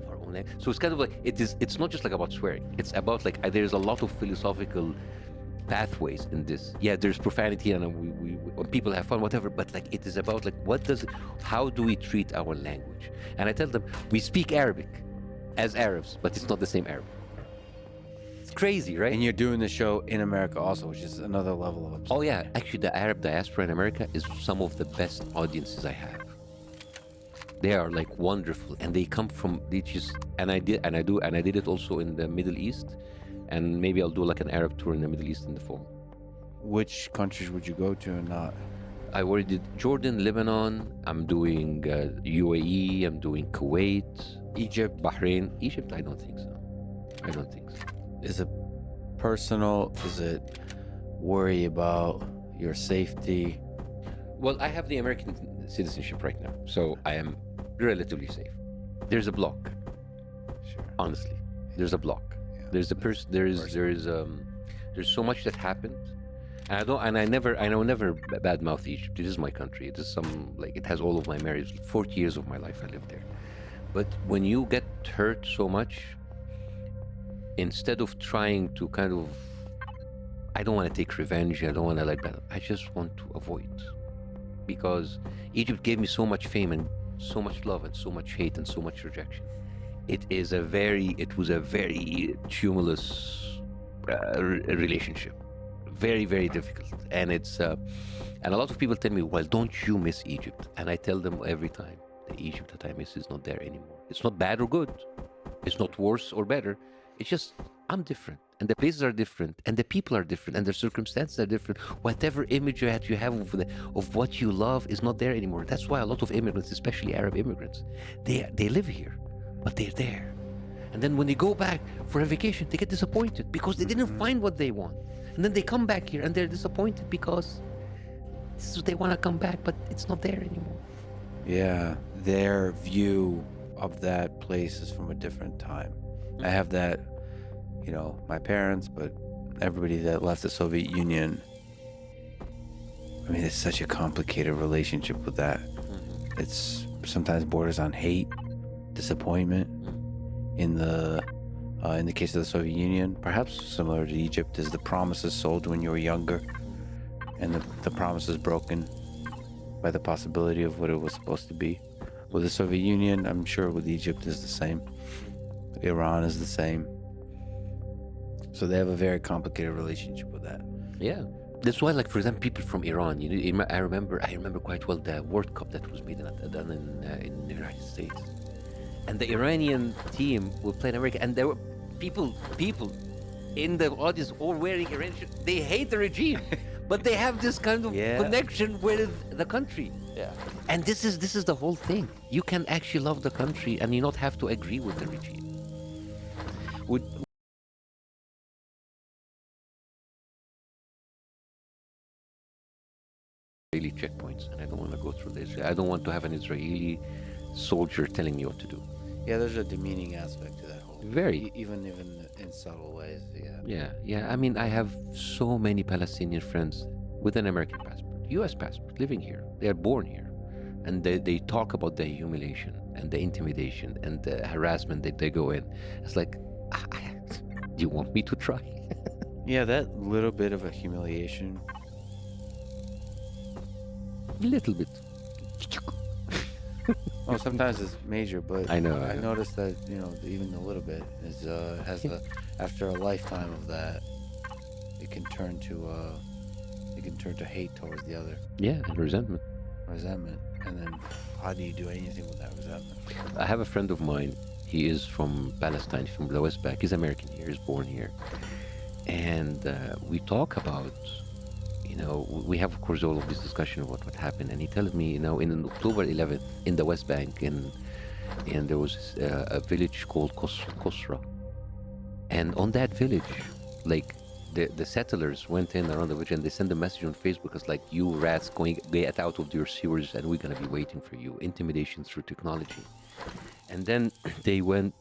of our own language? So it's kind of like it's not just like about swearing. It's about like there's a lot of philosophical pathways in this. Yeah, there's profanity and we people have fun, whatever. But like it is about like how do we treat our language? And I tell them we speak Arabic as Arabs, but it's not the same Arabic. It's crazy, right? And you're doing the show in America also, which is another level of obsession. Oh yeah, actually the Arab diaspora in America is some of the best audiences I have. They are like wonderful and they come from I did it also in the Middle East, and maybe I'll do like an Arab tour in the Middle East in the fall. Which countries would you go to and not? I already did Jordan, Lebanon, I'm doing UAE, I'm doing Kuwait, Egypt? Bahrain. Egypt, I don't think so. Is it personal? Is it worry about your safety? Well, I have the American citizenship right now, so I am relatively safe. There's a block. Sure. Honestly, there's a block. Yeah. There's a person. There's so much that happened, and I will never badmouth Egypt. It is my country. It is it has all of my memories. 40 years of my life I lived there. But when you get hurt so much, instead of trying to kind of, I don't want to take revenge. I don't want to like that. I just want to avoid, because Egypt gave me so much fame and so much love and so much hate and so much rejection. It was a very tumultuous relationship, very, very difficult. And and a lot of people tell me, well, don't you miss Egypt? And I tell them every time, the Egypt that I miss is not there anymore. It's not bad or good. It's not worse or better. It's just, I'm different. And the places are different. And the people are different. And the circumstances are different. Whatever image you have of what you love is not there anymore. That's why a lot of immigrants, especially Arab immigrants, they live here, but they're there. And then when they go back for a vacation, they get disappointed because they didn't find what they want. And then they come back here and they're disappointed because they want to come back, but it's not there anymore. Yeah, their view of that place is from a different time. I have that, my parents, but everybody that left the Soviet Union. I mean, it's such a complicated relationship with that. It's sometimes borders on hate, disappointment. In the case of the Soviet Union, perhaps similar to Egypt, is the promises sold when you were younger, and the promises broken by the possibility of what it was supposed to be. With the Soviet Union, I'm sure with Egypt is the same. Iran is the same. So they have a very complicated relationship with that. Yeah. That's why, like, for example, people from Iran, I remember quite well the World Cup that was done in the United States. And the Iranian team would play in America, and there were people in the audience all wearing Iranian shirts. They hate the regime, but they have this kind of connection with the country. Yeah. And this is the whole thing. You can actually love the country and you not have to agree with the regime. Would Israeli checkpoints, and I don't want to go through this. I don't want to have an Israeli soldier telling me what to do. Yeah, there's a demeaning aspect to that whole. Very. Even in subtle ways. Yeah. Yeah. I mean, I have so many Palestinian friends with an American passport, U.S. passport, living here. They are born here, and they talk about the humiliation and the intimidation and the harassment that they go in. It's like, do you want me to try? Yeah, that little bit of a humiliation. A little bit. Oh, sometimes it's major, but I know. I noticed that even a little bit is after a lifetime of that, it can turn to hate towards the other, Yeah, and resentment. resentment, and then how do you do anything with that resentment? I have a friend of mine. He is from Palestine, from the West Bank. He's American here. He's born here, and we talk about, we have, of course, all of this discussion about what happened, and he tells me, in October 11th in the West Bank, and there was a village called Kosra, and on that village, like the settlers went in around the village and they sent a message on Facebook as like, "You rats, get out of your sewers, and we're gonna be waiting for you." Intimidation through technology, and then they went.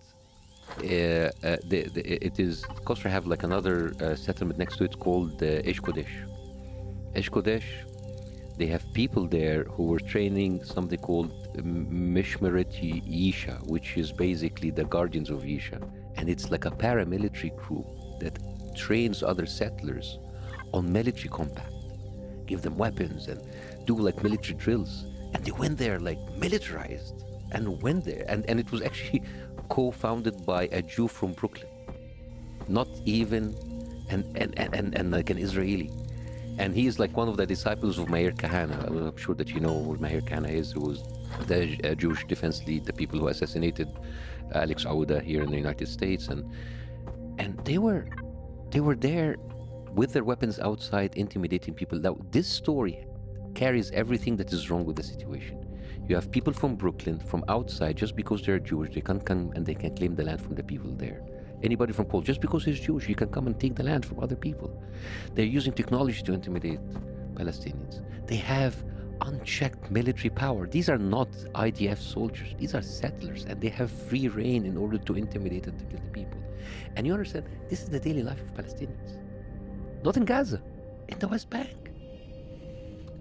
Kosra have like another settlement next to it called Esh Kodesh. Esh Kodesh, they have people there who were training something called Mishmeret Yisha, which is basically the guardians of Yisha, and it's like a paramilitary group that trains other settlers on military combat, give them weapons and do like military drills, and they went there like militarized and went there, and it was actually co-founded by a Jew from Brooklyn, not even and like an Israeli, and he is like one of the disciples of Meir Kahane. I'm sure that you know who Meir Kahane is, who was the Jewish defense lead, the people who assassinated Alex Auda here in the United States, and they were there with their weapons outside, intimidating people. Now, this story carries everything that is wrong with the situation. You have people from Brooklyn, from outside, just because they're Jewish, they can come and they can claim the land from the people there. Anybody from Poland, just because he's Jewish, you can come and take the land from other people. They're using technology to intimidate Palestinians. They have unchecked military power. These are not IDF soldiers. These are settlers, and they have free reign in order to intimidate and to kill the people. And you understand, this is the daily life of Palestinians. Not in Gaza, in the West Bank.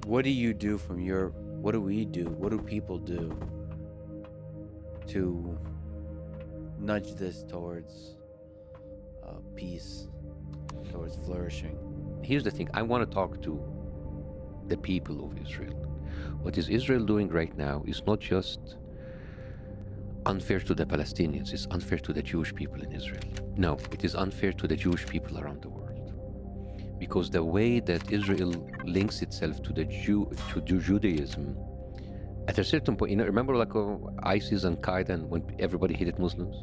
What do you do from your... What do we do? What do people do to nudge this towards peace, towards flourishing? Here's the thing. I want to talk to the people of Israel. What is Israel doing right now is not just unfair to the Palestinians, it's unfair to the Jewish people in Israel. No, it is unfair to the Jewish people around the world. Because the way that Israel links itself to Judaism, at a certain point, remember like ISIS and Qaeda, and when everybody hated Muslims,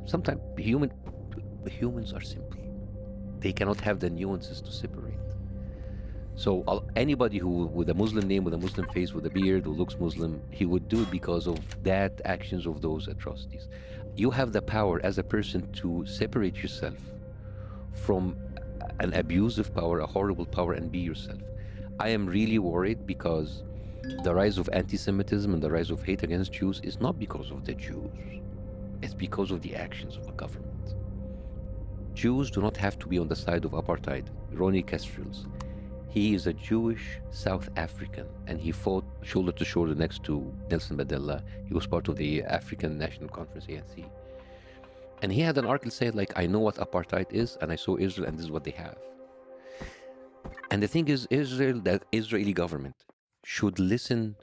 sometimes humans are simple. They cannot have the nuances to separate. So anybody who with a Muslim name, with a Muslim face, with a beard, who looks Muslim, he would do it because of that actions of those atrocities. You have the power as a person to separate yourself from an abusive power, a horrible power, and be yourself. I am really worried because the rise of anti-Semitism and the rise of hate against Jews is not because of the Jews. It's because of the actions of the government. Jews do not have to be on the side of apartheid. Ronnie Kestrels, he is a Jewish South African, and he fought shoulder to shoulder next to Nelson Mandela. He was part of the African National Conference, ANC. And he had an article saying, like, I know what apartheid is, and I saw Israel, and this is what they have. And the thing is, the Israeli government should listen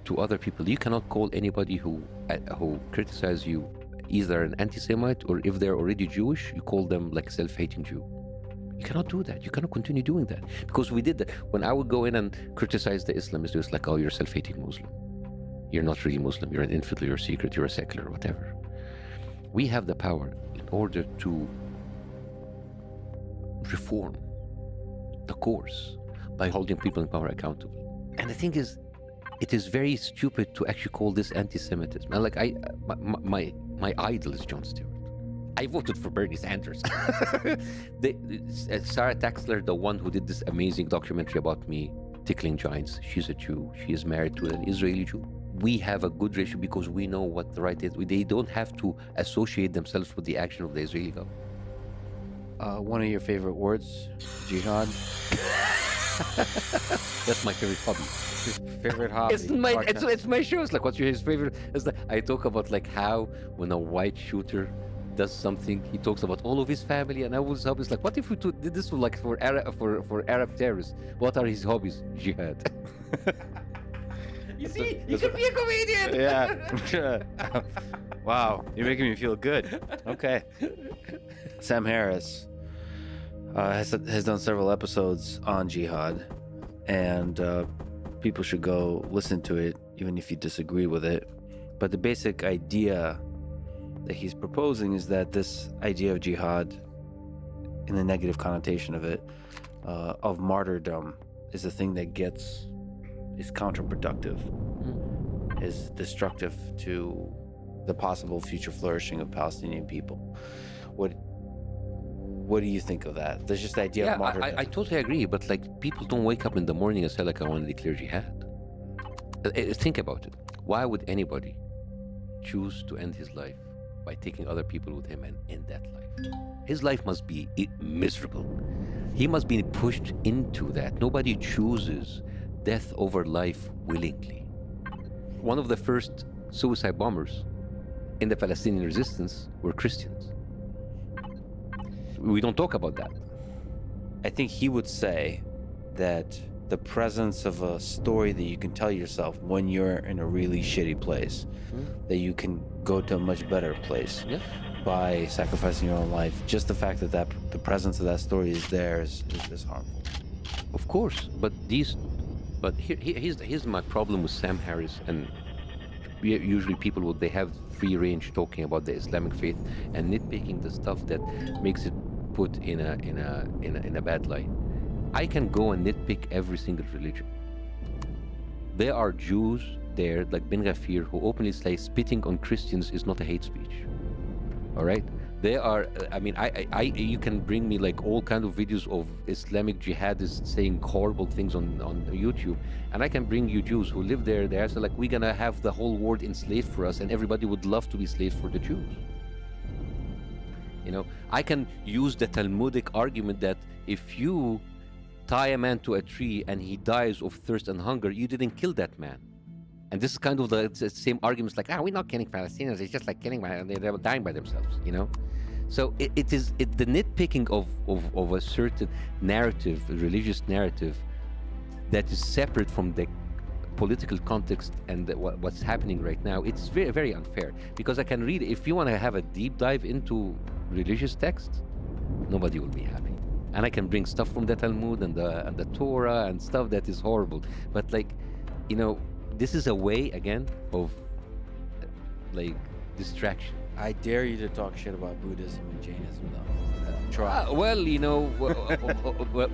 to other people. You cannot call anybody who criticizes you either an anti-Semite, or if they're already Jewish, you call them like self-hating Jew. You cannot do that. You cannot continue doing that. Because we did that. When I would go in and criticize the Islamists, it was like, oh, you're a self-hating Muslim. You're not really Muslim. You're an infidel, you're a secret, you're a secular, whatever. We have the power in order to reform the course by holding people in power accountable. And the thing is, it is very stupid to actually call this anti-Semitism. And like my idol is Jon Stewart. I voted for Bernie Sanders. Sarah Taxler, the one who did this amazing documentary about me, Tickling Giants, she's a Jew. She is married to an Israeli Jew. We have a good ratio because we know what the right is. They don't have to associate themselves with the action of the Israeli government. One of your favorite words, jihad. That's my favorite hobby. Favorite hobby. It's my show. It's like, what's your favorite? It's like, I talk about like how when a white shooter does something, he talks about all of his family, and I was always like, what if we did this for like for Arab terrorists? What are his hobbies? Jihad. You see, you can be a comedian. Yeah. Wow, you're making me feel good. Okay. Sam Harris has done several episodes on jihad, and people should go listen to it, even if you disagree with it. But the basic idea that he's proposing is that this idea of jihad, in the negative connotation of it, of martyrdom is the thing that is counterproductive, is destructive to the possible future flourishing of Palestinian people. What do you think of that? There's just the idea of martyrdom. I totally agree, but like people don't wake up in the morning and say like I want to declare jihad. Think about it. Why would anybody choose to end his life by taking other people with him and end that life? His life must be miserable. He must be pushed into that. Nobody chooses death over life willingly. One of the first suicide bombers in the Palestinian resistance were Christians. We don't talk about that. I think he would say that the presence of a story that you can tell yourself when you're in a really shitty place, that you can go to a much better place by sacrificing your own life. Just the fact that the presence of that story is there is harmful. Of course, but here's my problem with Sam Harris, and usually people they have free range talking about the Islamic faith and nitpicking the stuff that makes it put in a bad light. I can go and nitpick every single religion. There are Jews there, like Ben Ghafir, who openly say spitting on Christians is not a hate speech. All right? There are, I mean, you can bring me like all kind of videos of Islamic jihadists saying horrible things on YouTube, and I can bring you Jews who live there. They're so like, we're gonna have the whole world enslaved for us, and everybody would love to be slaves for the Jews. You know, I can use the Talmudic argument that if you tie a man to a tree and he dies of thirst and hunger, you didn't kill that man. And this is kind of the same arguments like, we're not killing Palestinians, it's just like killing they're dying by themselves, you know? So it is the nitpicking of a certain narrative, a religious narrative, that is separate from the political context and what's happening right now. It's very, very unfair, because I can read, if you want to have a deep dive into religious texts, nobody will be happy. And I can bring stuff from the Talmud and the Torah and stuff that is horrible. But like, you know, this is a way again of like distraction. I dare you to talk shit about Buddhism and Jainism, though. Try. Well, you know,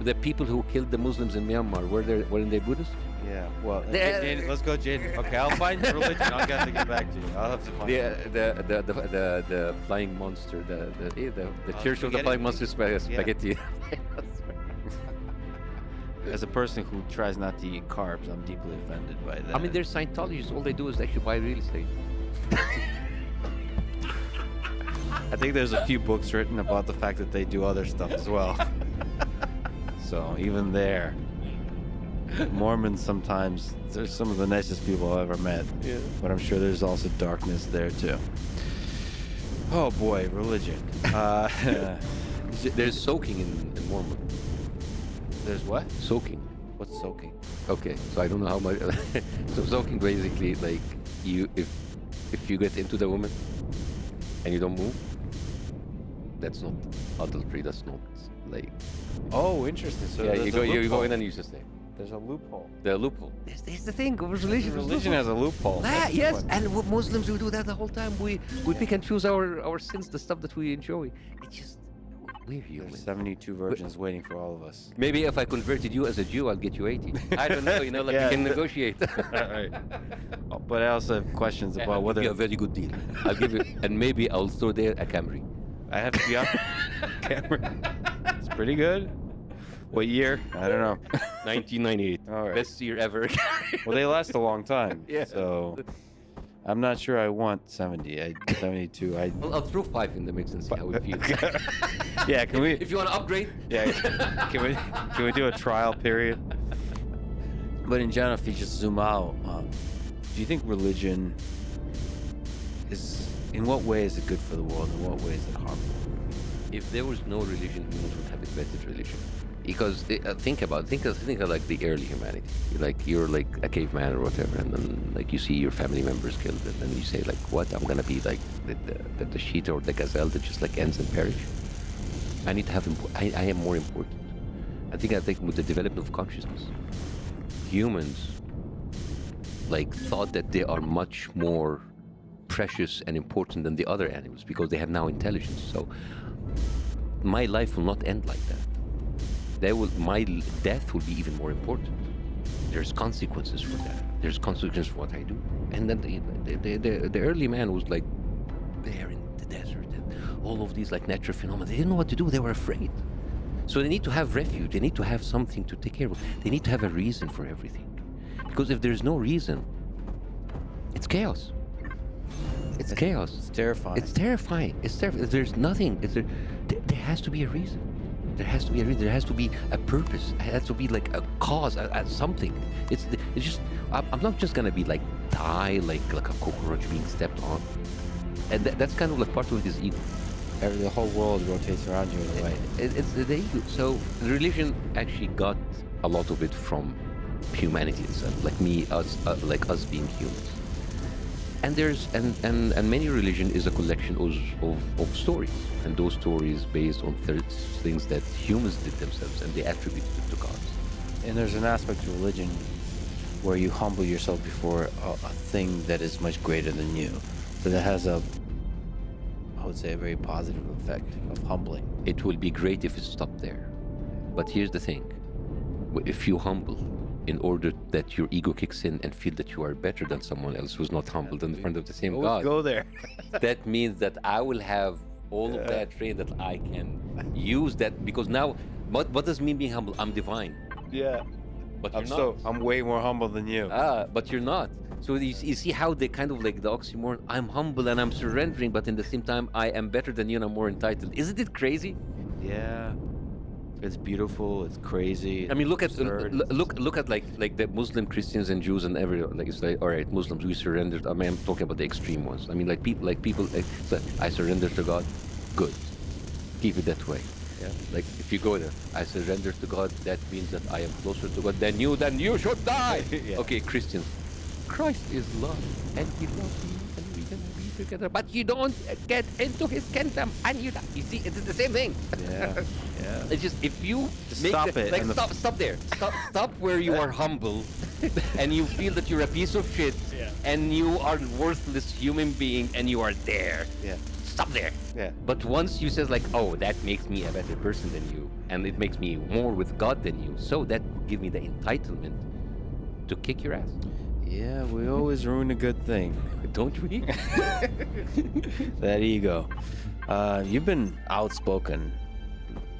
the people who killed the Muslims in Myanmar, weren't they Buddhists? Yeah. Well, let's go, Jaden. Okay, I'll find your religion. I'll have to get back to you. I'll have to find. The flying monster, the Church of the Flying Monster spaghetti. As a person who tries not to eat carbs, I'm deeply offended by that. I mean, they're Scientologists. All they do is actually buy real estate. I think there's a few books written about the fact that they do other stuff as well. So even there, Mormons sometimes, they're some of the nicest people I've ever met. Yeah. But I'm sure there's also darkness there too. Oh boy, religion. There's soaking in Mormon. There's what? Soaking. What's soaking? Okay, so I don't know how much. So soaking basically like if you get into the woman and you don't move, that's not adultery. That's not like. Oh, interesting. So yeah, you go in and you just stay. There's a loophole. The loophole. Here's the thing. Religion. Religion has a loophole. Yes, and Muslims will do that the whole time. We pick and choose our sins, the stuff that we enjoy. It's just we're human. There's 72 virgins waiting for all of us. Maybe if I converted you as a Jew, I'll get you 80. I don't know. You know, like you can negotiate. Right. But I also have questions about I'll whether. Give you a very good deal. I'll give you, and maybe I'll throw there a Camry. I have to be on camera. It's pretty good. What year? I don't know. 1998. All right. Best year ever. Well, they last a long time. Yeah. So I'm not sure I want 70. 72. Well, I'll throw 5 in the mix and see how it feels. Yeah, can we? If you want to upgrade. Yeah. Can we do a trial period? But in general, if you just zoom out, do you think religion is? In what way is it good for the world? In what way is it harmful? If there was no religion, humans would have invented religion. Because think of like the early humanity. Like you're like a caveman or whatever, and then like you see your family members killed, and then you say like, what? I'm gonna be like the sheep or the gazelle that just like ends and perish. I need to have. I am more important. I think with the development of consciousness, humans like thought that they are much more precious and important than the other animals because they have now intelligence. So my life will not end like that. my death will be even more important. There's consequences for that. There's consequences for what I do. And then the early man was like there in the desert and all of these like natural phenomena. They didn't know what to do. They were afraid. So they need to have refuge. They need to have something to take care of. They need to have a reason for everything. Because if there's no reason, it's chaos. It's chaos. It's terrifying. It's terrifying. It's terrifying. If there's nothing, there has to be a reason. There has to be a reason. There has to be a purpose. There has to be like a cause, something. It's just. I'm not just gonna be like die like a cockroach being stepped on. And that's kind of like part of this ego. The whole world rotates around you in a way. It's the ego. So religion actually got a lot of it from humanity itself, like us being humans. And there's and many religion is a collection of stories, and those stories based on things that humans did themselves, and they attributed it to gods. And there's an aspect to religion where you humble yourself before a thing that is much greater than you. So that has I would say, a very positive effect of humbling. It will be great if it stopped there. But here's the thing. If you humble in order that your ego kicks in and feel that you are better than someone else who's not humbled in front of the same God, Go there. that means that I will have all of that train that I can use that, because now, what does mean being humble? I'm divine. Yeah. But you're not. I'm way more humble than you. But you're not. So you see how they kind of like the oxymoron, I'm humble and I'm surrendering, but in the same time, I am better than you and I'm more entitled. Isn't it crazy? Yeah. It's beautiful. It's crazy. I mean, look at absurd. look at like the Muslim Christians and Jews and everyone. Like it's like, all right, Muslims, we surrendered. I mean, I'm talking about the extreme ones. I mean, like people say, I surrender to God. Good. Keep it that way. Yeah. Like if you go there, I surrender to God. That means that I am closer to God than you. Then you should die. Yeah. Okay, Christians. Christ is love, and He loves you, and we can be together. But you don't get into His kingdom, and you die. You see, it's the same thing. Yeah. Yeah. It's just if you Just make stop the, it like and stop there, stop where you are humble, and you feel that you're a piece of shit, and you are a worthless human being, and you are there. Yeah. Stop there. Yeah. But once you says like, oh, that makes me a better person than you, and it makes me more with God than you, so that will give me the entitlement to kick your ass. Yeah, we always ruin a good thing. Don't we? That ego. You've been outspoken,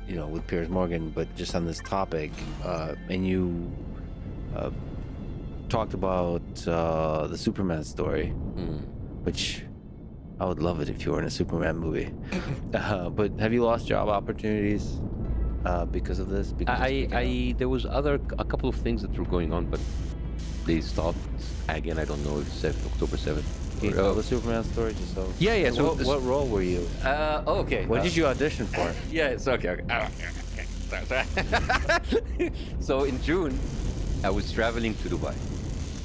with Piers Morgan, but just on this topic, and you talked about the Superman story, which I would love it if you were in a Superman movie. But have you lost job opportunities because of this? There was a couple of things that were going on, but they stopped. Again, I don't know if it's October 7th. Can you tell the Superman story just so? Yeah. So what role were you? Okay. What did you audition for? Yeah, it's okay. So in June, I was traveling to Dubai,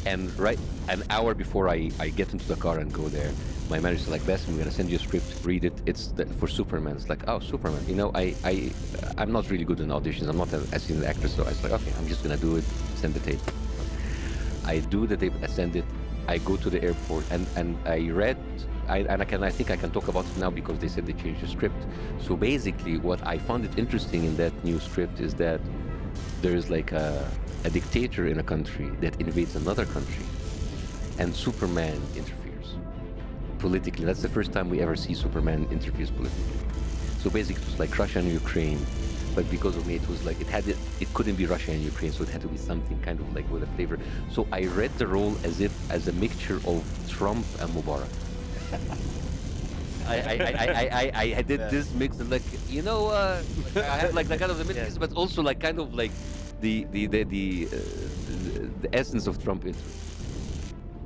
and right an hour before I get into the car and go there, my manager's like, Bassem, I'm gonna send you a script, read it. It's for Superman. It's like, oh, Superman. I'm not really good in auditions. I'm not a senior actor, so I was like, okay, I'm just gonna do it. Send the tape. I do the tape. I send it. I go to the airport and I read. I think I can talk about it now because they said they changed the script. So basically, what I found it interesting in that new script is that there is like a dictator in a country that invades another country, and Superman interferes politically. That's the first time we ever see Superman interferes politically. So basically, it was like Russia and Ukraine, but because of me, it was like it couldn't be Russia and Ukraine, so it had to be something kind of like with a flavor. So I read the role as a mixture of Trump and Mubarak. I did this mix of like I had like the kind of the mix, but also like kind of like the essence of Trump.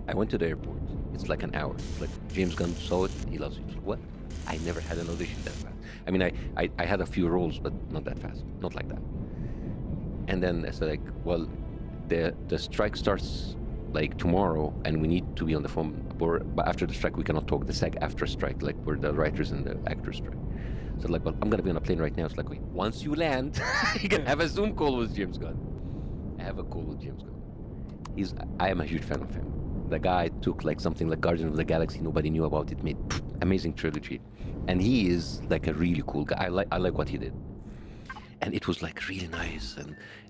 I went to the airport. It's like an hour. It's like James Gunn saw it. He loves it. Like, what? I never had an audition that fast. I mean, I had a few roles, but not that fast. Not like that. And then I said like, well, the strike starts like tomorrow, and we need to be on the phone. But after the strike, we cannot talk. The SAG-AFTRA strike, like where the writers and the actors strike. So like, well, I'm gonna be on a plane right now. It's like, wait, once you land, you can have a Zoom call with James Gunn. I have a call with James Gunn. I am a huge fan of him. The guy took like something like Guardian of the Galaxy, nobody knew about it, made amazing trilogy, and he is like a really cool guy. I like what he did. and it was like really nice.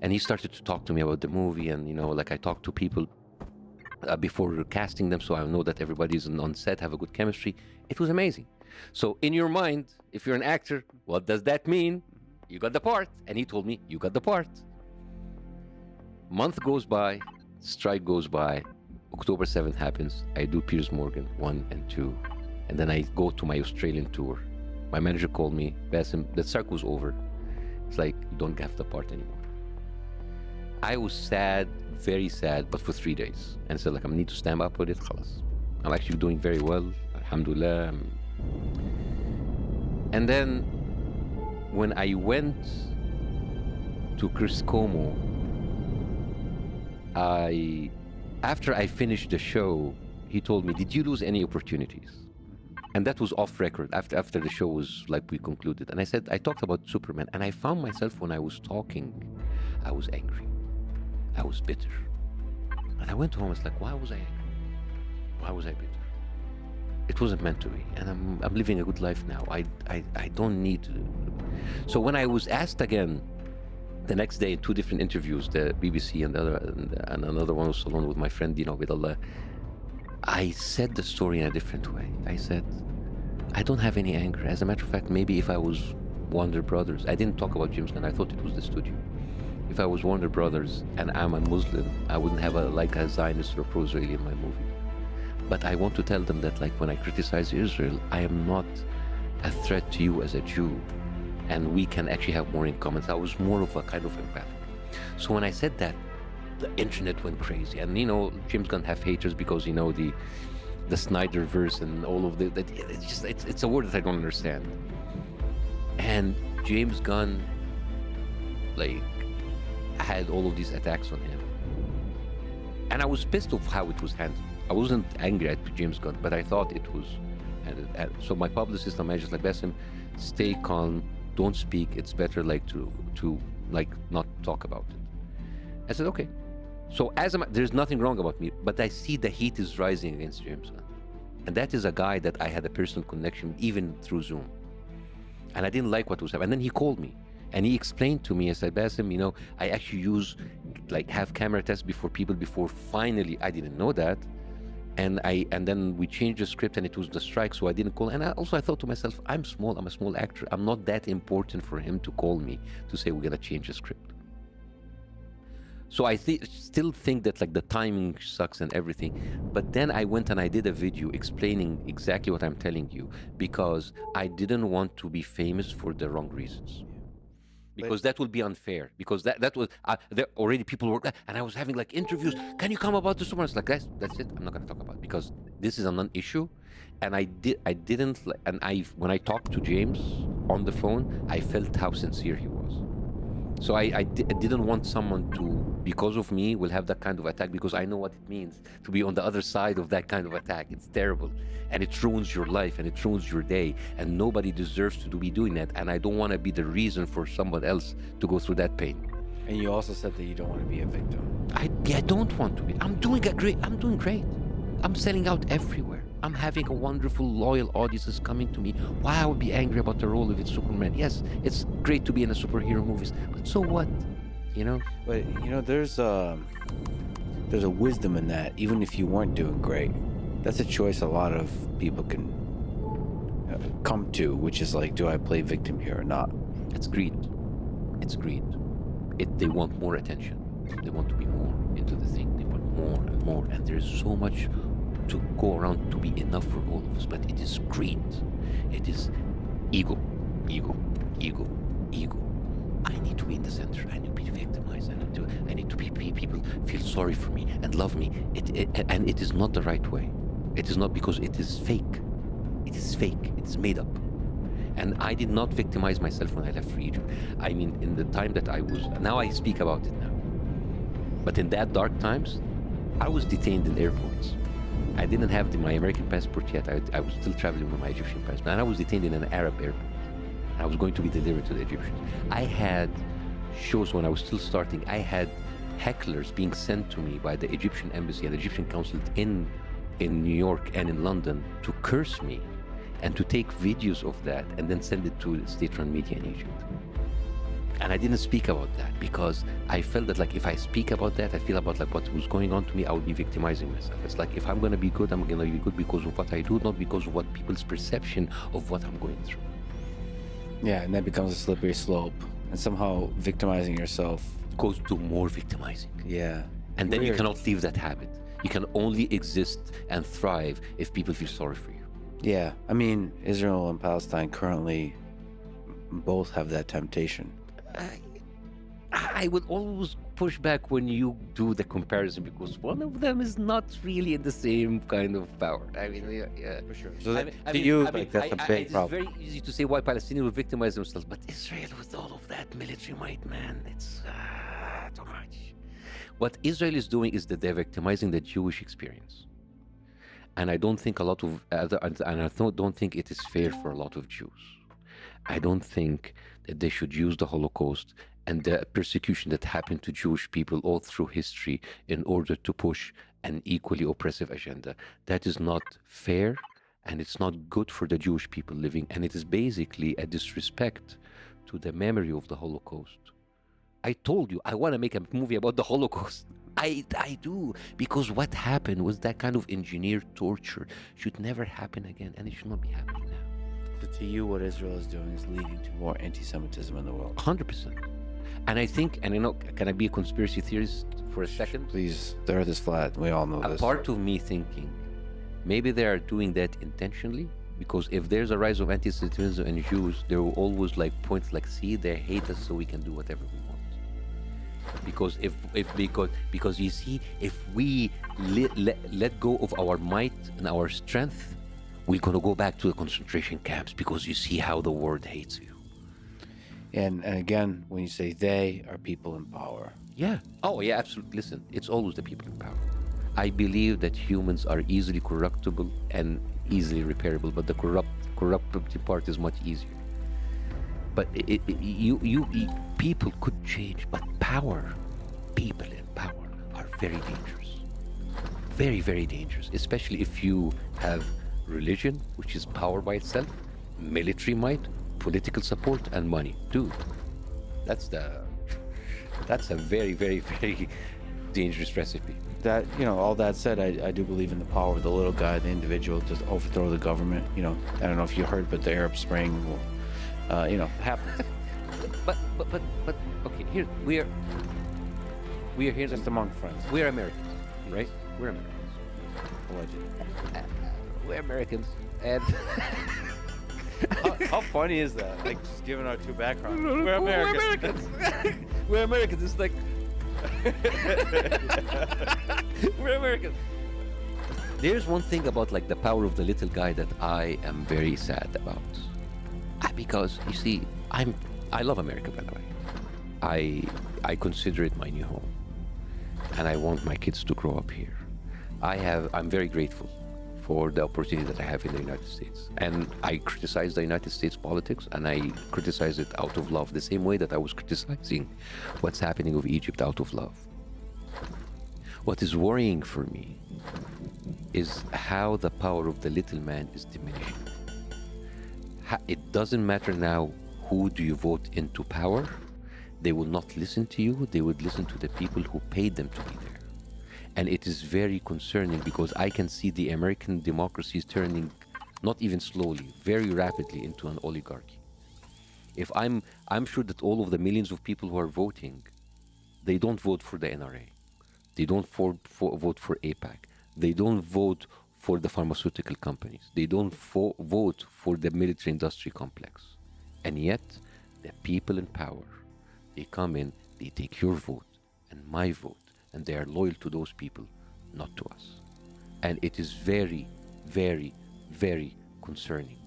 And he started to talk to me about the movie, and like I talked to people before casting them, so I know that everybody's on set have a good chemistry. It was amazing. So in your mind, if you're an actor, what does that mean? You got the part. And he told me, you got the part. Month goes by, strike goes by, October 7th happens. I do Piers Morgan 1 and 2, and then I go to my Australian tour. My manager called me, Bassem, the strike was over. It's like, you don't have the part anymore. I was sad, very sad, but for 3 days. And said, like, I need to stand up with it, khalas. I'm actually doing very well, alhamdulillah. And then, when I went to Chris Como, after I finished the show, he told me, did you lose any opportunities? And that was off record, after the show was like we concluded. And I said, I talked about Superman, and I found myself when I was talking, I was angry. I was bitter. And I went home, I was like, why was I angry? Why was I bitter? It wasn't meant to be, and I'm living a good life now. I don't need to. So when I was asked again, the next day in 2 different interviews, the BBC and another one was alone with my friend Dino Vidallah, I said the story in a different way. I said, I don't have any anger. As a matter of fact, maybe if I was Warner Brothers, I didn't talk about James Gunn, I thought it was the studio. If I was Warner Brothers and I'm a Muslim, I wouldn't have a Zionist or a pro-Israeli in my movie. But I want to tell them that, like, when I criticize Israel, I am not a threat to you as a Jew, and we can actually have more in common. I was more of a kind of empathic. So when I said that, the internet went crazy. And, James Gunn have haters because, the Snyderverse and all of that. It's a word that I don't understand. And James Gunn, like, had all of these attacks on him. And I was pissed off how it was handled. I wasn't angry at James Gunn, but I thought it was. So my publicist and manager like, Bassem, stay calm, don't speak. It's better to not talk about it. I said, okay. So there's nothing wrong about me, but I see the heat is rising against James Gunn. And that is a guy that I had a personal connection, even through Zoom. And I didn't like what was happening. And then he called me. And he explained to me, I said, Bassem, I actually have camera tests before finally, I didn't know that. And then we changed the script, and it was the strike, so I didn't call. And I thought to myself, I'm a small actor. I'm not that important for him to call me to say we're gonna change the script. So I still think that, like, the timing sucks and everything. But then I went and I did a video explaining exactly what I'm telling you, because I didn't want to be famous for the wrong reasons. Because that would be unfair. Because that was there already people were, and I was having like interviews. Can you come about this tomorrow? It's like, guys, that's it. I'm not going to talk about it because this is a non-issue. And when I talked to James on the phone, I felt how sincere he was. So I didn't want someone to, because of me, will have that kind of attack, because I know what it means to be on the other side of that kind of attack. It's terrible, and it ruins your life, and it ruins your day, and nobody deserves to be doing that, and I don't want to be the reason for someone else to go through that pain. And you also said that you don't want to be a victim. I don't want to be. I'm doing great. I'm selling out everywhere. I'm having a wonderful, loyal audiences coming to me. Why I would be angry about the role of it, Superman? Yes, it's great to be in a superhero movies, but so what? But there's a wisdom in that. Even if you weren't doing great, that's a choice a lot of people can come to, which is like, do I play victim here or not? It's greed. It's greed. They want more attention. They want to be more into the thing. They want more and more, and there's so much to go around to be enough for all of us, but it is greed. It is ego. I need to be in the center. I need to be victimized. I need to be people feel sorry for me and love me. And it is not the right way. It is not, because it is fake. It is fake. It is made up. And I did not victimize myself when I left for Egypt. I mean, in the time that now I speak about it now. But in that dark times, I was detained in airports. I didn't have my American passport yet. I was still traveling with my Egyptian passport. And I was detained in an Arab airport. I was going to be delivered to the Egyptians. I had shows when I was still starting. I had hecklers being sent to me by the Egyptian embassy and the Egyptian consulate in New York and in London to curse me and to take videos of that and then send it to state-run media in Egypt. And I didn't speak about that because I felt that like if I speak about that, I feel about like what was going on to me, I would be victimizing myself. It's like if I'm gonna be good, I'm gonna be good because of what I do, not because of what people's perception of what I'm going through. Yeah, and that becomes a slippery slope. And somehow victimizing yourself. Goes to more victimizing. Yeah. And then you Weird. cannot leave that habit. You can only exist and thrive if people feel sorry for you. Yeah. I mean, Israel and Palestine currently both have that temptation. I would always push back when you do the comparison because one of them is not really in the same kind of power. I mean, yeah. For sure. So to you, like, that's a big it's problem. very easy to say why Palestinians will victimize themselves, but Israel with all of that military might, man, it's too much. What Israel is doing is that they're victimizing the Jewish experience. And I don't think a lot of don't think it is fair for a lot of Jews. I don't think that they should use the Holocaust and the persecution that happened to Jewish people all through history in order to push an equally oppressive agenda. That is not fair, and it's not good for the Jewish people living, and it is basically a disrespect to the memory of the Holocaust. I told you I want to make a movie about the Holocaust. I do, because what happened was that kind of engineered torture should never happen again, and it should not be happening now. But to you, what Israel is doing is leading to more anti-Semitism in the world. 100%. And I think, and I know, can I be a conspiracy theorist for a second? Please, the earth is flat. We all know A this. part of me thinking, maybe they are doing that intentionally, because if there's a rise of anti-Semitism and Jews, they will always like point like, see, they hate us, so we can do whatever we want. Because you see, if we let go of our might and our strength, we're gonna go back to the concentration camps, because you see how the world hates you. And again, when you say they are people in power. Yeah. Oh, yeah, absolutely. Listen, it's always the people in power. I believe that humans are easily corruptible and easily repairable, but the corruptibility part is much easier. But people could change, but people in power are very dangerous. Very, very dangerous, especially if you have religion, which is power by itself, military might, political support, and money. Dude, that's a very, very, very dangerous recipe. That, all that said, I do believe in the power of the little guy, the individual, to overthrow the government. I don't know if you heard, but the Arab Spring will, happen. But okay, here we are here Just among friends. we're Americans, right? We're Americans. Allegedly. We're Americans, and How funny is that? Like, just giving our two backgrounds. We're We're Americans. Americans. We're Americans. It's like we're Americans. There's one thing about like the power of the little guy that I am very sad about, because you see, I love America, by the way. I consider it my new home, and I want my kids to grow up here. I'm very grateful for the opportunity that I have in the United States. And I criticize the United States politics, and I criticize it out of love, the same way that I was criticizing what's happening with Egypt out of love. What is worrying for me is how the power of the little man is diminishing. It doesn't matter now who do you vote into power. They will not listen to you. They would listen to the people who paid them to be there. And it is very concerning, because I can see the American democracy is turning, not even slowly, very rapidly, into an oligarchy. If I'm sure that all of the millions of people who are voting, they don't vote for the NRA. They don't vote for AIPAC. They don't vote for the pharmaceutical companies. They don't vote for the military industry complex. And yet, the people in power, they come in, they take your vote and my vote, and they are loyal to those people, not to us. And it is very, very, very concerning.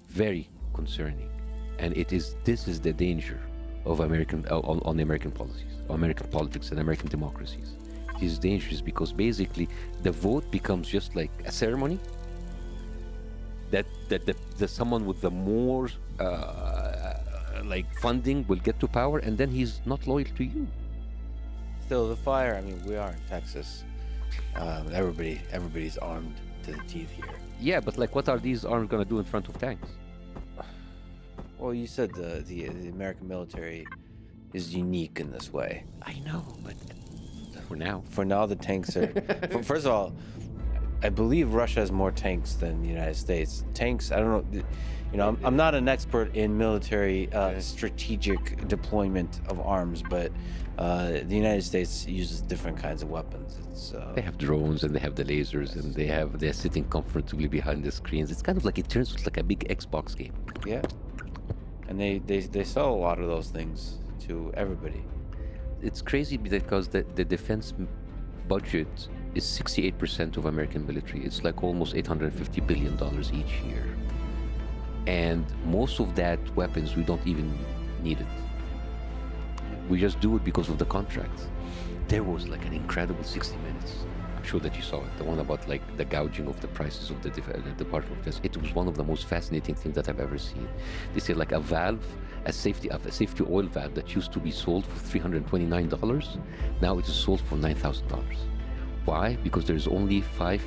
Very concerning. And this is the danger of American on American policies, American politics and American democracies. It is dangerous because basically the vote becomes just like a ceremony that someone with the more like funding will get to power, and then he's not loyal to you. Still, the fire. I mean, we are in Texas. Everybody's armed to the teeth here. Yeah, but like, what are these arms gonna do in front of tanks? Well, you said the American military is unique in this way. I know, but for now. For now, the tanks are. First of all, I believe Russia has more tanks than the United States. Tanks, I don't know. You know, I'm not an expert in military strategic deployment of arms, but the United States uses different kinds of weapons. It's They have drones and they have the lasers and they're sitting comfortably behind the screens. It's kind of like it turns like a big Xbox game. yeah, and they sell a lot of those things to everybody. It's crazy because the defense budget is 68% of American military. It's like almost $850 billion each year. And most of that weapons, we don't even need it. We just do it because of the contracts. There was like an incredible 60 Minutes. I'm sure that you saw it. The one about like the gouging of the prices of the Department of Defense. It was one of the most fascinating things that I've ever seen. They said like a valve, a safety oil valve that used to be sold for $329. Now it is sold for $9,000. Why? Because there's only 5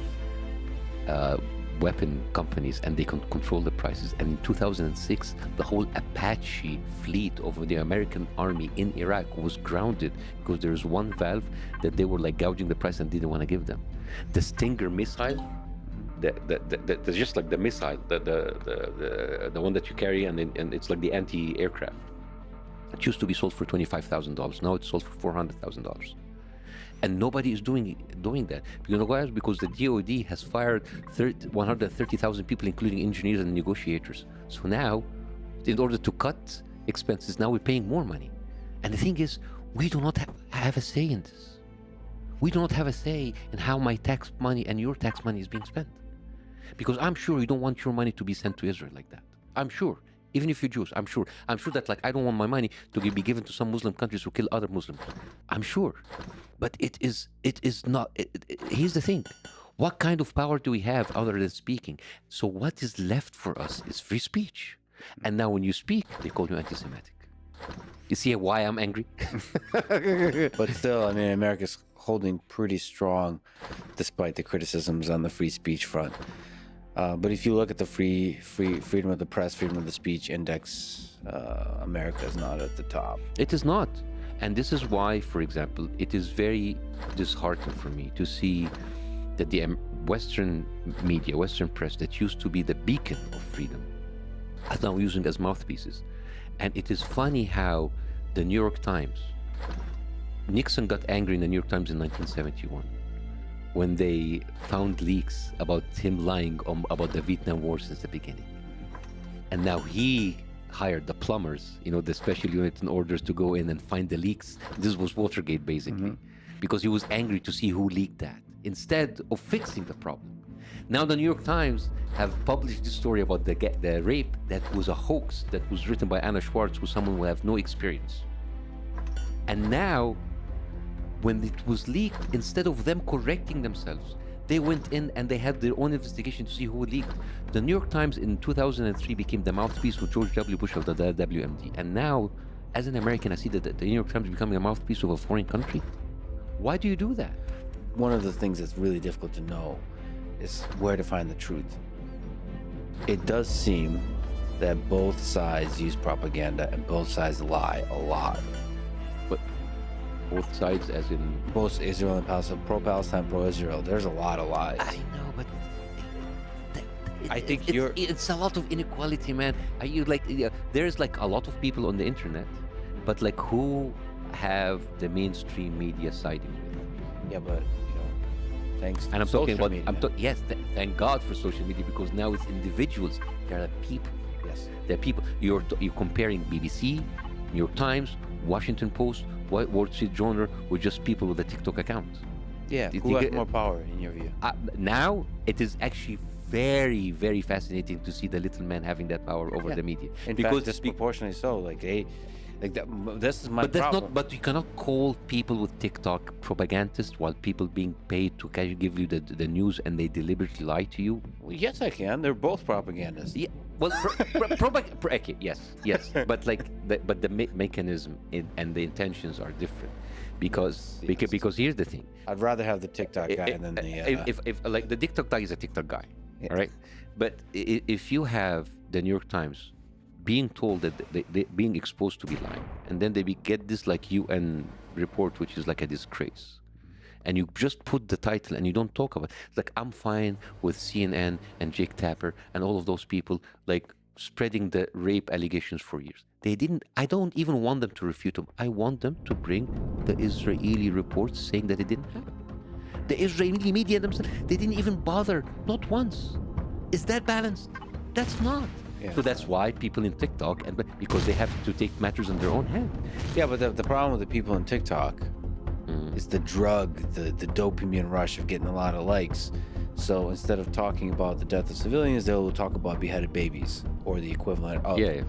weapon companies and they can control the prices. And in 2006, the whole Apache fleet of the American army in Iraq was grounded because there's one valve that they were like gouging the price and didn't want to give them. The Stinger missile, the just like the missile, the one that you carry and it's like the anti-aircraft. It used to be sold for $25,000. Now it's sold for $400,000. And nobody is doing that. You know why? Because the DoD has fired 130,000 people, including engineers and negotiators. So now, in order to cut expenses, now we're paying more money. And the thing is, we do not have a say in this. We do not have a say in how my tax money and your tax money is being spent. Because I'm sure you don't want your money to be sent to Israel like that. I'm sure. Even if you're Jews, I'm sure that like I don't want my money to be given to some Muslim countries who kill other Muslims. I'm sure, but it is not. Here's the thing: what kind of power do we have other than speaking? So what is left for us is free speech, and now when you speak, they call you anti-Semitic. You see why I'm angry? But still, I mean, America's holding pretty strong, despite the criticisms on the free speech front. But if you look at the freedom of the press, freedom of the speech index, America is not at the top. It is not. And this is why, for example, it is very disheartening for me to see that the Western media, Western press that used to be the beacon of freedom are now using as mouthpieces. And it is funny how the New York Times, Nixon got angry in the New York Times in 1971. When they found leaks about him lying about the Vietnam War since the beginning. And now he hired the plumbers, the special unit in orders to go in and find the leaks. This was Watergate, basically, because he was angry to see who leaked that, instead of fixing the problem. Now the New York Times have published this story about the rape that was a hoax that was written by Anna Schwartz, who's someone who have no experience. And now, when it was leaked, instead of them correcting themselves, they went in and they had their own investigation to see who leaked. The New York Times in 2003 became the mouthpiece for George W. Bush of the WMD. And now, as an American, I see that the New York Times is becoming a mouthpiece of a foreign country. Why do you do that? One of the things that's really difficult to know is where to find the truth. It does seem that both sides use propaganda and both sides lie a lot. Both sides, as in both Israel and Palestine, pro-Palestine, pro-Israel. There's a lot of lies. I know, but I think it's a lot of inequality, man. Are you like there's like a lot of people on the internet, but like who have the mainstream media siding with? Yeah, but thanks. And I'm social talking about media. yes, thank God for social media, because now it's individuals. There are people. Yes. There are people. You're comparing BBC, New York Times, Washington Post, Wall Street Journal with just people with a TikTok account. Yeah, who has more power in your view? Now it is actually very, very fascinating to see the little man having that power over the media. Because disproportionately so. This is my problem. But you cannot call people with TikTok propagandists while people being paid to give you the news and they deliberately lie to you. Well, yes, I can. They're both propagandists. Yeah. Well, okay, yes, but the mechanism and the intentions are different, because here's the thing. I'd rather have the TikTok guy than the. If like the TikTok guy is a TikTok guy, all right. But if you have the New York Times being told that they being exposed to be lying, and then they get this like UN report, which is like a disgrace, and you just put the title and you don't talk about it. Like, I'm fine with CNN and Jake Tapper and all of those people like spreading the rape allegations for years. They didn't. I don't even want them to refute them. I want them to bring the Israeli reports saying that it didn't happen. The Israeli media themselves, they didn't even bother, not once. Is that balanced? That's not. Yeah. So that's why people in TikTok, and because they have to take matters in their own hand. Yeah, but the problem with the people in TikTok is the drug, the dopamine rush of getting a lot of likes. So instead of talking about the death of civilians, they'll talk about beheaded babies or the equivalent of. Yeah.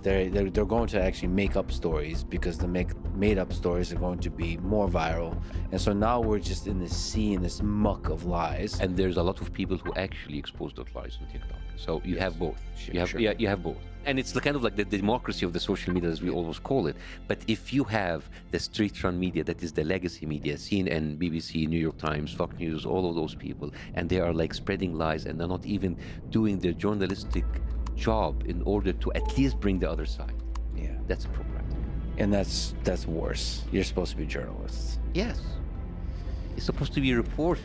They're going to actually make up stories because the made up stories are going to be more viral. And so now we're just in this sea, in this muck of lies. And there's a lot of people who actually expose those lies on TikTok. So you have both. You have both. And it's kind of like the democracy of the social media, as we always call it. But if you have the street-run media, that is the legacy media, CNN, BBC, New York Times, Fox News, all of those people, and they are like spreading lies, and they're not even doing their journalistic job in order to at least bring the other side. Yeah. That's a problem. And that's worse. You're supposed to be journalists. Yes. It's supposed to be a report.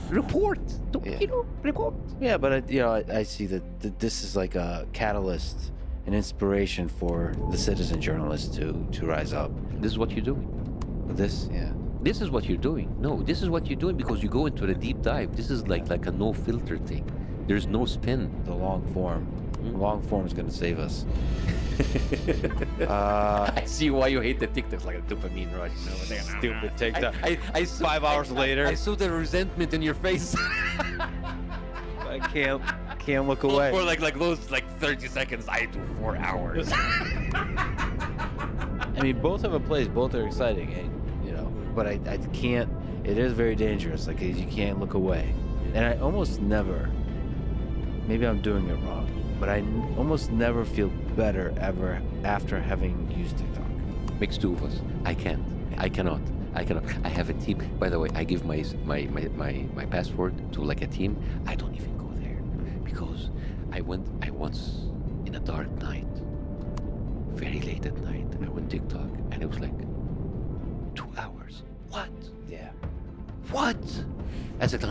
Report. Yeah. Report. Yeah, but I see that this is like a catalyst, an inspiration for the citizen journalists to rise up. This is what you're doing. But this, yeah. This is what you're doing. No, this is what you're doing because you go into the deep dive. This is like a no filter thing. There's no spin. The long form. The long form is going to save us. I see why you hate the TikToks, like a dopamine rush. Stupid TikTok. I saw, 5 hours later. I saw the resentment in your face. I can't look away. For like those 30 seconds, I do 4 hours. I mean, both have a place. Both are exciting, and but I can't. It is very dangerous. Like, you can't look away, and I almost never. Maybe I'm doing it wrong, but I almost never feel better ever after having used TikTok. Makes two of us. I can't. I cannot. I have a team. By the way, I give my password to like a team. I don't even go there because I once in a dark night, very late at night, I went TikTok and it was like 2 hours. What? Yeah. What? I said,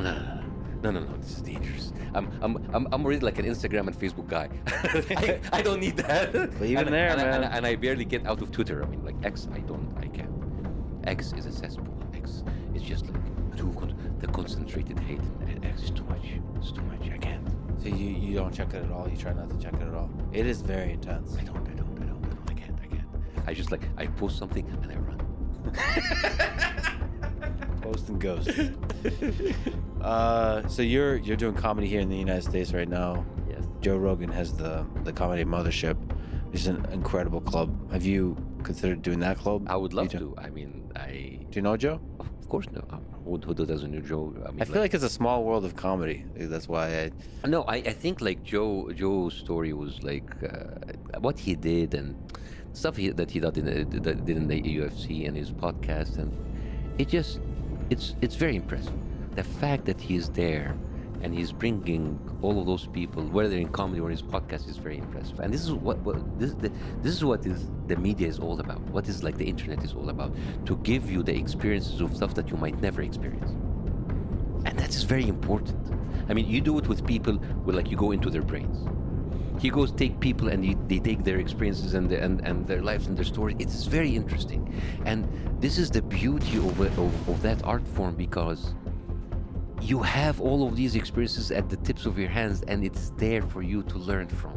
no, this is dangerous. I'm already like an Instagram and Facebook guy. I don't need that. But even man. And I barely get out of Twitter. I mean, like X, I can't. X is a cesspool. X is just like the concentrated hate. And X is too much. It's too much. I can't. So you don't check it at all? You try not to check it at all? It is very intense. I can't. I just like, I post something and I run. Post and ghost. So you're doing comedy here in the United States right now. Yes. Joe Rogan has the Comedy Mothership, which is an incredible club. Have you considered doing that club? I would love to. I mean, Do you know Joe? Of course, no. Who doesn't know Joe? I mean, I feel like it's a small world of comedy. That's why No, I think like Joe's story was like what he did and stuff that he did in the UFC and his podcast, and it's very impressive. The fact that he is there and he's bringing all of those people, whether in comedy or his podcast, is very impressive. And this is what the media is all about. What is like the internet is all about, to give you the experiences of stuff that you might never experience. And that is very important. I mean, you do it with people where like you go into their brains. He goes take people and they take their experiences and their lives and their stories. It's very interesting, and this is the beauty of that art form, because you have all of these experiences at the tips of your hands, and it's there for you to learn from.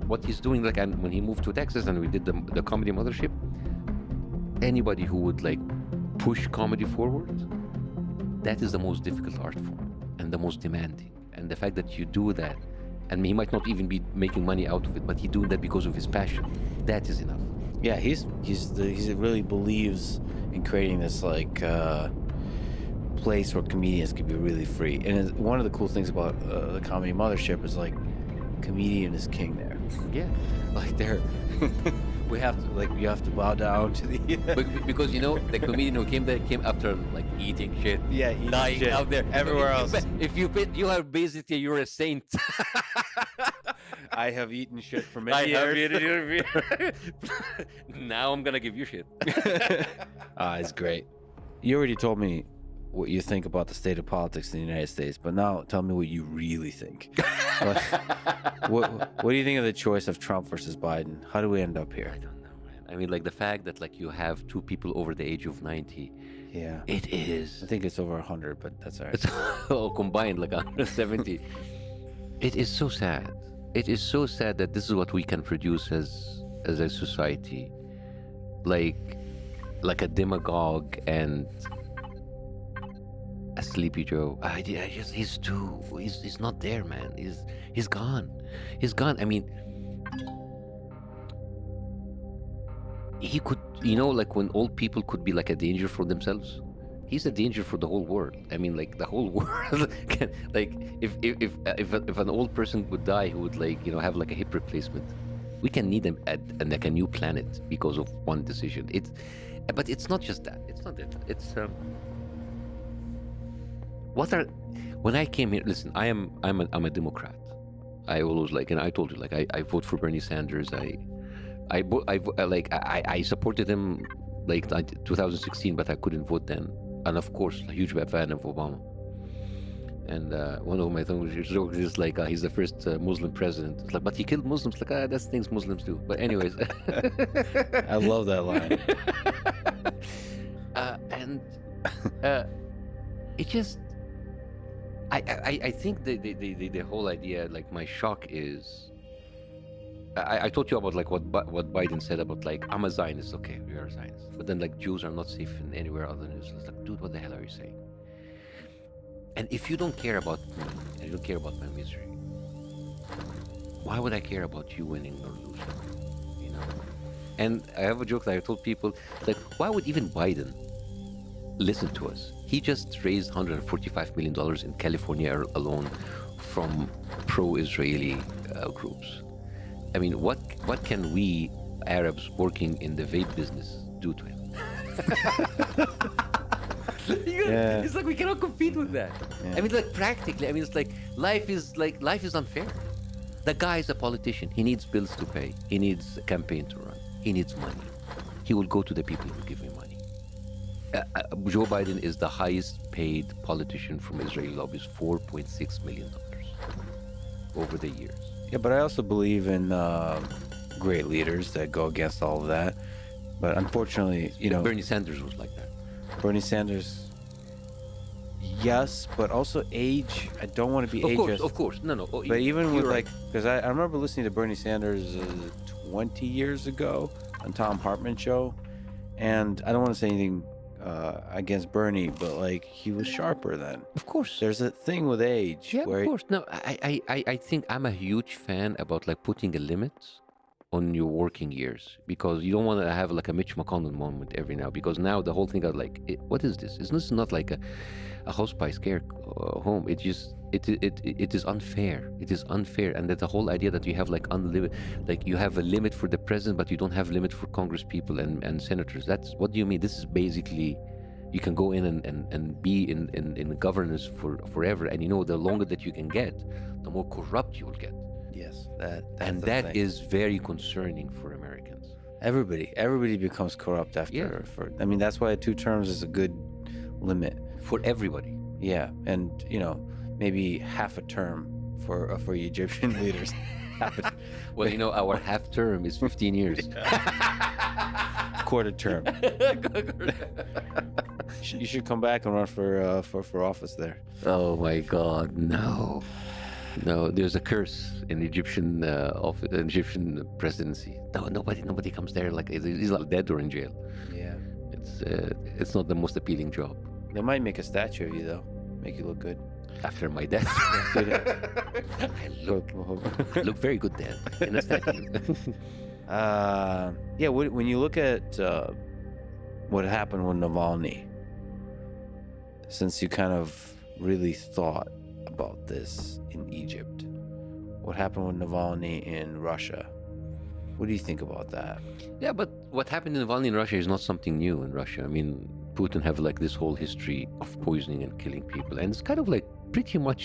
What he's doing, like, and when he moved to Texas and we did the Comedy Mothership, anybody who would like push comedy forward, that is the most difficult art form and the most demanding. And the fact that you do that, and he might not even be making money out of it, but he's doing that because of his passion, that is enough. Yeah, he really believes in creating this like place where comedians can be really free. And one of the cool things about the Comedy Mothership is like, comedian is king there. Yeah. Like they're you have to bow down to the because the comedian who came there came after like eating shit, eating dying shit out there everywhere else. If you are basically, you're a saint. I have eaten shit for I many have years. Now I'm gonna give you shit. It's great. You already told me what you think about the state of politics in the United States, but now tell me what you really think. what do you think of the choice of Trump versus Biden? How do we end up here? I don't know, man. I mean, like the fact that like you have two people over the age of 90, Yeah. it is. I think it's over 100, but that's all right. It's all combined like 170. It is so sad. It is so sad that this is what we can produce as a society, like a demagogue and a Sleepy Joe. He's not there, man. He's gone. He's gone. I mean, he could, like when old people could be like a danger for themselves. He's a danger for the whole world. I mean, like the whole world can, like, if an old person would die who would have like a hip replacement, we can need him at like a new planet because of one decision. But it's not just that. It's not that. It's when I came here. Listen, I'm a Democrat. I always and I told you, like I vote for Bernie Sanders. I supported him like 2016, but I couldn't vote then. And of course, a huge fan of Obama. And one of my jokes is like, he's the first Muslim president. It's like, but he killed Muslims. Like, that's things Muslims do. But anyways. I love that line. It just, I think the whole idea, like my shock is, I told you about like what Biden said about like, I'm a Zionist. Okay, we are a Zionist. But then like Jews are not safe in anywhere other than Israel. It's like, dude, what the hell are you saying? And if you don't care about me, and you don't care about my misery, why would I care about you winning or losing? And I have a joke that I told people, like, why would even Biden listen to us? He just raised $145 million in California alone from pro-Israeli groups. I mean, what can we Arabs working in the vape business do to him? Yeah. It's like we cannot compete with that. Yeah. I mean, like practically, I mean, it's like life is unfair. The guy is a politician. He needs bills to pay. He needs a campaign to run. He needs money. He will go to the people who give him money. Joe Biden is the highest paid politician from Israeli lobbies, $4.6 million over the years. Yeah, but I also believe in great leaders that go against all of that. But unfortunately, Bernie Sanders was like that. Bernie Sanders, yes, but also age. I don't want to be ageist. Of course. No. But even with right. because I remember listening to Bernie Sanders 20 years ago on Tom Hartman show, and I don't want to say anything against Bernie, but like he was sharper then. Of course. There's a thing with age. Yeah, where of course. No, I think I'm a huge fan about like putting a limit on your working years, because you don't want to have like a Mitch McConnell moment every now, because now the whole thing of like, what is this? Isn't this not like a house by scare home? It is unfair. It is unfair. And that the whole idea that you have like unlimited, like you have a limit for the president, but you don't have a limit for Congress people and senators. That's, what do you mean? This is basically, you can go in and be in governance forever. And the longer that you can get, the more corrupt you will get. yes, that is very concerning for Americans. Everybody becomes corrupt after. Yeah. I mean, that's why 2 terms is a good limit For everybody. Yeah, and maybe half a term for Egyptian leaders. Well, our half term is 15 years. Quarter term. You should come back and run for office there. Oh my God, no. There's a curse in Egyptian Egyptian presidency. No, nobody comes there. Like he's like dead or in jail. Yeah, it's not the most appealing job. they might make a statue of you though, make you look good. After my death, I look very good then in a statue. Yeah. When you look at what happened with Navalny, since you kind of really thought about this in Egypt, what happened with Navalny in Russia? What do you think about that? Yeah, but what happened in Navalny in Russia is not something new in Russia. I mean, Putin have like this whole history of poisoning and killing people, and it's kind of like pretty much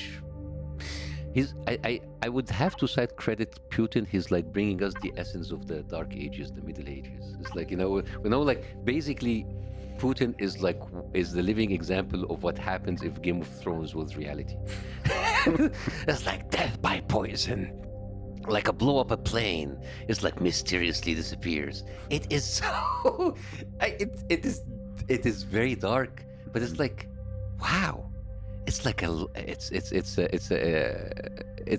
I would have to cite credit Putin. He's like bringing us the essence of the Dark Ages, the Middle Ages. It's like, like basically Putin is the living example of what happens if Game of Thrones was reality. It's like death by poison, like a blow up a plane. It's like mysteriously disappears. It is so it is very dark, but it's like, wow. It's like it's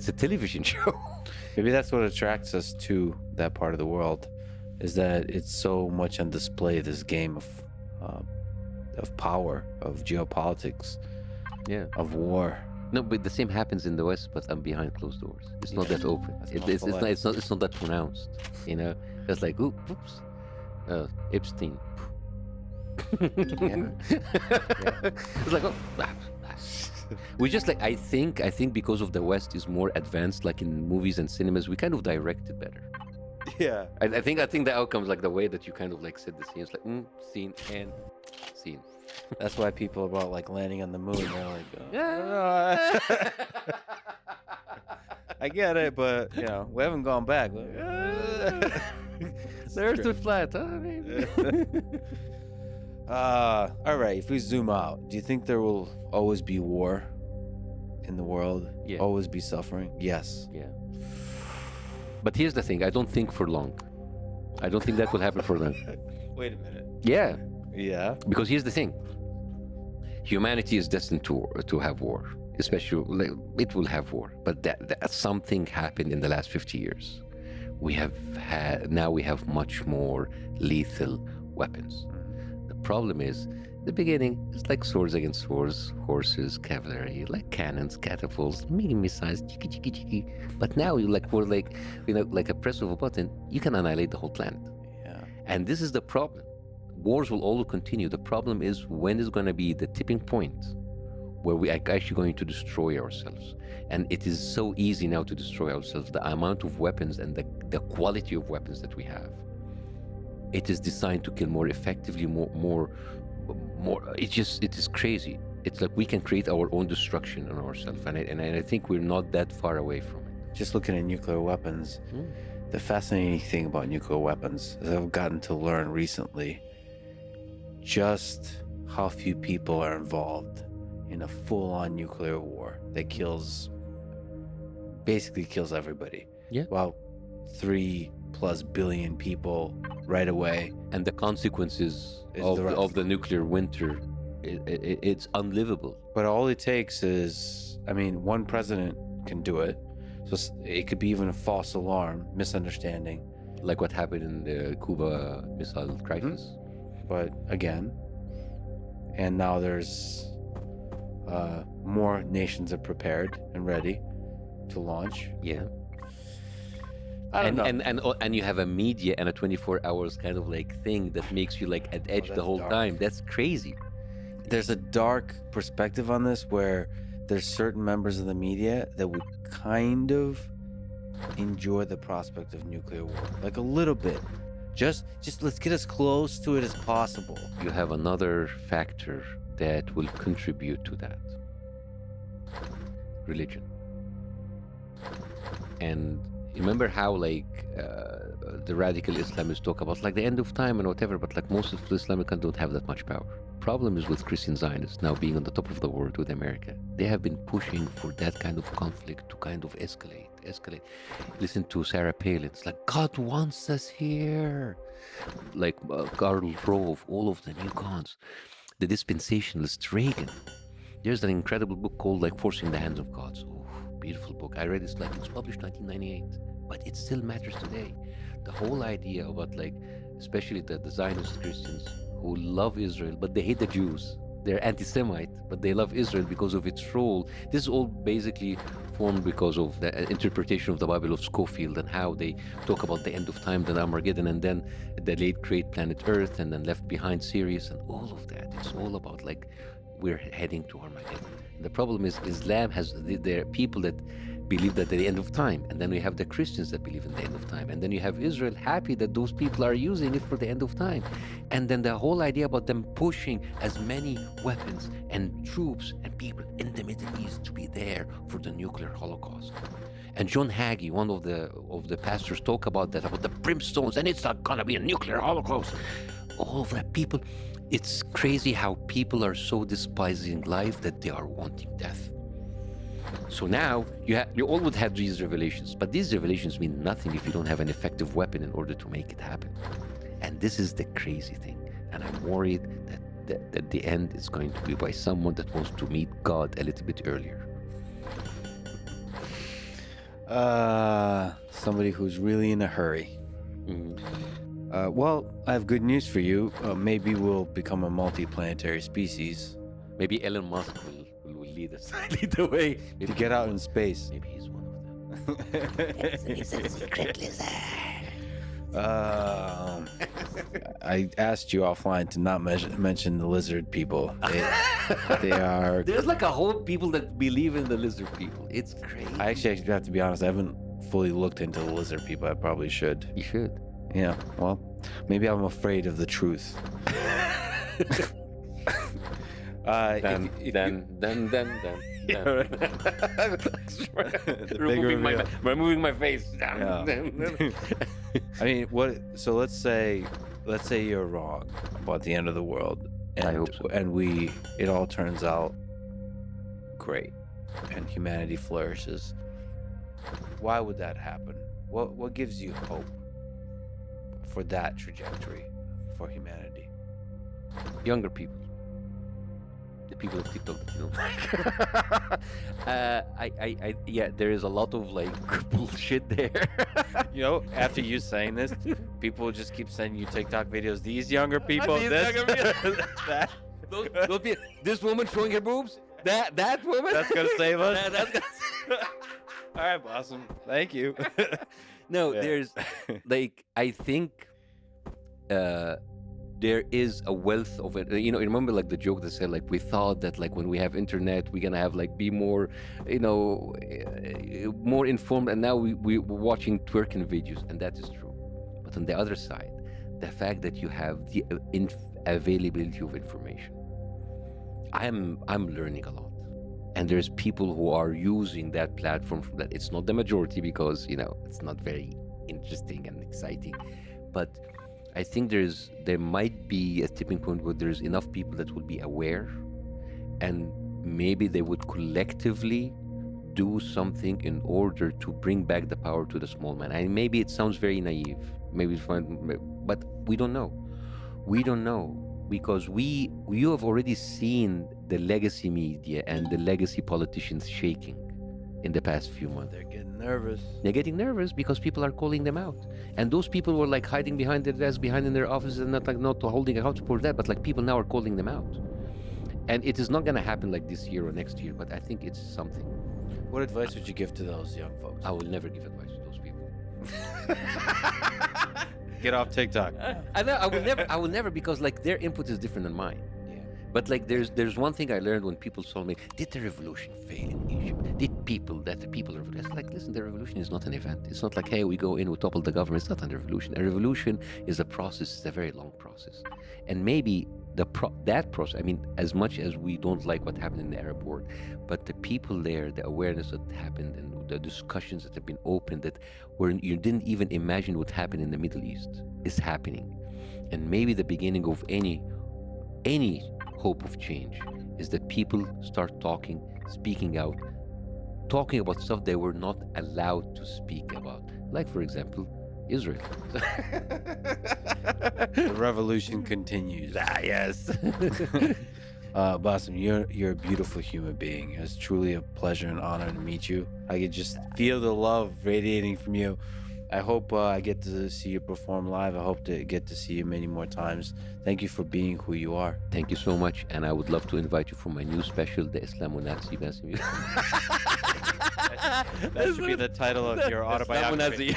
a television show. Maybe that's what attracts us to that part of the world, is that it's so much on display. This game of power, of geopolitics, Yeah. of war. No, but the same happens in the West, but I'm behind closed doors. It's not that open. That's It's awful it's not that pronounced. It's like oops, Epstein. It's like we just like I think because of the West is more advanced, like in movies and cinemas, we kind of direct it better. Yeah. I think the outcomes, like the way that you kind of like set the scenes, like scene and scene. That's why people about like landing on the moon. They're like, I get it, but we haven't gone back. The Earth is flat. Maybe. All right. If we zoom out, do you think there will always be war in the world? Yeah. Always be suffering? Yes. Yeah. But here's the thing: I don't think for long. I don't think that will happen for long. Wait a minute. Yeah. Yeah. Because here's the thing: humanity is destined to have war. Especially, it will have war. But that something happened in the last 50 years. Now we have much more lethal weapons. The problem is, the beginning, it's like swords against swords, horses, cavalry, like cannons, catapults, mini missiles, chiki. But now we're like a press of a button, you can annihilate the whole planet. Yeah. And this is the problem. Wars will always continue. The problem is when is going to be the tipping point where we are actually going to destroy ourselves. And it is so easy now to destroy ourselves. The amount of weapons and the quality of weapons that we have. It is designed to kill more effectively, more. It is crazy. It's like we can create our own destruction on ourselves, and I think we're not that far away from it. Just looking at nuclear weapons, the fascinating thing about nuclear weapons is I've gotten to learn recently just how few people are involved in a full-on nuclear war that basically kills everybody. Yeah. Well, 3+ billion people right away. And the consequences of the nuclear winter, it's unlivable. But all it takes is, one president can do it. So it could be even a false alarm, misunderstanding. Like what happened in the Cuba missile crisis. But again, and now there's more nations are prepared and ready to launch. Yeah. I don't know. And you have a media and a 24 hours kind of like thing that makes you like at edge the whole time. That's crazy. There's a dark perspective on this where there's certain members of the media that would kind of enjoy the prospect of nuclear war, like a little bit. Just let's get as close to it as possible. You have another factor that will contribute to that. Religion. And remember how the radical Islamists talk about like the end of time and whatever, but like most of the Islamic countries don't have that much power. Problem is with Christian Zionists now being on the top of the world with America. They have been pushing for that kind of conflict to kind of escalate. Listen to Sarah Palin. It's like, God wants us here. Like Karl Rove, all of the new cons. The dispensationalist Reagan. There's an incredible book called like Forcing the Hands of God. Oh, beautiful book. I read it, it's published 1998, but it still matters today. The whole idea about like, especially the Zionist Christians who love Israel, but they hate the Jews. They're anti-Semite, but they love Israel because of its role. This is all basically formed because of the interpretation of the Bible of Scofield and how they talk about the end of time, then Armageddon, and then the late great planet Earth, and then Left Behind series, and all of that. It's all about like we're heading to Armageddon. The problem is Islam has their people that believe that the end of time, and then we have the Christians that believe in the end of time, and then you have Israel happy that those people are using it for the end of time, and then the whole idea about them pushing as many weapons and troops and people in the Middle East to be there for the nuclear holocaust. And John Hagee, one of the pastors, talk about that, about the brimstones, and it's not gonna be a nuclear holocaust. All of that, people, it's crazy how people are so despising life that they are wanting death. So now you all would have these revelations, but these revelations mean nothing if you don't have an effective weapon in order to make it happen. And this is the crazy thing. And I'm worried that the end is going to be by someone that wants to meet God a little bit earlier. Somebody who's really in a hurry. Well, I have good news for you. Maybe we'll become a multi-planetary species. Maybe Elon Musk will lead us, lead the way. Maybe To get out in space. Maybe he's one of them. He's a secret lizard. I asked you offline to not mention the lizard people. They are. There's like a whole people that believe in the lizard people. It's crazy. I actually have to be honest. I haven't fully looked into the lizard people. I probably should. You should. Yeah. Well, maybe I'm afraid of the truth. Then. Removing my face. Yeah. I mean, what? So let's say you're wrong about the end of the world, and I hope so. and it all turns out great, and humanity flourishes. Why would that happen? What gives you hope for that trajectory for humanity? Younger people. The people of TikTok that you don't like. Yeah, there is a lot of like bullshit there. You know, after you saying this, people just keep sending you TikTok videos. These younger people, These this, younger people. that, This woman showing her boobs. That woman. that's gonna save us. That's gonna All right, awesome. Thank you. No, Yeah. there's like I think there is a wealth of it. You know, remember like the joke that said like we thought that like when we have internet we're gonna have like be more, more informed, and now we're watching twerking videos, and that is true. But on the other side, the fact that you have the availability of information, I'm learning a lot. And there's people who are using that platform for that. It's not the majority because, it's not very interesting and exciting. But I think there might be a tipping point where there's enough people that will be aware, and maybe they would collectively do something in order to bring back the power to the small man. And maybe it sounds very naive, maybe it's fine, but we don't know. We don't know. Because you have already seen the legacy media and the legacy politicians shaking in the past few months. They're getting nervous. They're getting nervous because people are calling them out. And those people were like hiding behind their desks, behind in their offices, and not holding account for that, but like people now are calling them out. And it is not going to happen like this year or next year, but I think it's something. What advice would you give to those young folks? I will never give advice to those people. Get off TikTok. I will never, because like their input is different than mine. Yeah. But like there's one thing I learned when people told me, did the revolution fail in Egypt? Did the people revolution? It's like, listen, the revolution is not an event. It's not like, hey, we go in, we topple the government. It's not a revolution. A revolution is a process. It's a very long process. And maybe that process, I mean, as much as we don't like what happened in the Arab world, but the people there, the awareness that happened and the discussions that have been opened that where you didn't even imagine would happen in the Middle East is happening. And maybe the beginning of any hope of change is that people start talking, speaking out, talking about stuff they were not allowed to speak about. Like, for example, Israel. The revolution continues. Yes. Bassem, you're a beautiful human being. It's truly a pleasure and honor to meet you. I could just feel the love radiating from you. I hope I get to see you perform live. I hope to get to see you many more times. Thank you for being who you are. Thank you so much, and I would love to invite you for my new special, the Islamo-Nazi Bassem. That should be the title of your autobiography.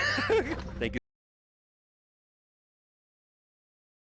Thank you.